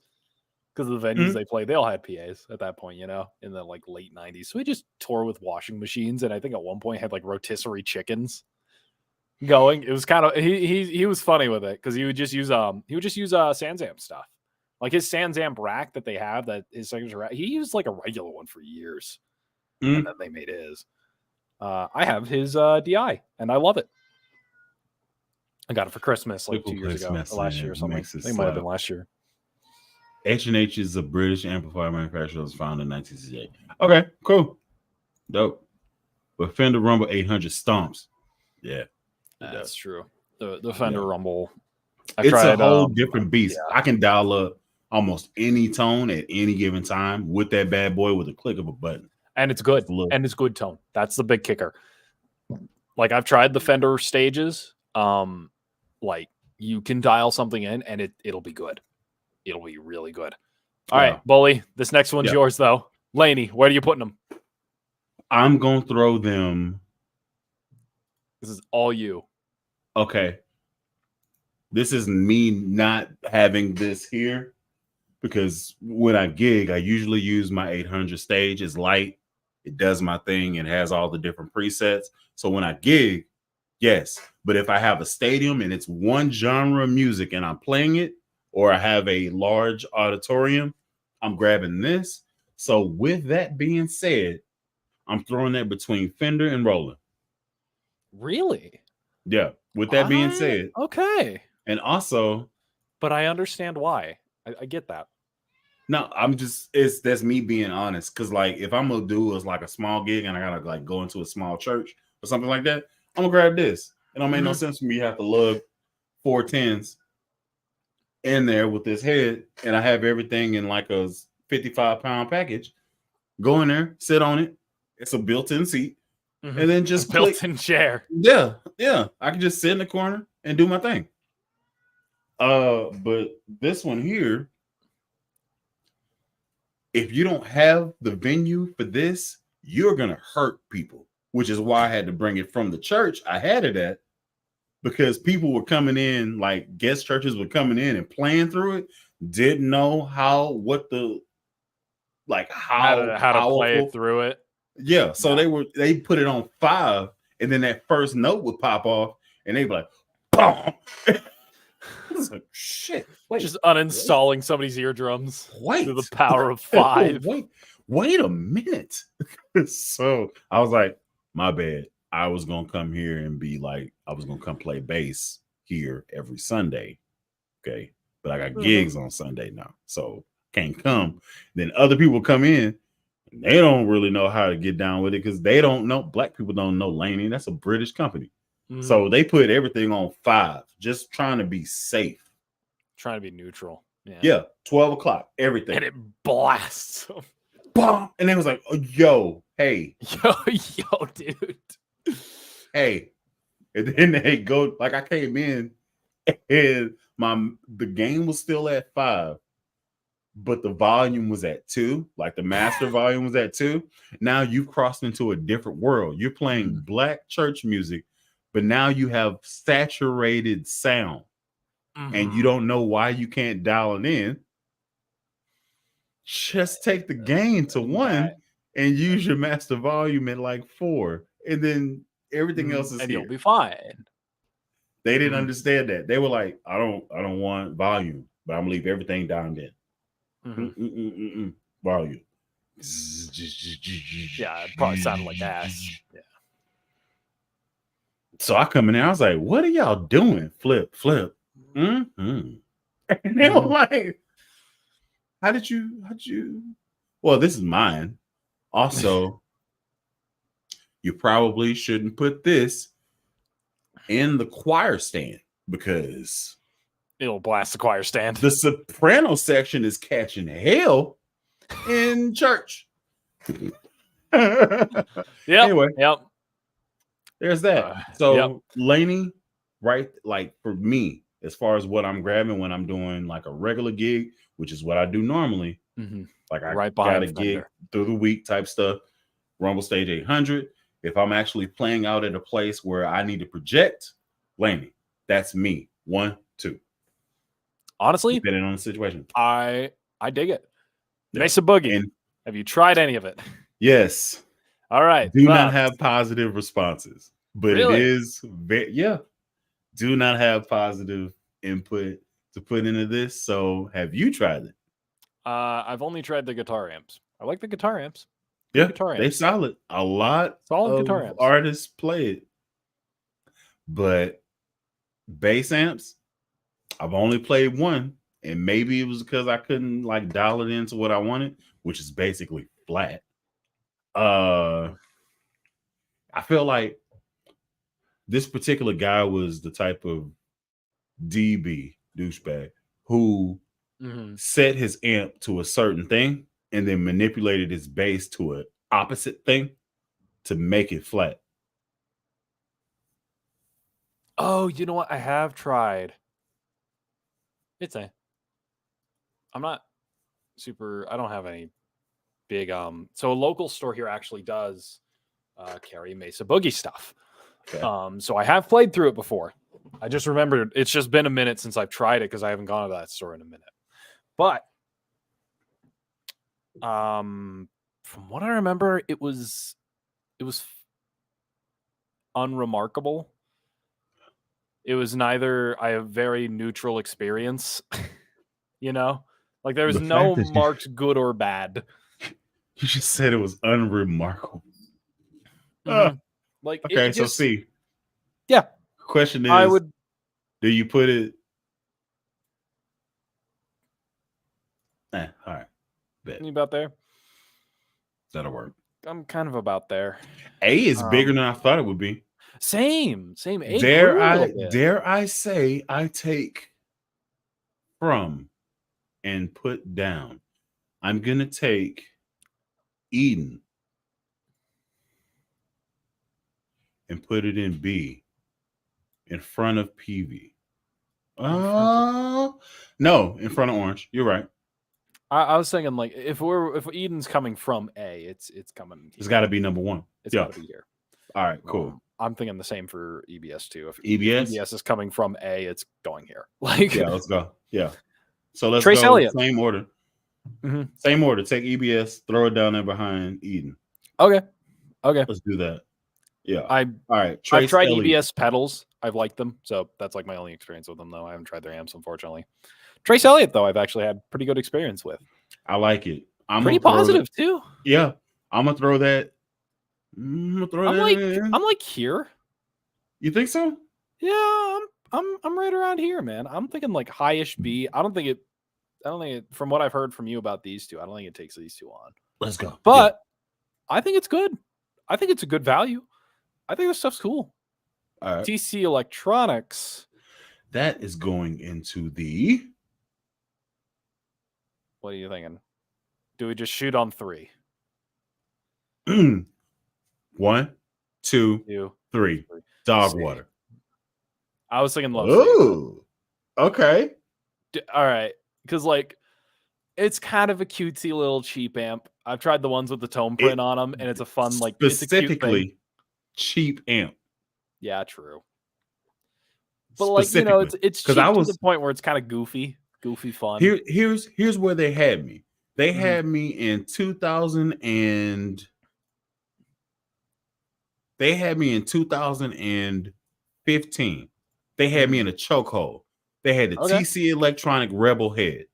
because of the venues they play. They all had PAs at that point, in the like late 90s. So he just tour with washing machines, and I think at one point had like rotisserie chickens going. It was kind of he was funny with it because he would just use SansAmp stuff, like his SansAmp rack that they have, that his signature rack. He used like a regular one for years, and then they made his. I have his DI, and I love it. I got it for Christmas like 2 years ago, or last year or something. I think it might have been last year. H&H is a British amplifier manufacturer that was founded in 1968. Okay, cool. Dope. But Fender Rumble 800 stomps. Yeah. That's true. The Fender Rumble. It's a whole different beast. Yeah. I can dial up almost any tone at any given time with that bad boy with a click of a button. And it's good. And it's good tone. That's the big kicker. Like I've tried the Fender stages. Like you can dial something in and it'll be good. it'll be really good. All right, Bully. This next one's yours, though. Laney, where are you putting them? I'm going to throw them. This is all you. Okay. This is me not having this here because when I gig, I usually use my 800 stage. It's light. It does my thing. It has all the different presets. So when I gig, yes. But if I have a stadium and it's one genre of music and I'm playing it, or I have a large auditorium, I'm grabbing this. So with that being said, I'm throwing that between Fender and Roland. Really? Yeah. With that being said. Okay. And also. But I understand why. I get that. No, that's me being honest. Cause like if I'm gonna do like a small gig and I gotta like go into a small church or something like that, I'm gonna grab this. It don't make no sense for me to have to lug 410s in there with this head, and I have everything in like a 55-pound package. Go in there, sit on it. It's a built-in seat, and then just built-in chair. Yeah. I can just sit in the corner and do my thing. But this one here, if you don't have the venue for this, you're gonna hurt people, which is why I had to bring it from the church I had it at, because people were coming in, like guest churches were coming in and playing through it, didn't know how to play it through it. Yeah, so they put it on 5, and then that first note would pop off, and they'd be like, "Boom!" Like, shit. Just uninstalling somebody's eardrums through the power of 5. Wait a minute. So I was like, my bad. I was gonna come here and be like, I was gonna come play bass here every Sunday. Okay. But I got gigs on Sunday now. So can't come. Then other people come in, and they don't really know how to get down with it because they don't know. Black people don't know Laney. That's a British company. So they put everything on 5, just trying to be safe. Trying to be neutral. Yeah. 12 o'clock, everything. And it blasts them. Bomb. And they was like, oh, yo, hey. Yo, dude. Hey. And then they go, like I came in and the game was still at 5, but the volume was at 2. Like the master volume was at 2. Now you've crossed into a different world. You're playing black church music, but now you have saturated sound. And you don't know why you can't dial it in. Just take the gain to 1 and use your master volume at like 4, and then everything else is and here. You'll be fine. They didn't understand that. They were like, I don't want volume, but I'm gonna leave everything down there. Volume. Yeah, it probably sounded like ass. Yeah. So I come in there, I was like, what are y'all doing? Flip. And they were like, how did you? Well, this is mine. Also, you probably shouldn't put this in the choir stand because it'll blast the choir stand. The soprano section is catching hell in church. Anyway, there's that. So Laney, right? Like for me, as far as what I'm grabbing when I'm doing like a regular gig, which is what I do normally. Like I got a gig through the week type stuff, Rumble Stage 800. If I'm actually playing out at a place where I need to project, Laney, that's me. 1, 2. Honestly, depending on the situation. I dig it. Mesa Boogie. Have you tried any of it? Yes. All right. Do not have positive responses, but really? It is do not have positive input to put into this. So have you tried it? I've only tried the guitar amps. I like the guitar amps. Yeah, they solid. A lot of guitar amps. Artists play it, but bass amps, I've only played one, and maybe it was because I couldn't like dial it into what I wanted, which is basically flat. I feel like this particular guy was the type of DB douchebag who set his amp to a certain thing and then manipulated his bass to an opposite thing to make it flat. Oh, you know what? I have tried. I'm not super. I don't have any big. So a local store here actually does carry Mesa Boogie stuff. Okay. So I have played through it before. I just remembered it's just been a minute since I've tried it because I haven't gone to that store in a minute. But from what I remember, it was unremarkable. It was neither a very neutral experience, you know, like there was The no fact that marked good or bad. you just said it was unremarkable. Mhm. Like Okay, it so just, see, yeah, question I is, would. do you put it? All right, bet You about there? that'll work. I'm kind of about there. A is bigger than I thought it would be. Same. A grew a little bit. Dare I say I take from and put down. I'm gonna take Eden and put it in B in front of PV. No, in front of Orange. You're right. I was thinking like if Eden's coming from A, it's coming here. It's got to be number one. It's got to be here. All right, cool. I'm thinking the same for EBS too. If EBS? EBS is coming from A, it's going here. Like, yeah, let's go. Yeah. So let's Trace go Elliott. same order. Mhm. Same order. Take EBS, throw it down there behind Eden. Okay. Let's do that. Yeah. All right. I've tried Elliott. EBS pedals. I've liked them. So that's like my only experience with them, though. I haven't tried their amps, unfortunately. Trace Elliott, though, I've actually had pretty good experience with. I like it. I'm pretty positive too. Yeah. I'm gonna throw that. I'm like here. You think so? Yeah, I'm right around here, man. I'm thinking like highish B. I don't think it, from what I've heard from you about these two, I don't think it takes these two on. Let's go. But I think it's good. I think it's a good value. I think this stuff's cool. All right. TC Electronics. That is going into the. What are you thinking? Do we just shoot on 3? 1, 2, 3. Dog water. I was thinking low. Oh, okay. All right, because like it's kind of a cutesy little cheap amp. I've tried the ones with the tone print on them, and it's a fun like specifically cheap amp. Yeah, true. But like it's cheap to the point where it's kind of goofy fun. Here's where they had me. They had me in 2015. They had me in a chokehold. They had the TC Electronic Rebel head.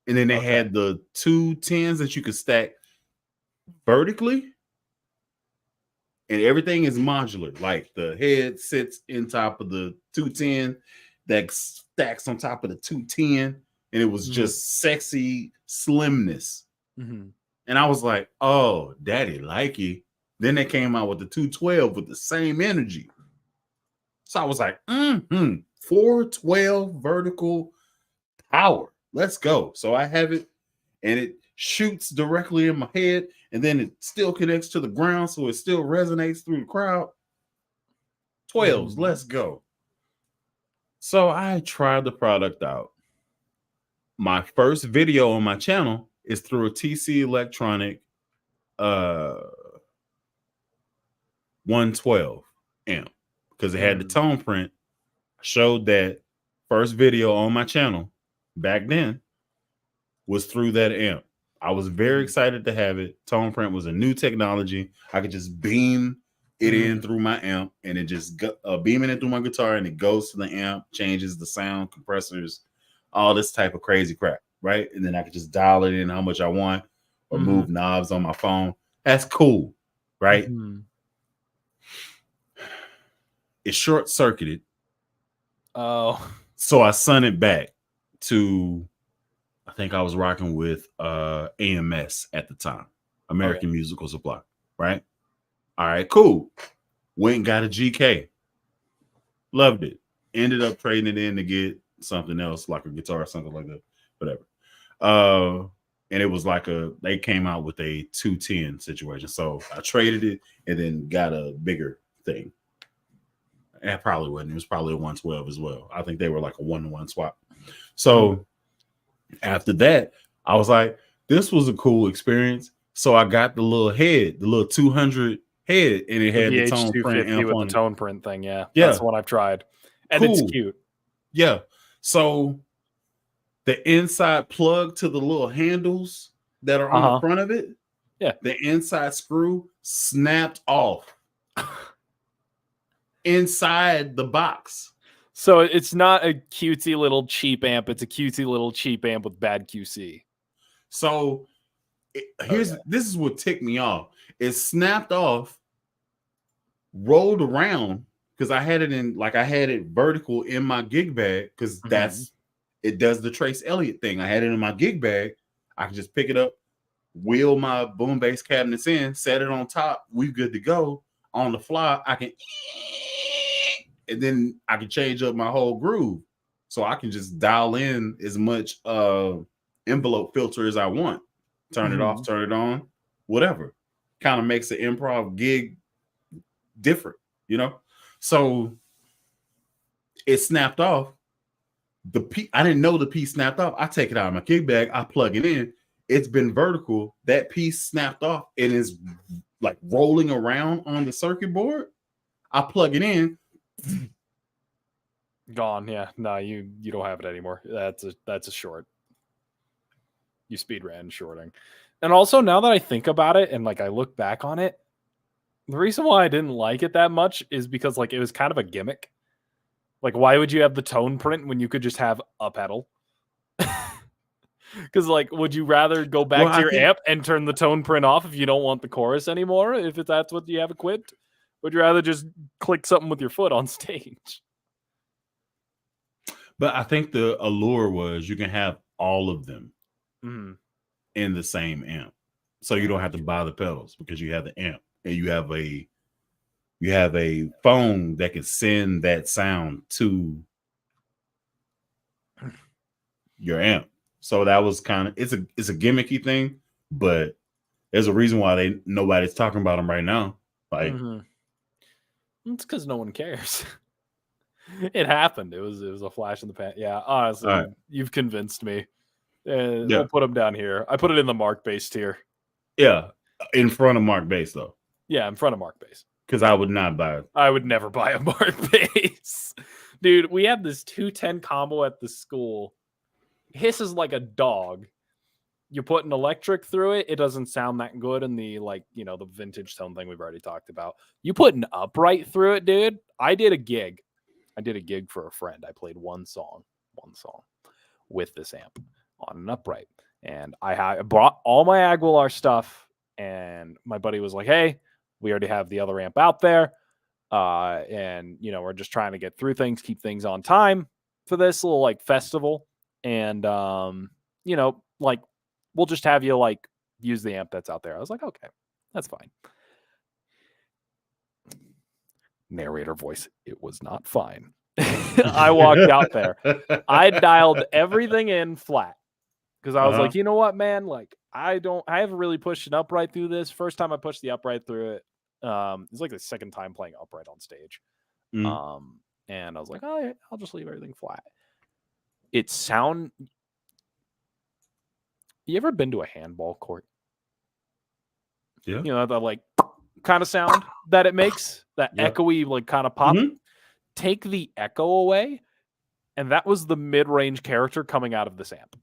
And then they had the 2 10s that you could stack vertically. And everything is modular. Like the head sits in top of the 210 that stacks on top of the 210. And it was just sexy slimness. And I was like, oh, daddy like it. Then they came out with the 212 with the same energy. So I was like, 412 vertical power. Let's go. So I have it, and it shoots directly in my head, and then it still connects to the ground, so it still resonates through the crowd. 12s, let's go. So I tried the product out. My first video on my channel is through a TC Electronic 112 amp because it had the tone print. I showed that first video on my channel back then was through that amp. I was very excited to have it. Tone print was a new technology. I could just beam it in through my amp, and it just beaming it through my guitar, and it goes to the amp, changes the sound, compressors, all this type of crazy crap, right? And then I could just dial it in how much I want or move knobs on my phone. That's cool, right? It short-circuited. Oh. So I sent it back to, I think I was rocking with AMS at the time, American Musical Supply, right? All right, cool. Went and got a GK. Loved it. Ended up trading it in to get something else, like a guitar or something like that, whatever. And it was like they came out with a 210 situation. So I traded it and then got a bigger thing. It probably wasn't. It was probably a 112 as well. I think they were like a 1-to-1 swap. So After that, I was like, this was a cool experience. So I got the little head, the little 200 head, and it had the tone print VH250 amp with on the it. tone print thing. Yeah, Yeah, that's the one I've tried, and it's cool. cute. Yeah. So the inside plug to the little handles that are on the front of it, yeah, the inside screw snapped off inside the box. So it's not a cutesy little cheap amp. It's a cutesy little cheap amp with bad QC. So this is what ticked me off. It snapped off, rolled around because I had it vertical in my gig bag because it does the Trace Elliott thing. I had it in my gig bag. I can just pick it up, wheel my boom bass cabinets in, set it on top. We good to go on the fly. I can, and then I can change up my whole groove, so I can just dial in as much envelope filter as I want. Turn it off, turn it on, whatever. Kind of makes the improv gig different, you know. So it snapped off. I didn't know the piece snapped off. I take it out of my gig bag, I plug it in. It's been vertical. That piece snapped off and is like rolling around on the circuit board. I plug it in. Gone. Yeah. No, you don't have it anymore. That's a short. You speed ran shorting. And also, now that I think about it and like I look back on it, the reason why I didn't like it that much is because like it was kind of a gimmick. Like, why would you have the tone print when you could just have a pedal? Because like, would you rather go back to your amp and turn the tone print off if you don't want the chorus anymore? If that's what you have equipped, would you rather just click something with your foot on stage? But I think the allure was you can have all of them in the same amp, so you don't have to buy the pedals because you have the amp and you have a phone that can send that sound to your amp. So that was kind of it's a gimmicky thing, but there's a reason why nobody's talking about them right now. Like it's because no one cares. It happened. It was a flash in the pan. Yeah, honestly, you've convinced me. We'll put them down here. I put it in the Mark bass tier. Yeah, in front of Mark bass though. Yeah, in front of Mark bass. Because I would not buy it. I would never buy a Mark bass. Dude, we had this 210 combo at the school. Hisses like a dog. You put an electric through it, it doesn't sound that good in the the vintage tone thing we've already talked about. You put an upright through it, dude. I did a gig for a friend. I played one song with this amp on an upright. And I brought all my Aguilar stuff, and my buddy was like, hey, we already have the other amp out there. And, we're just trying to get through things, keep things on time for this little festival. And, we'll just have you use the amp that's out there. I was like, okay, that's fine. Narrator voice. It was not fine. I walked out there. I dialed everything in flat because I was like, you know what, man? I haven't really pushed an upright through this. First time I pushed the upright through it. It's like the second time playing upright on stage. And I was like, oh, yeah, I'll just leave everything flat. You ever been to a handball court? Yeah. That kind of sound that it makes, that echoey kind of pop. Take the echo away, and that was the mid-range character coming out of this amp.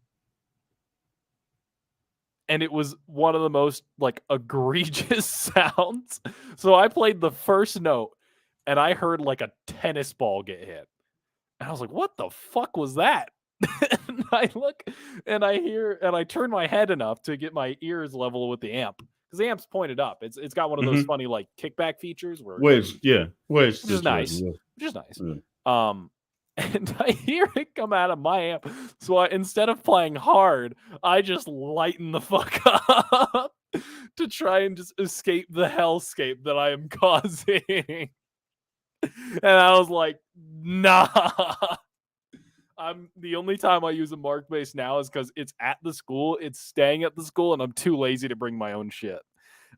And it was one of the most egregious sounds. So I played the first note, and I heard a tennis ball get hit. And I was like, what the fuck was that? And I look and I hear and I turn my head enough to get my ears level with the amp because the amp's pointed up. It's got one of those funny kickback features which is nice. And I hear it come out of my amp. So instead of playing hard, I just lighten the fuck up to try and just escape the hellscape that I am causing. And I was like, nah. The only time I use a Mark bass now is because it's at the school, it's staying at the school, and I'm too lazy to bring my own shit.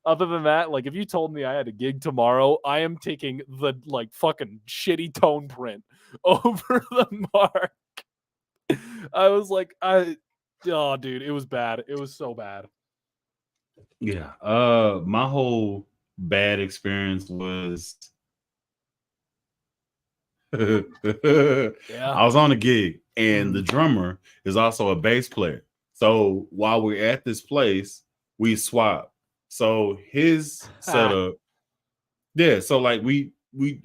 Other than that, if you told me I had a gig tomorrow, I am taking the fucking shitty tone print over the Mark. I was like, Oh, dude, it was bad. It was so bad. Yeah. My whole bad experience was I Yeah. was on a gig and the Mhm. drummer is also a bass player. So while we're at this place, we swap. So his setup, yeah. So like we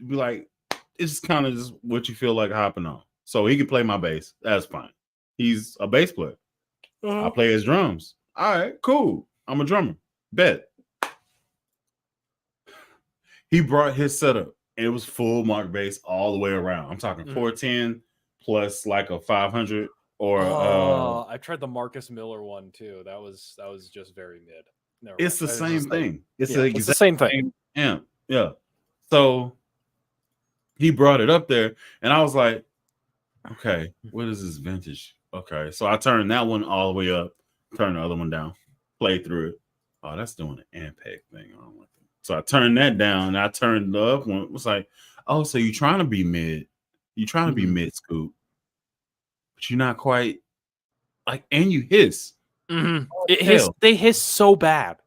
like it's kind of just what you feel like hopping on. So he can play my bass. That's fine. He's a bass player. I play his drums. All right, cool. I'm a drummer. Bet. He brought his setup and it was full mark bass all the way around. I'm talking 410 plus like a 500 or I tried the Marcus Miller one too. That was just very mid. Never it's mind. the same thing. It's Yeah, the it's the exact same thing. same amp. Yeah. So he brought it up there and I was like, okay, what is this vintage? Okay. So I turned that one all the way up, turned the other one down, played through it. Oh, that's doing an Ampeg thing. I don't like that. So I turned that down and I turned the up one. It was like, oh, so you trying to be mid. You trying to be mid scoop, but you're not quite like, and you hiss. They hiss so bad.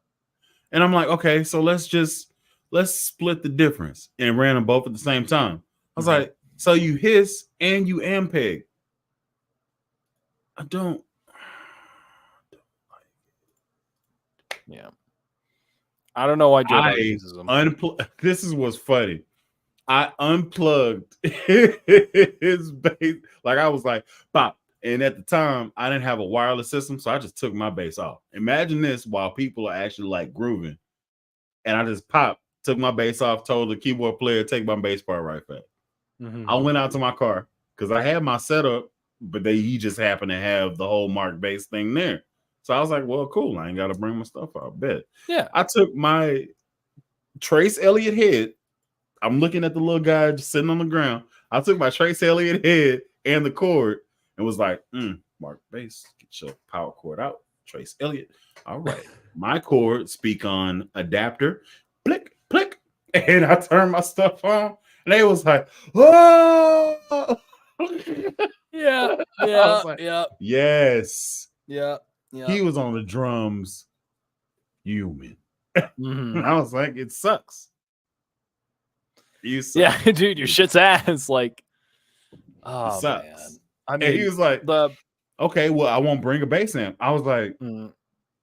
And I'm like, okay, so let's split the difference and ran them both at the same time. I was like, so you hiss and you Ampeg. I don't. Yeah. I don't know why Joe Budden uses them. This is what's funny. I unplugged his bass. Like I was like, pop. And at the time, I didn't have a wireless system, so I just took my bass off. Imagine this while people are actually like grooving. And I just took my bass off, told the keyboard player, take my bass part right back. I went out to my car because I had my setup, but he just happened to have the whole Mark bass thing there. So I was like, well, cool. I ain't got to bring my stuff out. Bet. Yeah. I took my Trace Elliott head. I'm looking at the little guy just sitting on the ground. I took my Trace Elliott head and the cord and was like, Mark bass, get your power cord out. Trace Elliott. All right. My cord, speak on adapter. Plick, plick. And I turned my stuff on. And they was like, oh. Yeah. Like, yes. Yeah. He was on the drums. Human. I was like, it sucks. You suck. Yeah, dude, your shit's ass. Like, oh sucks. Man. I mean, and he was like, okay, well, I won't bring a bass amp. I was like,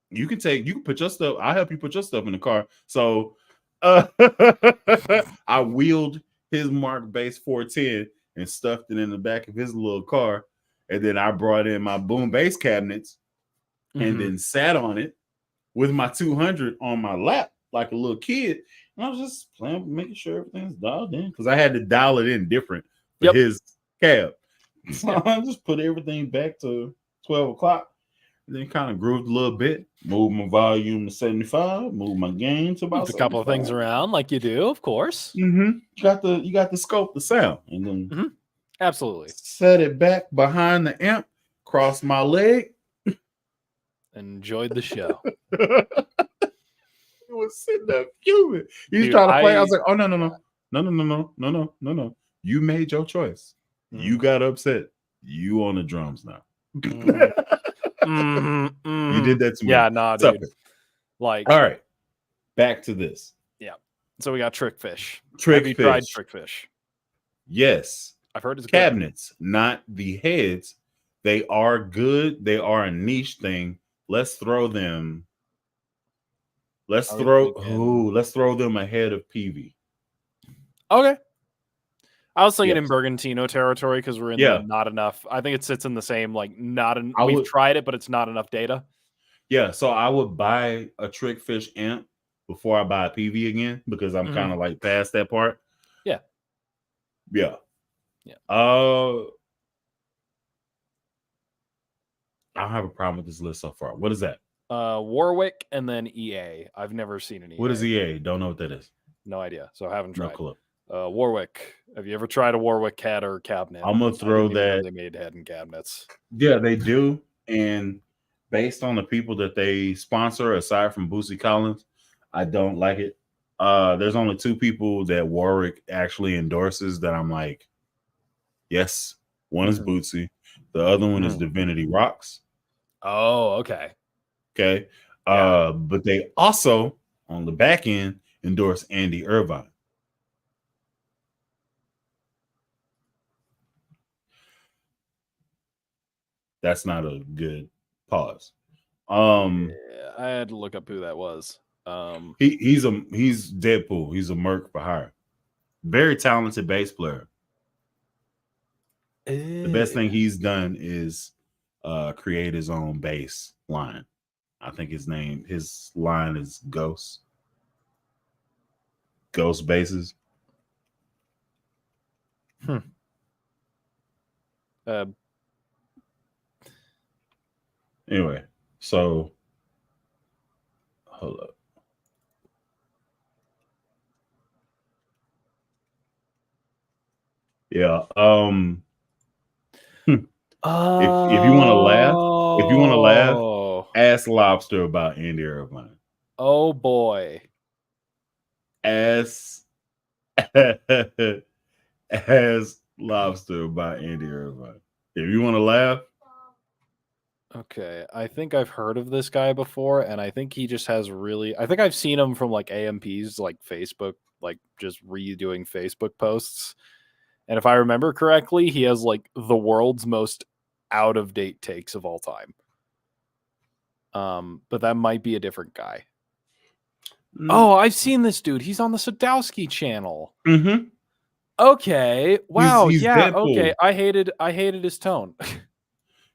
you can put your stuff. I'll help you put your stuff in the car. So I wheeled his Mark bass 410 and stuffed it in the back of his little car. And then I brought in my boom bass cabinets and then sat on it with my 200 on my lap like a little kid. And I was just playing, making sure everything's dialed in because I had to dial it in different for his cab. So I just put everything back to 12 o'clock. And then kind of grooved a little bit, moved my volume to 75, moved my gain to about a couple of things around like you do, of course. You got the scope, the sound, and then absolutely set it back behind the amp, crossed my leg, enjoyed the show. It was sitting there fuming. He was trying to play. I was like, oh no. You made your choice. You got upset. You on the drums now. You did that to me. Yeah, nah, dude. Like, all right, back to this. Yeah. So we got Trickfish. Have you tried Trickfish? Yes. I've heard it's cabinets, not the heads. They are good. They are a niche thing. Let's throw them. Let's throw them ahead of PV. Okay. I was thinking in Bergantino territory because we're in the not enough. I think it sits in the same like we've tried it, but it's not enough data. Yeah, so I would buy a Trickfish amp before I buy a PV again because I'm kind of like past that part. Yeah. Yeah. Yeah. I don't have a problem with this list so far. What is that? Warwick and then EA. I've never seen an EA. What is EA? Don't know what that is. No idea. So I haven't tried. No clue. Warwick. Have you ever tried a Warwick head or cabinet? I'm gonna throw that. They made head and cabinets. Yeah, they do. And based on the people that they sponsor, aside from Bootsy Collins, I don't like it. There's only two people that Warwick actually endorses that I'm like, yes. One is Bootsy. The other one is Divinity Rocks. Oh, okay. Okay. Yeah. But they also, on the back end, endorse Andy Irvine. That's not a good pause. Yeah, I had to look up who that was. He's Deadpool. He's a merc for hire. Very talented bass player. The best thing he's done is create his own bass line. I think his line is Ghost Bases. Anyway, so hold up. Yeah. If you want to laugh, ask Lobster about Andy Irvine. Oh boy. Ask Lobster about Andy Irvine. If you want to laugh. Okay, I think I've heard of this guy before, and I think he just has I think I've seen him from like AMP's like Facebook, like just redoing Facebook posts. And if I remember correctly, he has like the world's most out of date takes of all time. But that might be a different guy. Oh, I've seen this dude. He's on the Sadowski channel. Mm-hmm. Okay. Wow. He's yeah. Deadpool. Okay. I hated his tone.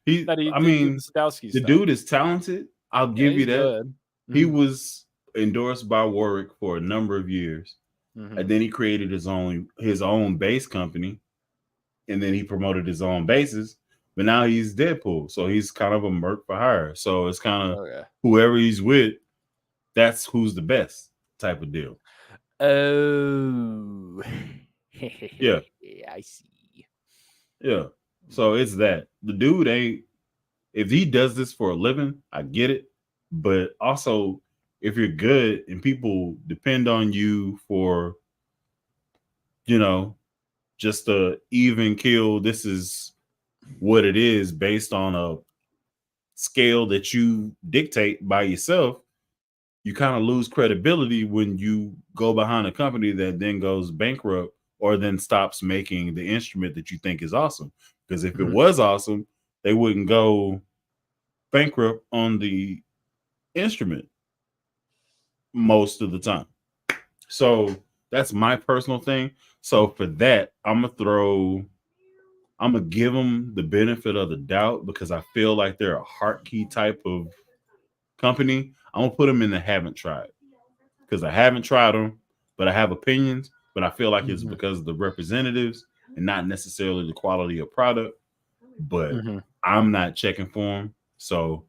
The Sadowski stuff. dude is talented. I'll give you that. Good. Mm-hmm. He was endorsed by Warwick for a number of years, and then he created his own bass company, and then he promoted his own basses. But now he's Deadpool, so he's kind of a merc for hire. So it's kind of whoever he's with, that's who's the best type of deal. Oh, yeah, I see. Yeah, so it's that the dude ain't. If he does this for a living, I get it. But also, if you're good and people depend on you for, just a even kill, this is what it is based on a scale that you dictate by yourself, you kind of lose credibility when you go behind a company that then goes bankrupt or then stops making the instrument that you think is awesome. Because if it was awesome, they wouldn't go bankrupt on the instrument most of the time. So that's my personal thing. So for that, I'm gonna give them the benefit of the doubt because I feel like they're a heart key type of company. I'm gonna put them in the haven't tried because I haven't tried them, but I have opinions. But I feel like it's because of the representatives and not necessarily the quality of product. But I'm not checking for them, so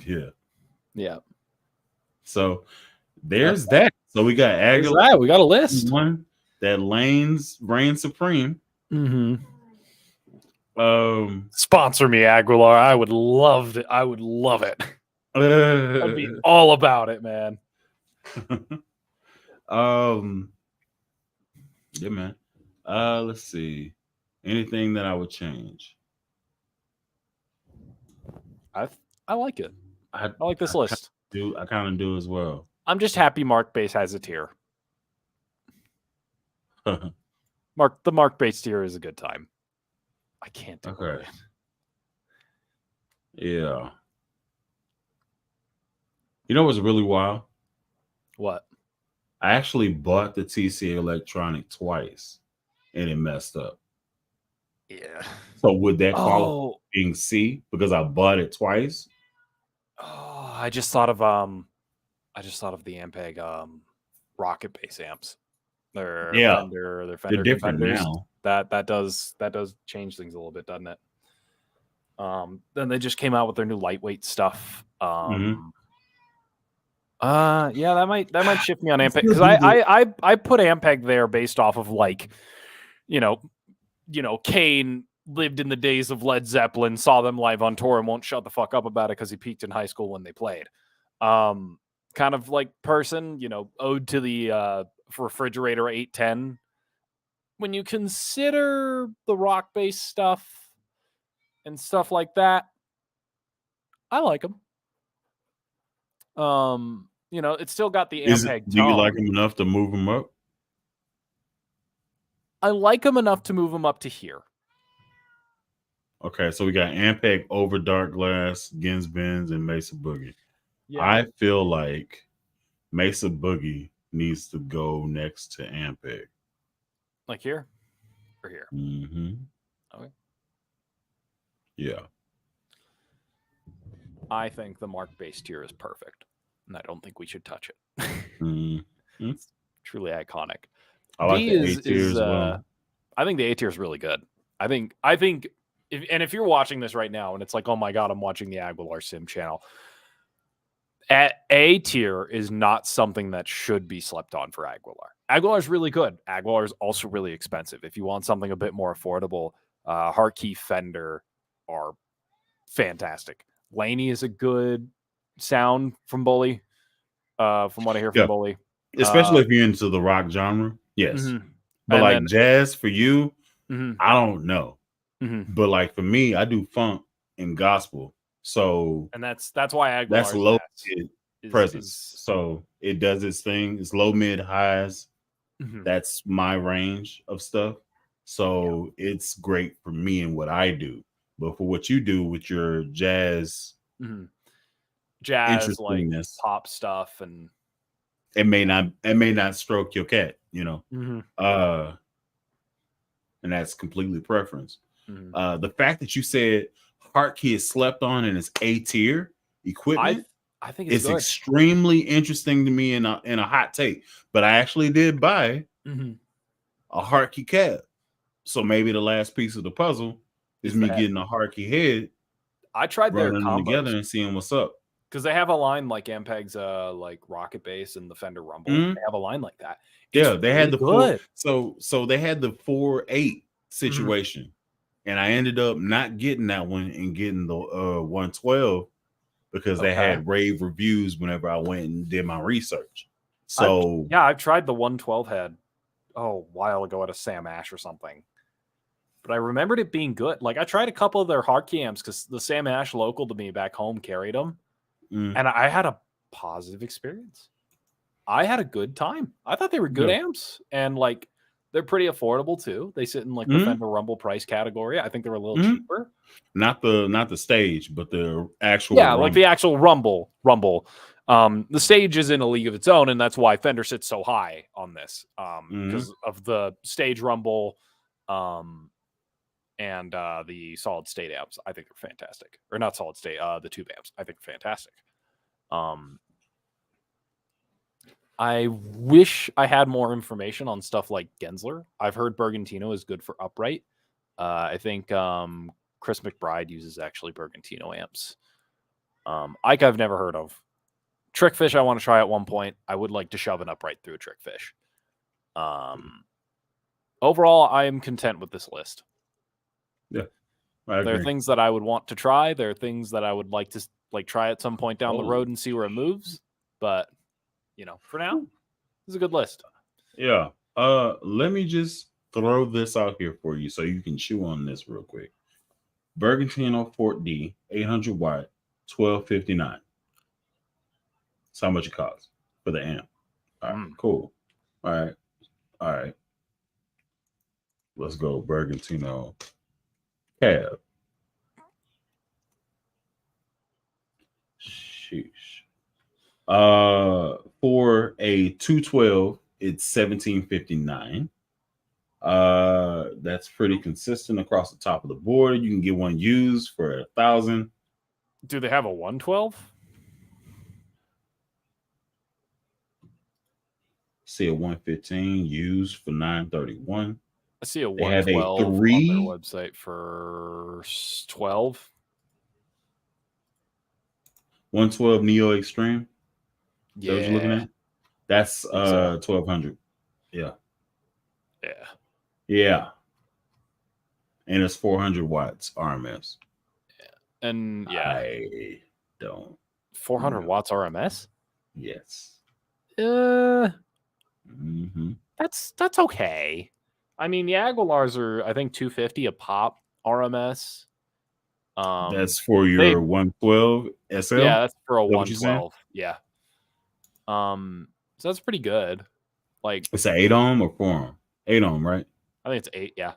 yeah. So there's that. So we got Aguilar. We got a list. One that reign supreme. Sponsor me, Aguilar. I would love it. I would love it. I'd be all about it, man. Yeah, man. Let's see. Anything that I would change? I like it. I like this list. I kind of do as well. I'm just happy Mark Bass has a tier. The Mark Bass tier is a good time. I can't do it. Yeah. You know what's really wild? What? I actually bought the TCA Electronic twice, and it messed up. Yeah. So would that qualify being C because I bought it twice? Oh, I just thought of the Ampeg rocket bass amps. They're Fender they're different now. That does change things a little bit, doesn't it? Then they just came out with their new lightweight stuff. Yeah, that might shift me on Ampeg because I put Ampeg there based off of like, Kane lived in the days of Led Zeppelin, saw them live on tour, and won't shut the fuck up about it because he peaked in high school when they played. Kind of like person, ode to the refrigerator 810. When you consider the rock bass stuff, and stuff like that, I like them. It's still got the Ampeg Do you like tone. them enough to move them up? I like them enough to move them up to here. Okay, so we got Ampeg, Over Dark Glass, Ginsbens, and Mesa Boogie. Yeah. I feel like Mesa Boogie needs to go next to Ampeg. Like here or here? Mm-hmm. Okay. Yeah. I think the Mark base tier is perfect, and I don't think we should touch it. Mm-hmm. It's truly iconic. I like the A tier as well. I think the A tier is really good. I think if you're watching this right now and it's like, oh my god, I'm watching the Aguilar Sim channel. At A tier is not something that should be slept on for Aguilar. Aguilar is really good. Aguilar is also really expensive. If you want something a bit more affordable, Hartke Fender are fantastic. Laney is a good sound from Bully. From what I hear from Bully, especially if you're into the rock genre, yes. Mm-hmm. But like jazz for you, I don't know. Mm-hmm. But like for me, I do funk and gospel, so and that's why Aguilar that's low presence. So it does its thing. It's low, mid, highs. Mm-hmm. That's my range of stuff. So it's great for me and what I do. But for what you do with your jazz, jazz like pop stuff, and it may not stroke your cat, and that's completely preference. The fact that you said Hartke is slept on and it's A tier equipment, I think it's extremely interesting to me in a hot take. But I actually did buy a Hartke cab, so maybe the last piece of the puzzle is me getting a Hartke head. I tried their running them together and seeing what's up. Because they have a line like Ampeg's like Rocket Bass and the Fender Rumble. They have a line like that. It's they had the good. So they had the 4.8 situation, and I ended up not getting that one and getting the 112 because they had rave reviews whenever I went and did my research. So I've tried the 112 head a while ago at a Sam Ash or something. But I remembered it being good. Like I tried a couple of their Hartke amps because the Sam Ash local to me back home carried them. And I had a positive experience. I had a good time. I thought they were good amps, and like they're pretty affordable too. They sit in like the Fender Rumble price category. I think they're a little cheaper. Not the stage, but the actual like the actual Rumble. The stage is in a league of its own, and that's why Fender sits so high on this because of the stage Rumble and the solid state amps. I think they're fantastic. Or not solid state, the tube amps. I think they're fantastic. I wish I had more information on stuff like Gensler. I've heard Bergantino is good for upright. I think Chris McBride uses actually Bergantino amps. Ike I've never heard of. Trickfish I want to try at one point. I would like to shove an upright through a Trickfish. Overall, I am content with this list. Yeah. There are things that I would want to try. There are things that I would like to try at some point down the road and see where it moves. But, for now, this is a good list. Yeah. Let me just throw this out here for you so you can chew on this real quick. Bergantino Fort D, 800 watt, $12.59. That's how much it costs for the amp. All right, cool. All right. Let's go Bergantino cab. Sheesh. For a 212, it's $17.59. That's pretty consistent across the top of the board. You can get one used for $1,000. Do they have a 112? See a 115 used for $931. I see a 112 on their website for $12. 112 Neo Extreme. Yeah, what you're looking at? That's $1,200. Yeah. And it's 400 watts RMS. Yeah. And I don't 400 watts RMS? Yes. That's okay. I mean, the Aguilars are, I think, 250 a pop RMS. That's for your 112 SL. Yeah, that's for a Is that what you're saying? 112. Yeah. So that's pretty good. Like It's an 8 ohm or 4 ohm? 8 ohm, right? I think it's 8. Yeah.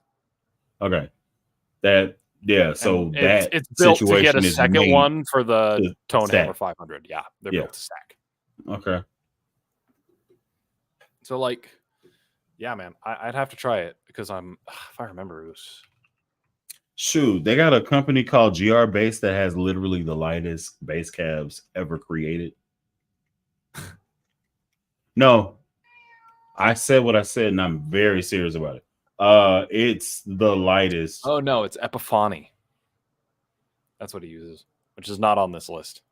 Okay. So And that it's built to get a situation is second made one for the to Tone Hammer stack. 500. Yeah, they're Yeah. built to stack. Okay. So like, yeah, man, I'd have to try it because if I remember, it was. Shoot, they got a company called GR Bass that has literally the lightest bass cabs ever created. No, I said what I said, and I'm very serious about it. It's the lightest. Oh no, it's Epiphany. That's what he uses, which is not on this list.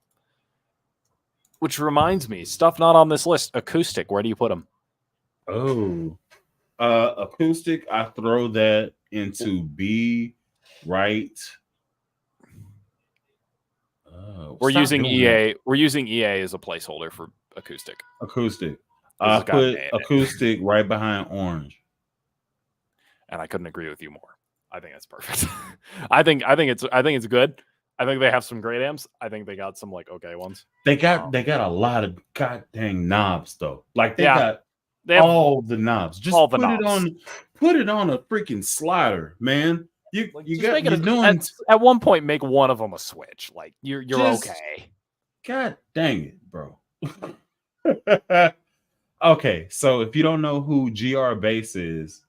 Which reminds me, stuff not on this list. Acoustic. Where do you put them? Oh, acoustic. I throw that into B, right? We're using EA. We're using EA as a placeholder for acoustic. Acoustic. I put acoustic right behind orange. And I couldn't agree with you more. I think that's perfect. I think it's good. I think they have some great amps. I think they got some like okay ones. They got a lot of god dang knobs though. Like they have all the knobs. Just all the put knobs. Put it on a freaking slider, man. You're doing at one point make one of them a switch. Like you're okay. God dang it, bro. Okay, so if you don't know who GR Bass is,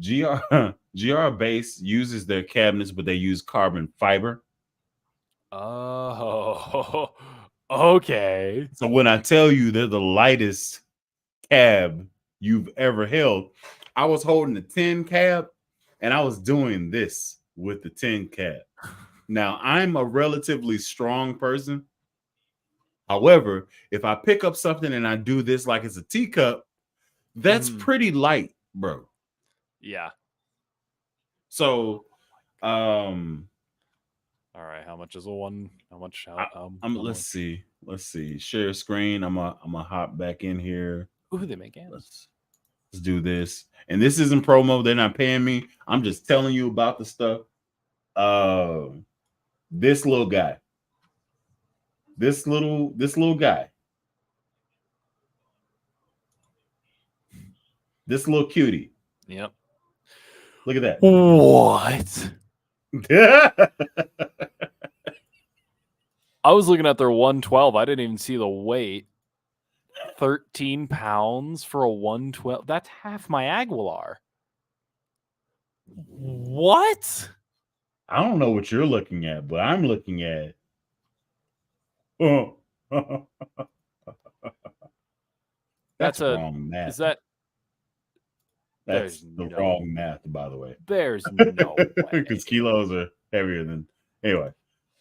GR Bass uses their cabinets, but they use carbon fiber. Oh, okay. So when I tell you they're the lightest cab you've ever held, I was holding the 10 cab and I was doing this with the 10 cab. Now, I'm a relatively strong person. However, if I pick up something and I do this like it's a teacup, that's pretty light, bro. Yeah. So, all right, how much is a one? How much? Let's see. Share screen. I'm gonna hop back in here. Ooh, they make amps. Let's do this. And this isn't promo. They're not paying me. I'm just telling you about the stuff. This little guy. This little guy. This little cutie. Yep. Look at that. What? I was looking at their 112. I didn't even see the weight. 13 pounds for a 112. That's half my Aguilar. What? I don't know what you're looking at, but I'm looking at. That's wrong math. Is that? That's the wrong math, by the way. There's no way. Because kilos are heavier than anyway.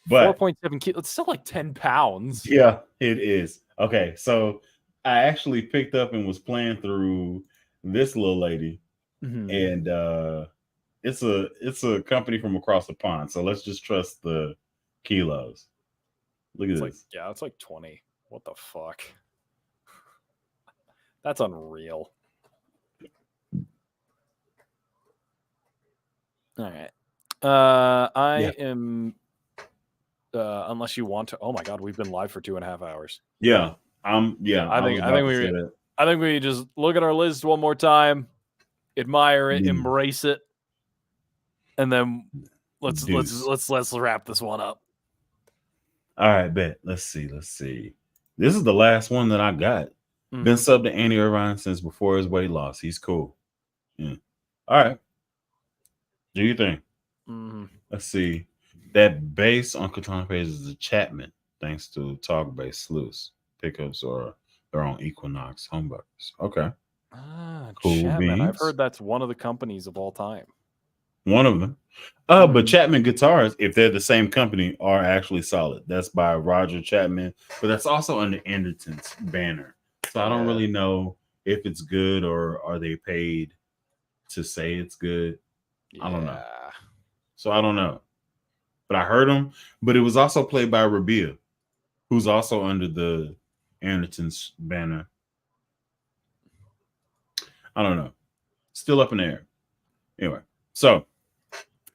But 4.7 kilos. It's still like 10 pounds. Yeah, it is. Okay, so I actually picked up and was playing through this little lady, and it's a company from across the pond. So let's just trust the kilos. Look at this. It's like 20. What the fuck? That's unreal. All right. I am. Unless you want to. Oh my god, we've been live for 2.5 hours. Yeah. Yeah. I think we just look at our list one more time, admire it, embrace it, and then let's wrap this one up. All right, bet. Let's see. This is the last one that I got. Been subbed to Andy Irvine since before his weight loss. He's cool. Yeah. All right. Do you think? Let's see. That bass on Katana page is a Chapman, thanks to Talk Bass Sluice. Pickups are their own Equinox humbuckers. Okay. Cool. Chapman. Beans. I've heard that's one of the companies of all time. One of them. But Chapman guitars, if they're the same company, are actually solid. That's by Roger Chapman, but that's also under Anderton's banner. So I don't really know if it's good or are they paid to say it's good. I don't know. So I don't know. But I heard him. But it was also played by Rabia, who's also under the Anderton's banner. I don't know. Still up in the air. Anyway, so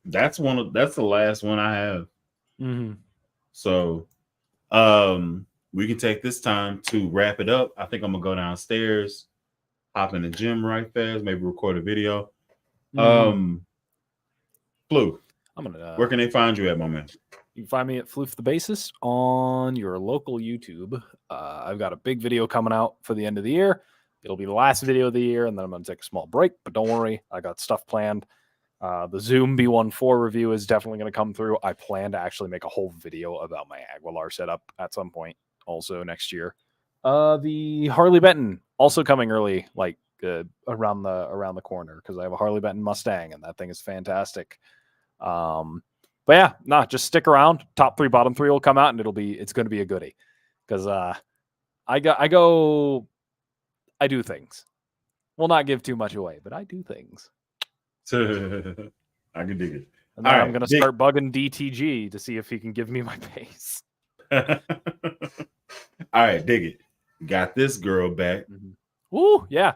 that's the last one I have So we can take this time to wrap it up. I think I'm gonna go downstairs, hop in the gym right fast, maybe record a video. Floof, I'm gonna. Where can they find you at, my man? You can find me at Floof the Bassist on your local YouTube. I've got a big video coming out for the end of the year. It'll be the last video of the year, and then I'm going to take a small break. But don't worry, I got stuff planned. The Zoom B14 review is definitely going to come through. I plan to actually make a whole video about my Aguilar setup at some point, also next year. The Harley Benton also coming early, like around the corner, because I have a Harley Benton Mustang, and that thing is fantastic. But yeah, just stick around. Top 3, bottom 3 will come out, and it's going to be a goodie, because I do things. We'll not give too much away, but I do things. I can dig it. And then I'm going to start bugging DTG to see if he can give me my pace. All right, dig it. Got this girl back. Ooh, yeah.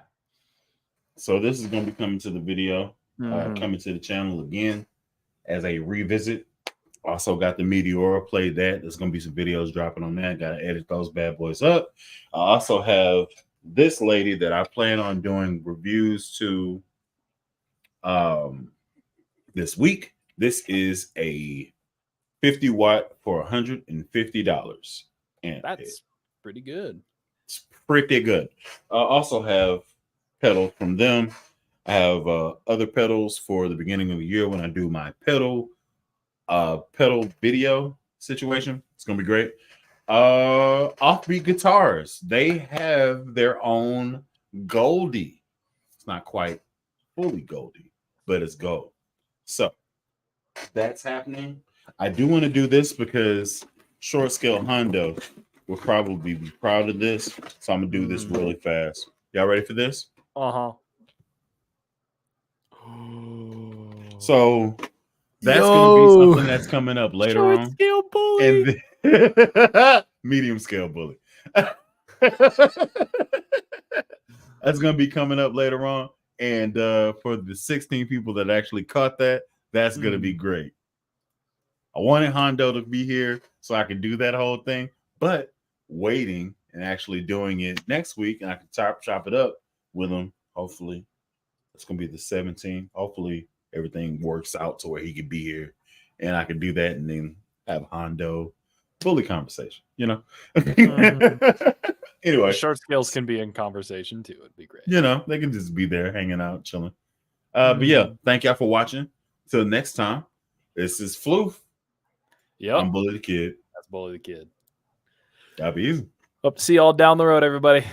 So this is going to be coming to the video, coming to the channel again as a revisit. Also got the Meteora, played that. There's going to be some videos dropping on that. Got to edit those bad boys up. I also have this lady that I plan on doing reviews to this week. This is a 50 watt for $150. And that's pretty good. It's pretty good. I also have pedals from them. I have other pedals for the beginning of the year when I do my pedal video situation. It's gonna be great. Offbeat Guitars, they have their own Goldie. It's not quite fully Goldie, but it's gold. So that's happening. I do want to do this because Short Scale Hondo will probably be proud of this. So I'm gonna do this really fast. Y'all ready for this? So that's going to be something that's coming up later Short on. Scale Bully. And medium scale bully. That's going to be coming up later on. And for the 16 people that actually caught that, that's going to be great. I wanted Hondo to be here so I could do that whole thing, but waiting and actually doing it next week, and I can chop it up with him. Hopefully, it's going to be the 17th. Hopefully, everything works out to where he could be here, and I can do that, and then have Hondo bully conversation. Anyway, Short Scales can be in conversation too. It'd be great. They can just be there hanging out, chilling. But yeah, thank y'all for watching. Till next time, this is Floof. Yep. I'm Bully the Kid. That's Bully the Kid. That'll be easy. Hope to see y'all down the road, everybody.